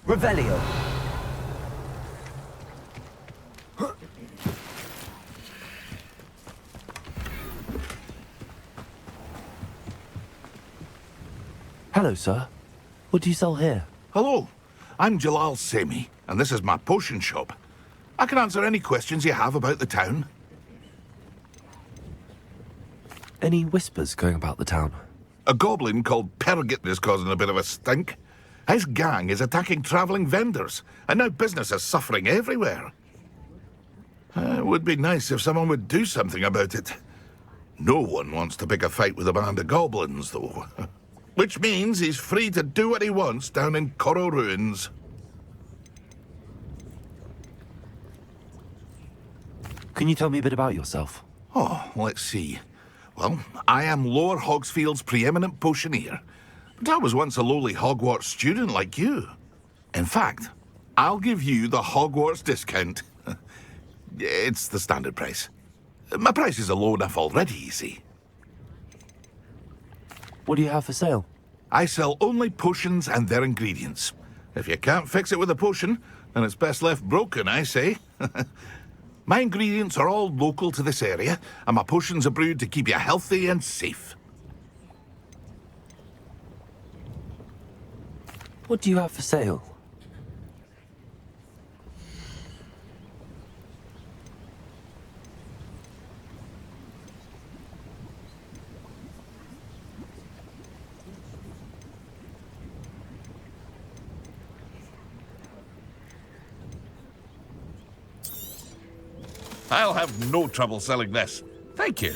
Revelio. Hello, sir. What do you sell here? Hello, I'm Jalal Semi, and this is my potion shop. I can answer any questions you have about the town. Any whispers going about the town? A goblin called Pergit is causing a bit of a stink. His gang is attacking travelling vendors, and now business is suffering everywhere. It would be nice if someone would do something about it. No one wants to pick a fight with a band of goblins, though. Which means he's free to do what he wants down in Coral Ruins. Can you tell me a bit about yourself? Oh, let's see. Well, I am Lower Hogsfield's preeminent potioneer. But I was once a lowly Hogwarts student like you. In fact, I'll give you the Hogwarts discount. It's the standard price. My prices are low enough already, you see. What do you have for sale? I sell only potions and their ingredients. If you can't fix it with a potion, then it's best left broken, I say. My ingredients are all local to this area, and my potions are brewed to keep you healthy and safe. What do you have for sale? I'll have no trouble selling this. Thank you.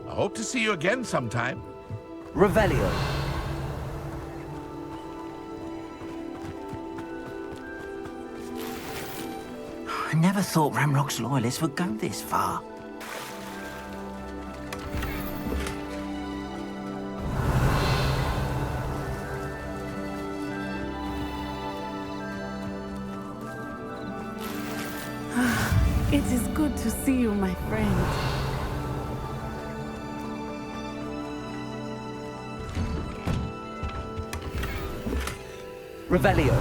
I hope to see you again sometime. Revelio. I never thought Ramrock's loyalists would go this far. It is good to see you, my friend. Revelio.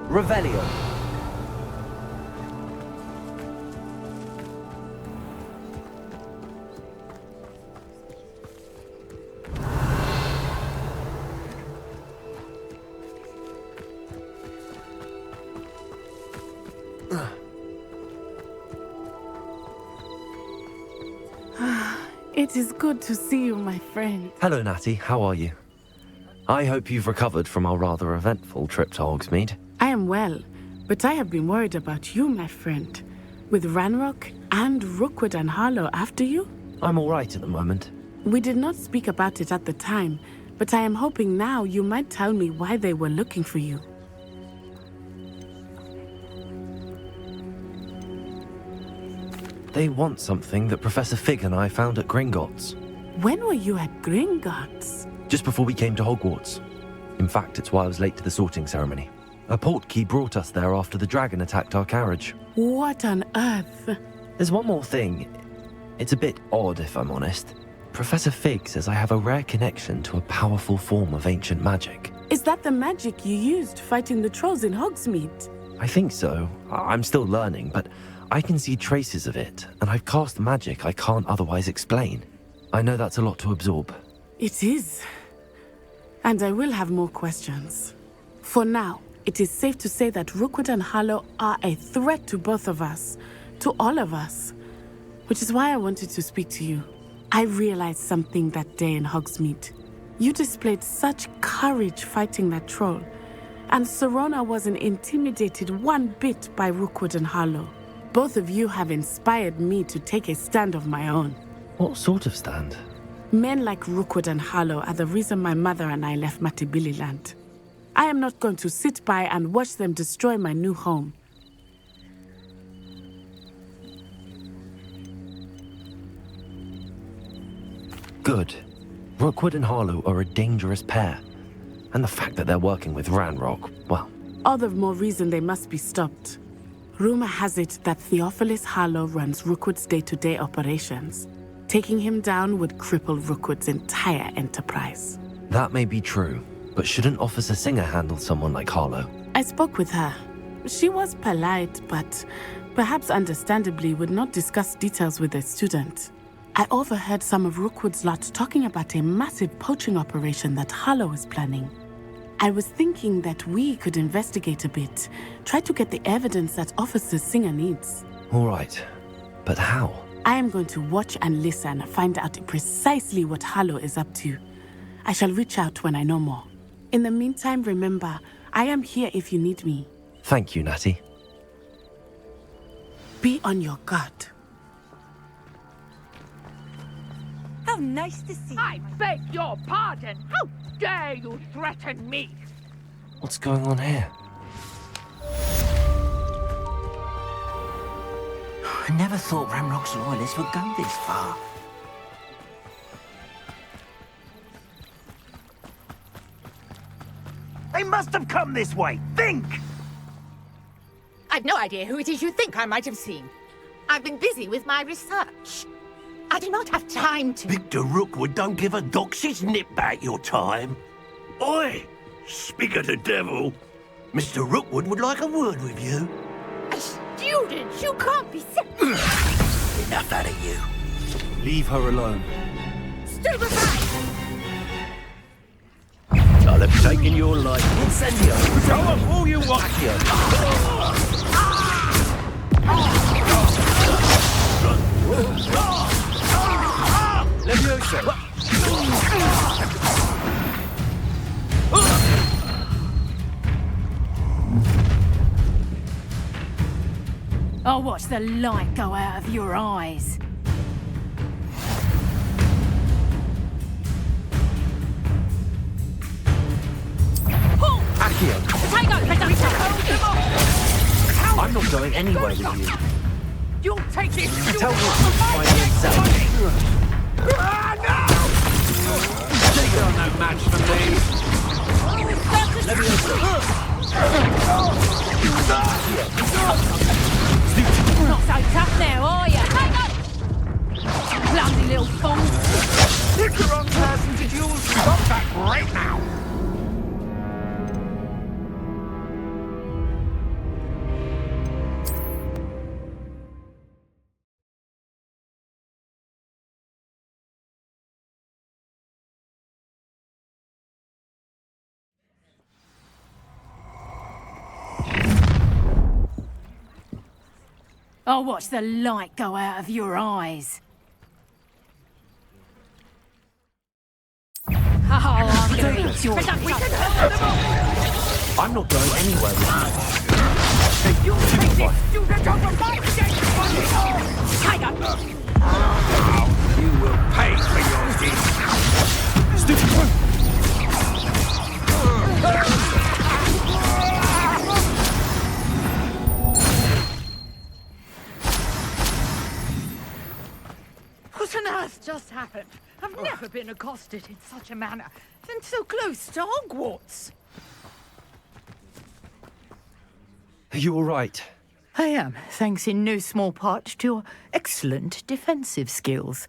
Revelio. It is good to see you, my friend. Hello, Natty. How are you? I hope you've recovered from our rather eventful trip to Hogsmeade. I am well, but I have been worried about you, my friend. With Ranrock and Rookwood and Harlow after you? I'm all right at the moment. We did not speak about it at the time, but I am hoping now you might tell me why they were looking for you. They want something that Professor Fig and I found at Gringotts. When were you at Gringotts? Just before we came to Hogwarts. In fact, it's why I was late to the sorting ceremony. A portkey brought us there after the dragon attacked our carriage. What on earth? There's one more thing. It's a bit odd, if I'm honest. Professor Fig says I have a rare connection to a powerful form of ancient magic. Is that the magic you used fighting the trolls in Hogsmeade? I think so. I'm still learning, but I can see traces of it, and I've cast magic I can't otherwise explain. I know that's a lot to absorb. It is. And I will have more questions. For now, it is safe to say that Rookwood and Harlow are a threat to both of us, to all of us. Which is why I wanted to speak to you. I realized something that day in Hogsmeade. You displayed such courage fighting that troll, and Serona wasn't intimidated one bit by Rookwood and Harlow. Both of you have inspired me to take a stand of my own. What sort of stand? Men like Rookwood and Harlow are the reason my mother and I left Matibili land. I am not going to sit by and watch them destroy my new home. Good. Rookwood and Harlow are a dangerous pair. And the fact that they're working with Ranrock, well... All the more reason they must be stopped. Rumor has it that Theophilus Harlow runs Rookwood's day-to-day operations. Taking him down would cripple Rookwood's entire enterprise. That may be true, but shouldn't Officer Singer handle someone like Harlow? I spoke with her. She was polite, but perhaps understandably would not discuss details with a student. I overheard some of Rookwood's lot talking about a massive poaching operation that Harlow is planning. I was thinking that we could investigate a bit, try to get the evidence that Officer Singer needs. All right, but how? I am going to watch and listen, find out precisely what Harlow is up to. I shall reach out when I know more. In the meantime, remember, I am here if you need me. Thank you, Natty. Be on your guard. How nice to see you. I beg your pardon. How dare you threaten me? What's going on here? I never thought Ramrock's loyalists would go this far. They must have come this way. Think! I've no idea who it is you think I might have seen. I've been busy with my research. I do not have time to... Victor Rookwood don't give a doxy's nip back your time. Oi! Speak of the devil. Mr. Rookwood would like a word with you. A student? You can't be sick. Enough out of you. Leave her alone. Stupefy! I'll have taken your life. Incendio! Go on, all you want! Leviosa! I'll watch the light go out of your eyes. Accio! I'm not going anywhere with you. You'll take it! Tell Rookwood to find himself. They are no match for me! Not so tough now, are you? Hang on! Clumsy little fool! Pick the wrong person to use! Stop that right now! I'll watch the light go out of your eyes. Oh, I'm gonna eat your... I'm not going anywhere with You take this student out of my Hang on! You will pay for your deeds! Stupid! I've never been accosted in such a manner, and so close to Hogwarts. Are you all right? I am, thanks in no small part to your excellent defensive skills.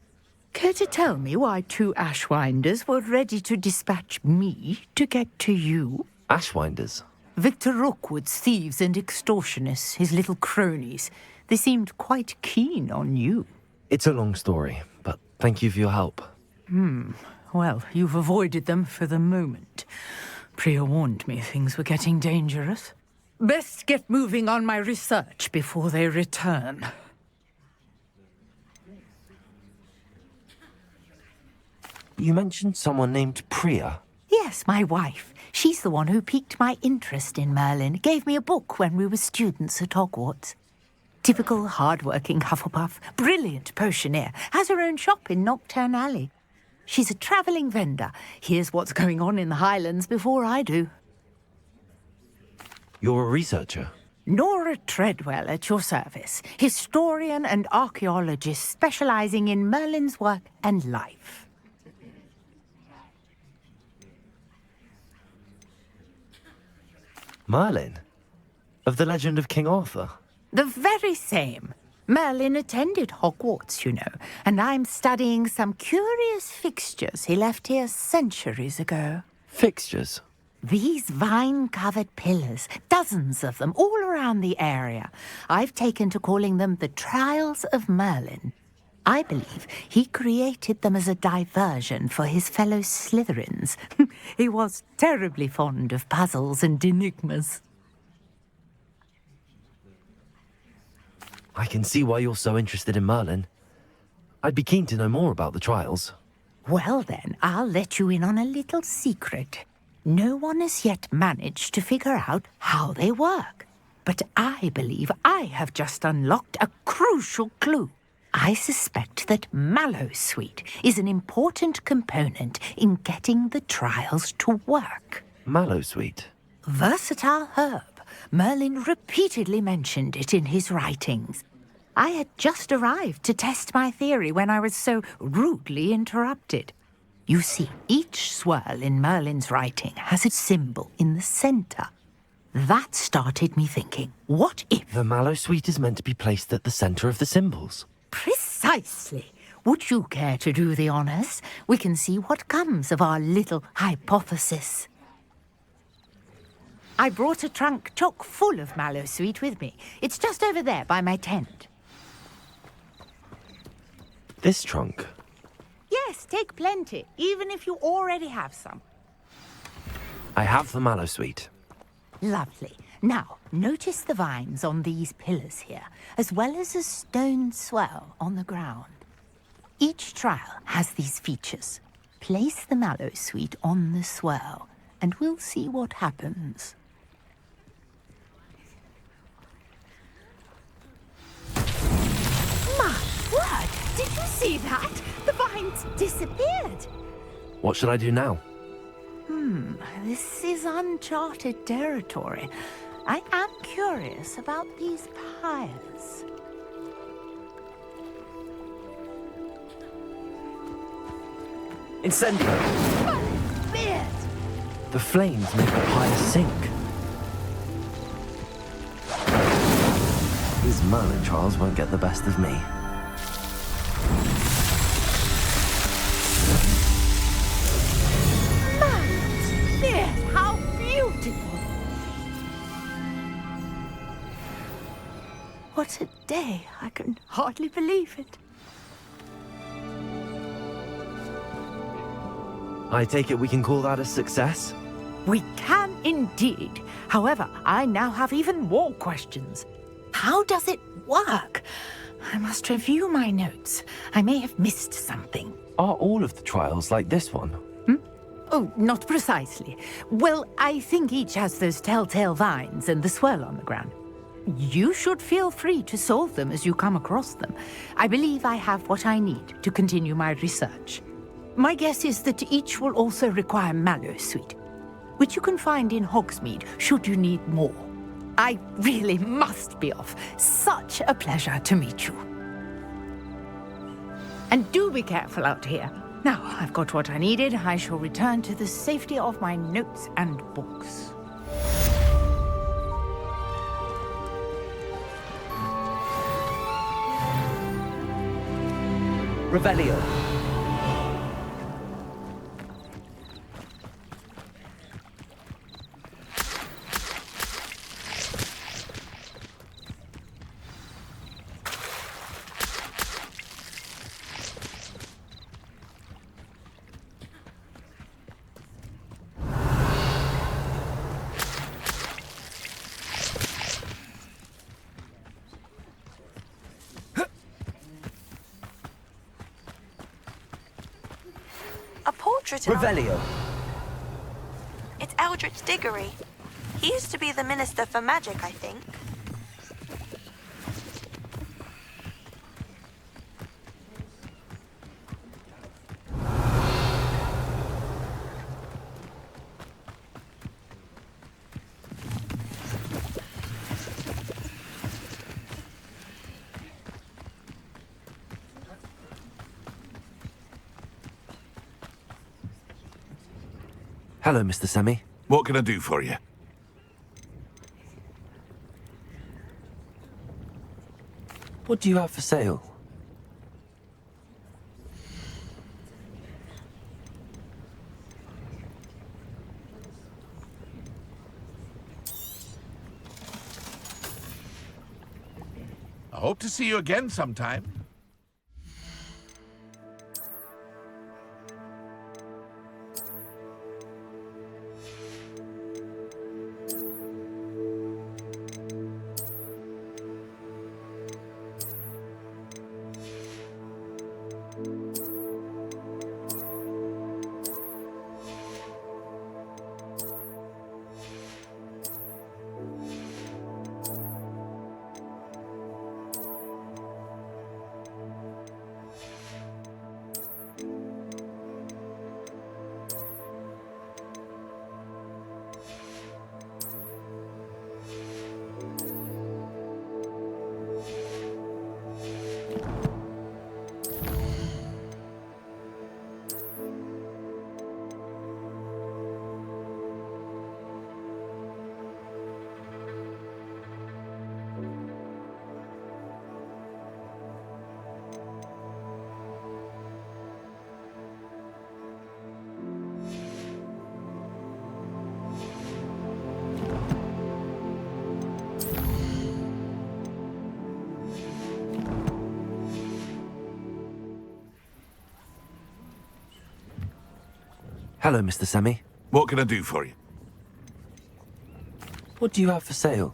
Care to tell me why 2 Ashwinders were ready to dispatch me to get to you? Ashwinders? Victor Rookwood's thieves and extortionists, his little cronies. They seemed quite keen on you. It's a long story, but thank you for your help. Well, you've avoided them for the moment. Priya warned me things were getting dangerous. Best get moving on my research before they return. You mentioned someone named Priya. Yes, my wife. She's the one who piqued my interest in Merlin. Gave me a book when we were students at Hogwarts. Typical hard-working Hufflepuff, brilliant potioneer, has her own shop in Knockturn Alley. She's a travelling vendor. Hears what's going on in the Highlands before I do. You're a researcher? Nora Treadwell at your service, historian and archaeologist specialising in Merlin's work and life. Merlin? Of the legend of King Arthur? The very same. Merlin attended Hogwarts, you know, and I'm studying some curious fixtures he left here centuries ago. Fixtures? These vine-covered pillars, dozens of them, all around the area. I've taken to calling them the Trials of Merlin. I believe he created them as a diversion for his fellow Slytherins. He was terribly fond of puzzles and enigmas. I can see why you're so interested in Merlin. I'd be keen to know more about the trials. Well then, I'll let you in on a little secret. No one has yet managed to figure out how they work. But I believe I have just unlocked a crucial clue. I suspect that Mallowsweet is an important component in getting the trials to work. Mallowsweet? Versatile herb. Merlin repeatedly mentioned it in his writings. I had just arrived to test my theory when I was so rudely interrupted. You see, each swirl in Merlin's writing has a symbol in the centre. That started me thinking, what if... The Mallowsweet is meant to be placed at the centre of the symbols. Precisely. Would you care to do the honours? We can see what comes of our little hypothesis. I brought a trunk chock full of Mallowsweet with me. It's just over there by my tent. This trunk? Yes, take plenty, even if you already have some. I have the Mallowsweet. Lovely. Now, notice the vines on these pillars here, as well as a stone swell on the ground. Each trial has these features. Place the Mallowsweet on the swell, and we'll see what happens. My word! Did you see that? The vines disappeared. What should I do now? This is uncharted territory. I am curious about these pyres. Incendio! Oh, beard! The flames make the pyre sink. These Merlin trials won't get the best of me. Beard, how beautiful! What a day! I can hardly believe it. I take it we can call that a success? We can indeed. However, I now have even more questions. How does it work? I must review my notes. I may have missed something. Are all of the trials like this one? Oh, not precisely. Well, I think each has those telltale vines and the swirl on the ground. You should feel free to solve them as you come across them. I believe I have what I need to continue my research. My guess is that each will also require Mallowsweet, which you can find in Hogsmeade should you need more. I really must be off. Such a pleasure to meet you. And do be careful out here. Now, I've got what I needed. I shall return to the safety of my notes and books. Revelio. A portrait of... Revelio. It's Eldritch Diggory. He used to be the Minister for Magic, I think. Hello, Mr. Semi. What can I do for you? What do you have for sale? I hope to see you again sometime. Hello, Mr. Semi. What can I do for you? What do you have for sale?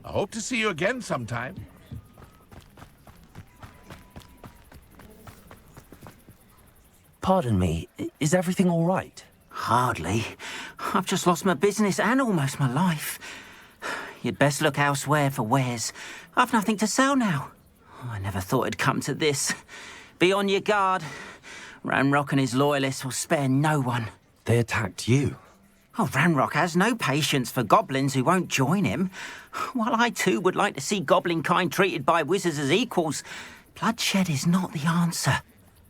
I hope to see you again sometime. Pardon me, is everything all right? Hardly. I've just lost my business and almost my life. You'd best look elsewhere for wares. I've nothing to sell now. I never thought it'd come to this. Be on your guard. Ranrock and his loyalists will spare no one. They attacked you. Oh, Ranrock has no patience for goblins who won't join him. While I too would like to see goblin kind treated by wizards as equals, bloodshed is not the answer.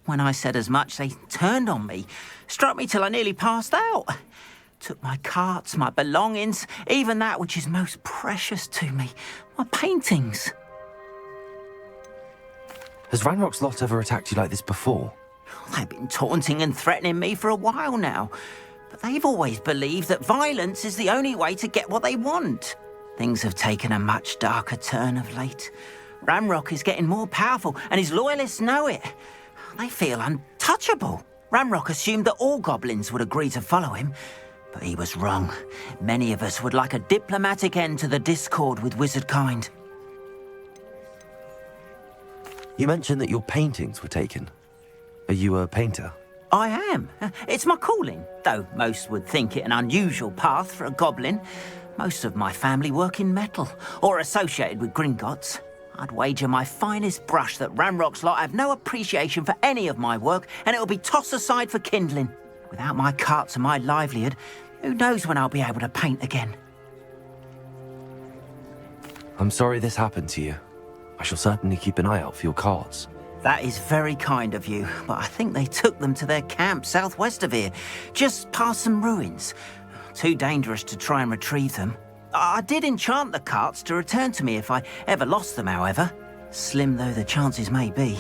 When I said as much, they turned on me, struck me till I nearly passed out. Took my carts, my belongings, even that which is most precious to me, my paintings. Has Ranrock's lot ever attacked you like this before? They've been taunting and threatening me for a while now, but they've always believed that violence is the only way to get what they want. Things have taken a much darker turn of late. Ranrock is getting more powerful, and his loyalists know it. They feel untouchable. Ranrock assumed that all goblins would agree to follow him, but he was wrong. Many of us would like a diplomatic end to the discord with wizard kind. You mentioned that your paintings were taken. Are you a painter? I am. It's my calling, though most would think it an unusual path for a goblin. Most of my family work in metal, or associated with Gringotts. I'd wager my finest brush that Ranrock's lot have no appreciation for any of my work, and it'll be tossed aside for kindling. Without my carts and my livelihood, who knows when I'll be able to paint again? I'm sorry this happened to you. I shall certainly keep an eye out for your carts. That is very kind of you, but I think they took them to their camp southwest of here, just past some ruins. Too dangerous to try and retrieve them. I did enchant the carts to return to me if I ever lost them, however. Slim though the chances may be,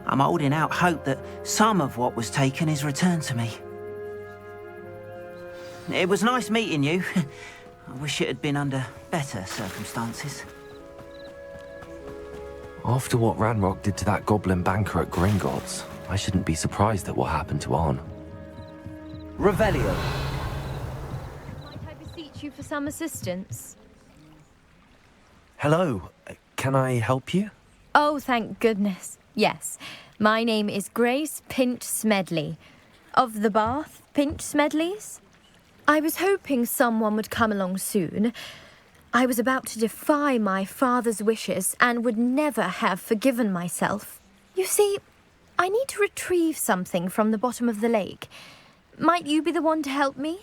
I'm holding out hope that some of what was taken is returned to me. It was nice meeting you. I wish it had been under better circumstances. After what Ranrock did to that goblin banker at Gringotts, I shouldn't be surprised at what happened to Arn. Revelio. Might I beseech you for some assistance? Hello, can I help you? Oh, thank goodness. Yes. My name is Grace Pinch Smedley. Of the Bath Pinch Smedleys? I was hoping someone would come along soon. I was about to defy my father's wishes and would never have forgiven myself. You see, I need to retrieve something from the bottom of the lake. Might you be the one to help me?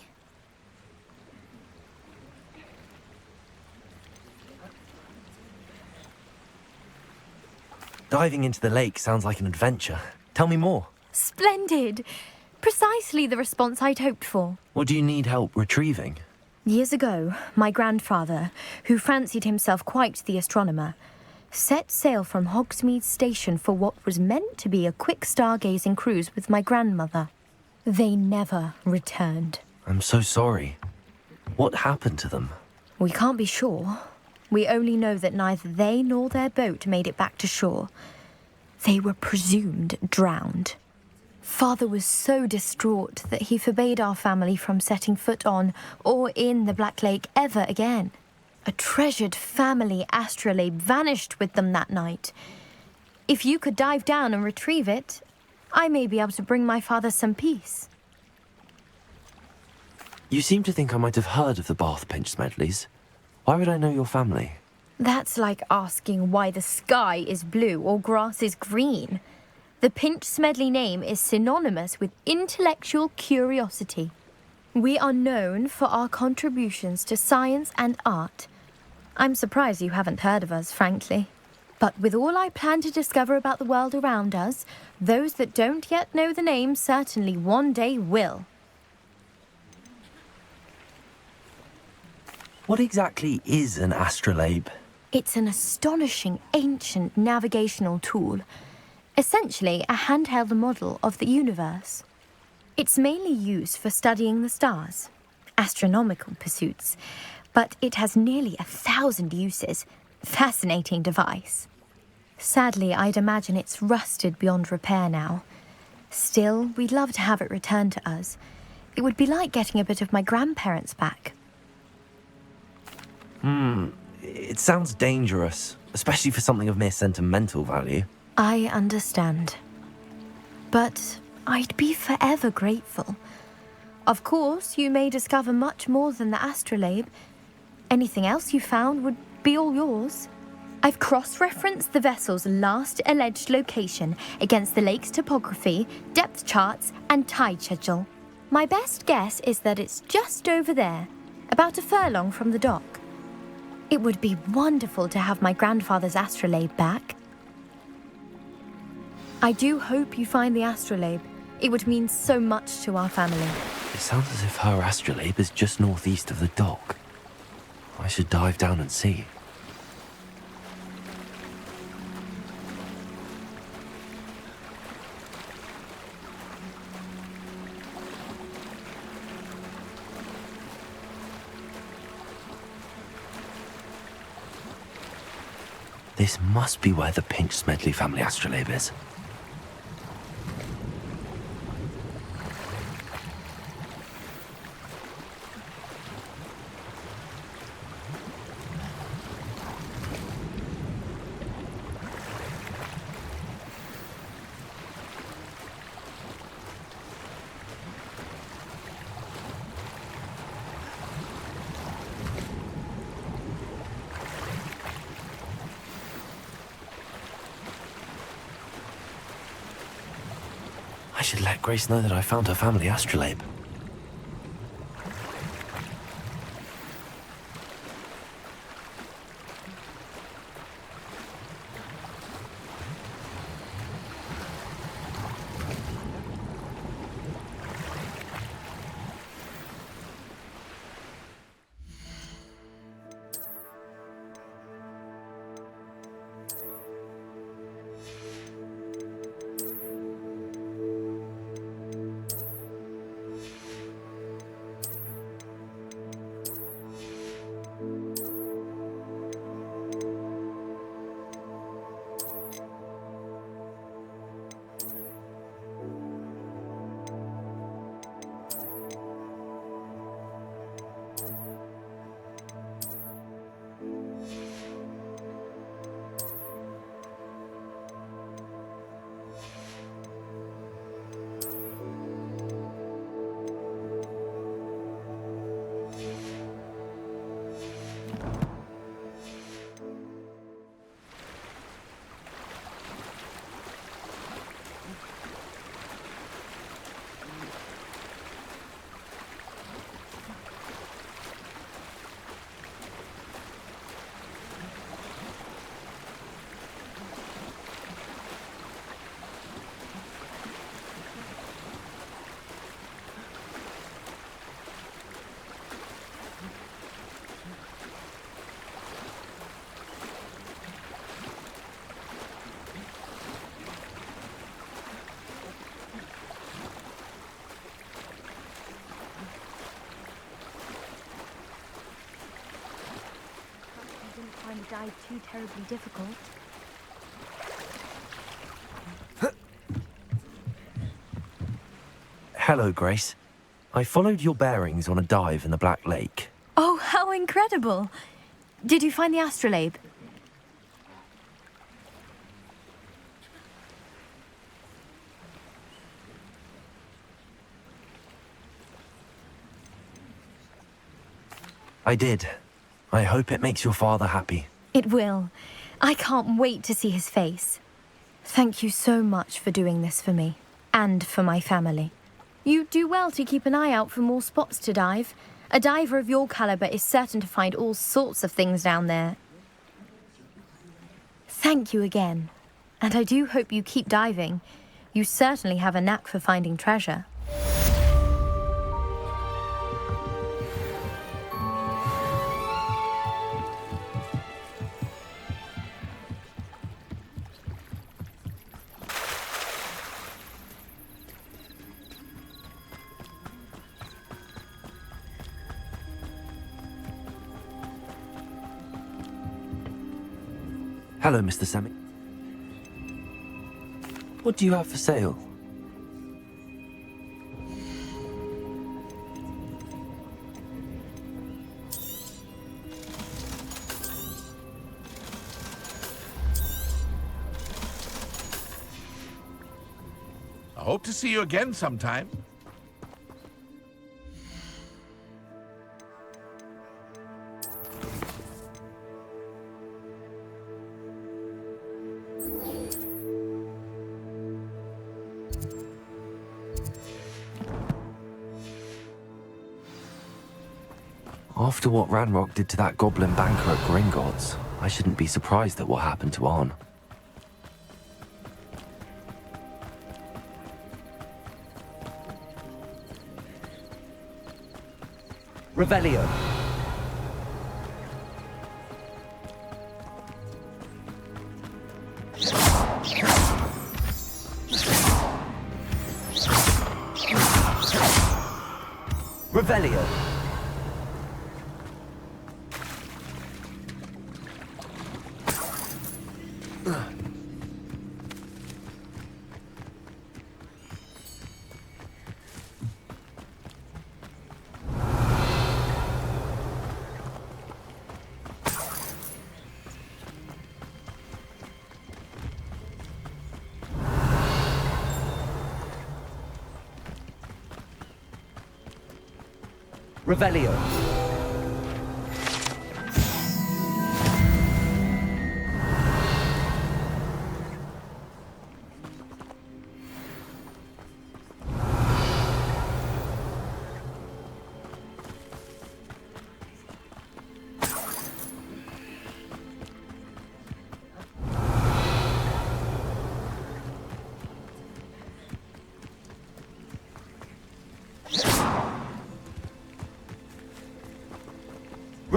Diving into the lake sounds like an adventure. Tell me more. Splendid! Precisely the response I'd hoped for. What do you need help retrieving? Years ago, my grandfather, who fancied himself quite the astronomer, set sail from Hogsmeade Station for what was meant to be a quick stargazing cruise with my grandmother. They never returned. I'm so sorry. What happened to them? We can't be sure. We only know that neither they nor their boat made it back to shore. They were presumed drowned. Father was so distraught that he forbade our family from setting foot on or in the Black Lake ever again. A treasured family astrolabe vanished with them that night. If you could dive down and retrieve it, I may be able to bring my father some peace. You seem to think I might have heard of the Bath Pinch Smedleys. Why would I know your family? That's like asking why the sky is blue or grass is green. The Pinch Smedley name is synonymous with intellectual curiosity. We are known for our contributions to science and art. I'm surprised you haven't heard of us, frankly. But with all I plan to discover about the world around us, those that don't yet know the name certainly one day will. What exactly is an astrolabe? It's an astonishing ancient navigational tool. Essentially a handheld model of the universe. It's mainly used for studying the stars, astronomical pursuits, but it has nearly 1,000 uses. Fascinating device. Sadly, I'd imagine it's rusted beyond repair now. Still, we'd love to have it returned to us. It would be like getting a bit of my grandparents back. It sounds dangerous, especially for something of mere sentimental value. I understand. But I'd be forever grateful. Of course, you may discover much more than the astrolabe. Anything else you found would be all yours. I've cross-referenced the vessel's last alleged location against the lake's topography, depth charts, and tide schedule. My best guess is that it's just over there, about a furlong from the dock. It would be wonderful to have my grandfather's astrolabe back. I do hope you find the astrolabe. It would mean so much to our family. It sounds as if her astrolabe is just northeast of the dock. I should dive down and see. This must be where the Pinch Smedley family astrolabe is. I should let Grace know that I found her family astrolabe. Find the dive too terribly difficult. Hello, Grace. I followed your bearings on a dive in the Black Lake. Oh, how incredible! Did you find the astrolabe? I did. I hope it makes your father happy. It will. I can't wait to see his face. Thank you so much for doing this for me, and for my family. You do well to keep an eye out for more spots to dive. A diver of your caliber is certain to find all sorts of things down there. Thank you again, and I do hope you keep diving. You certainly have a knack for finding treasure. Hello, Mr. Sammy. What do you have for sale? I hope to see you again sometime. After what Ranrock did to that goblin banker at Gringotts, I shouldn't be surprised at what happened to Arn. Revelio. Revelio. Revelio.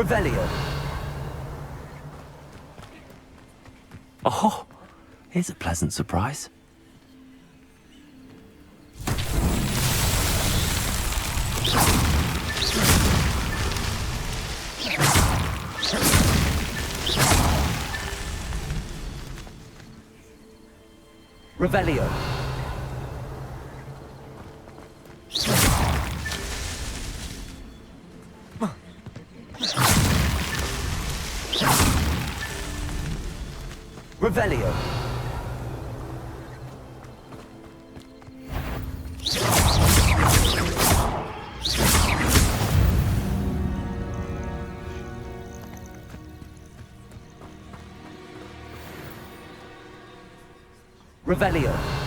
Revelio. Oh, here's a pleasant surprise. Revelio. Revelio. Revelio.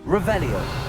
Revelio.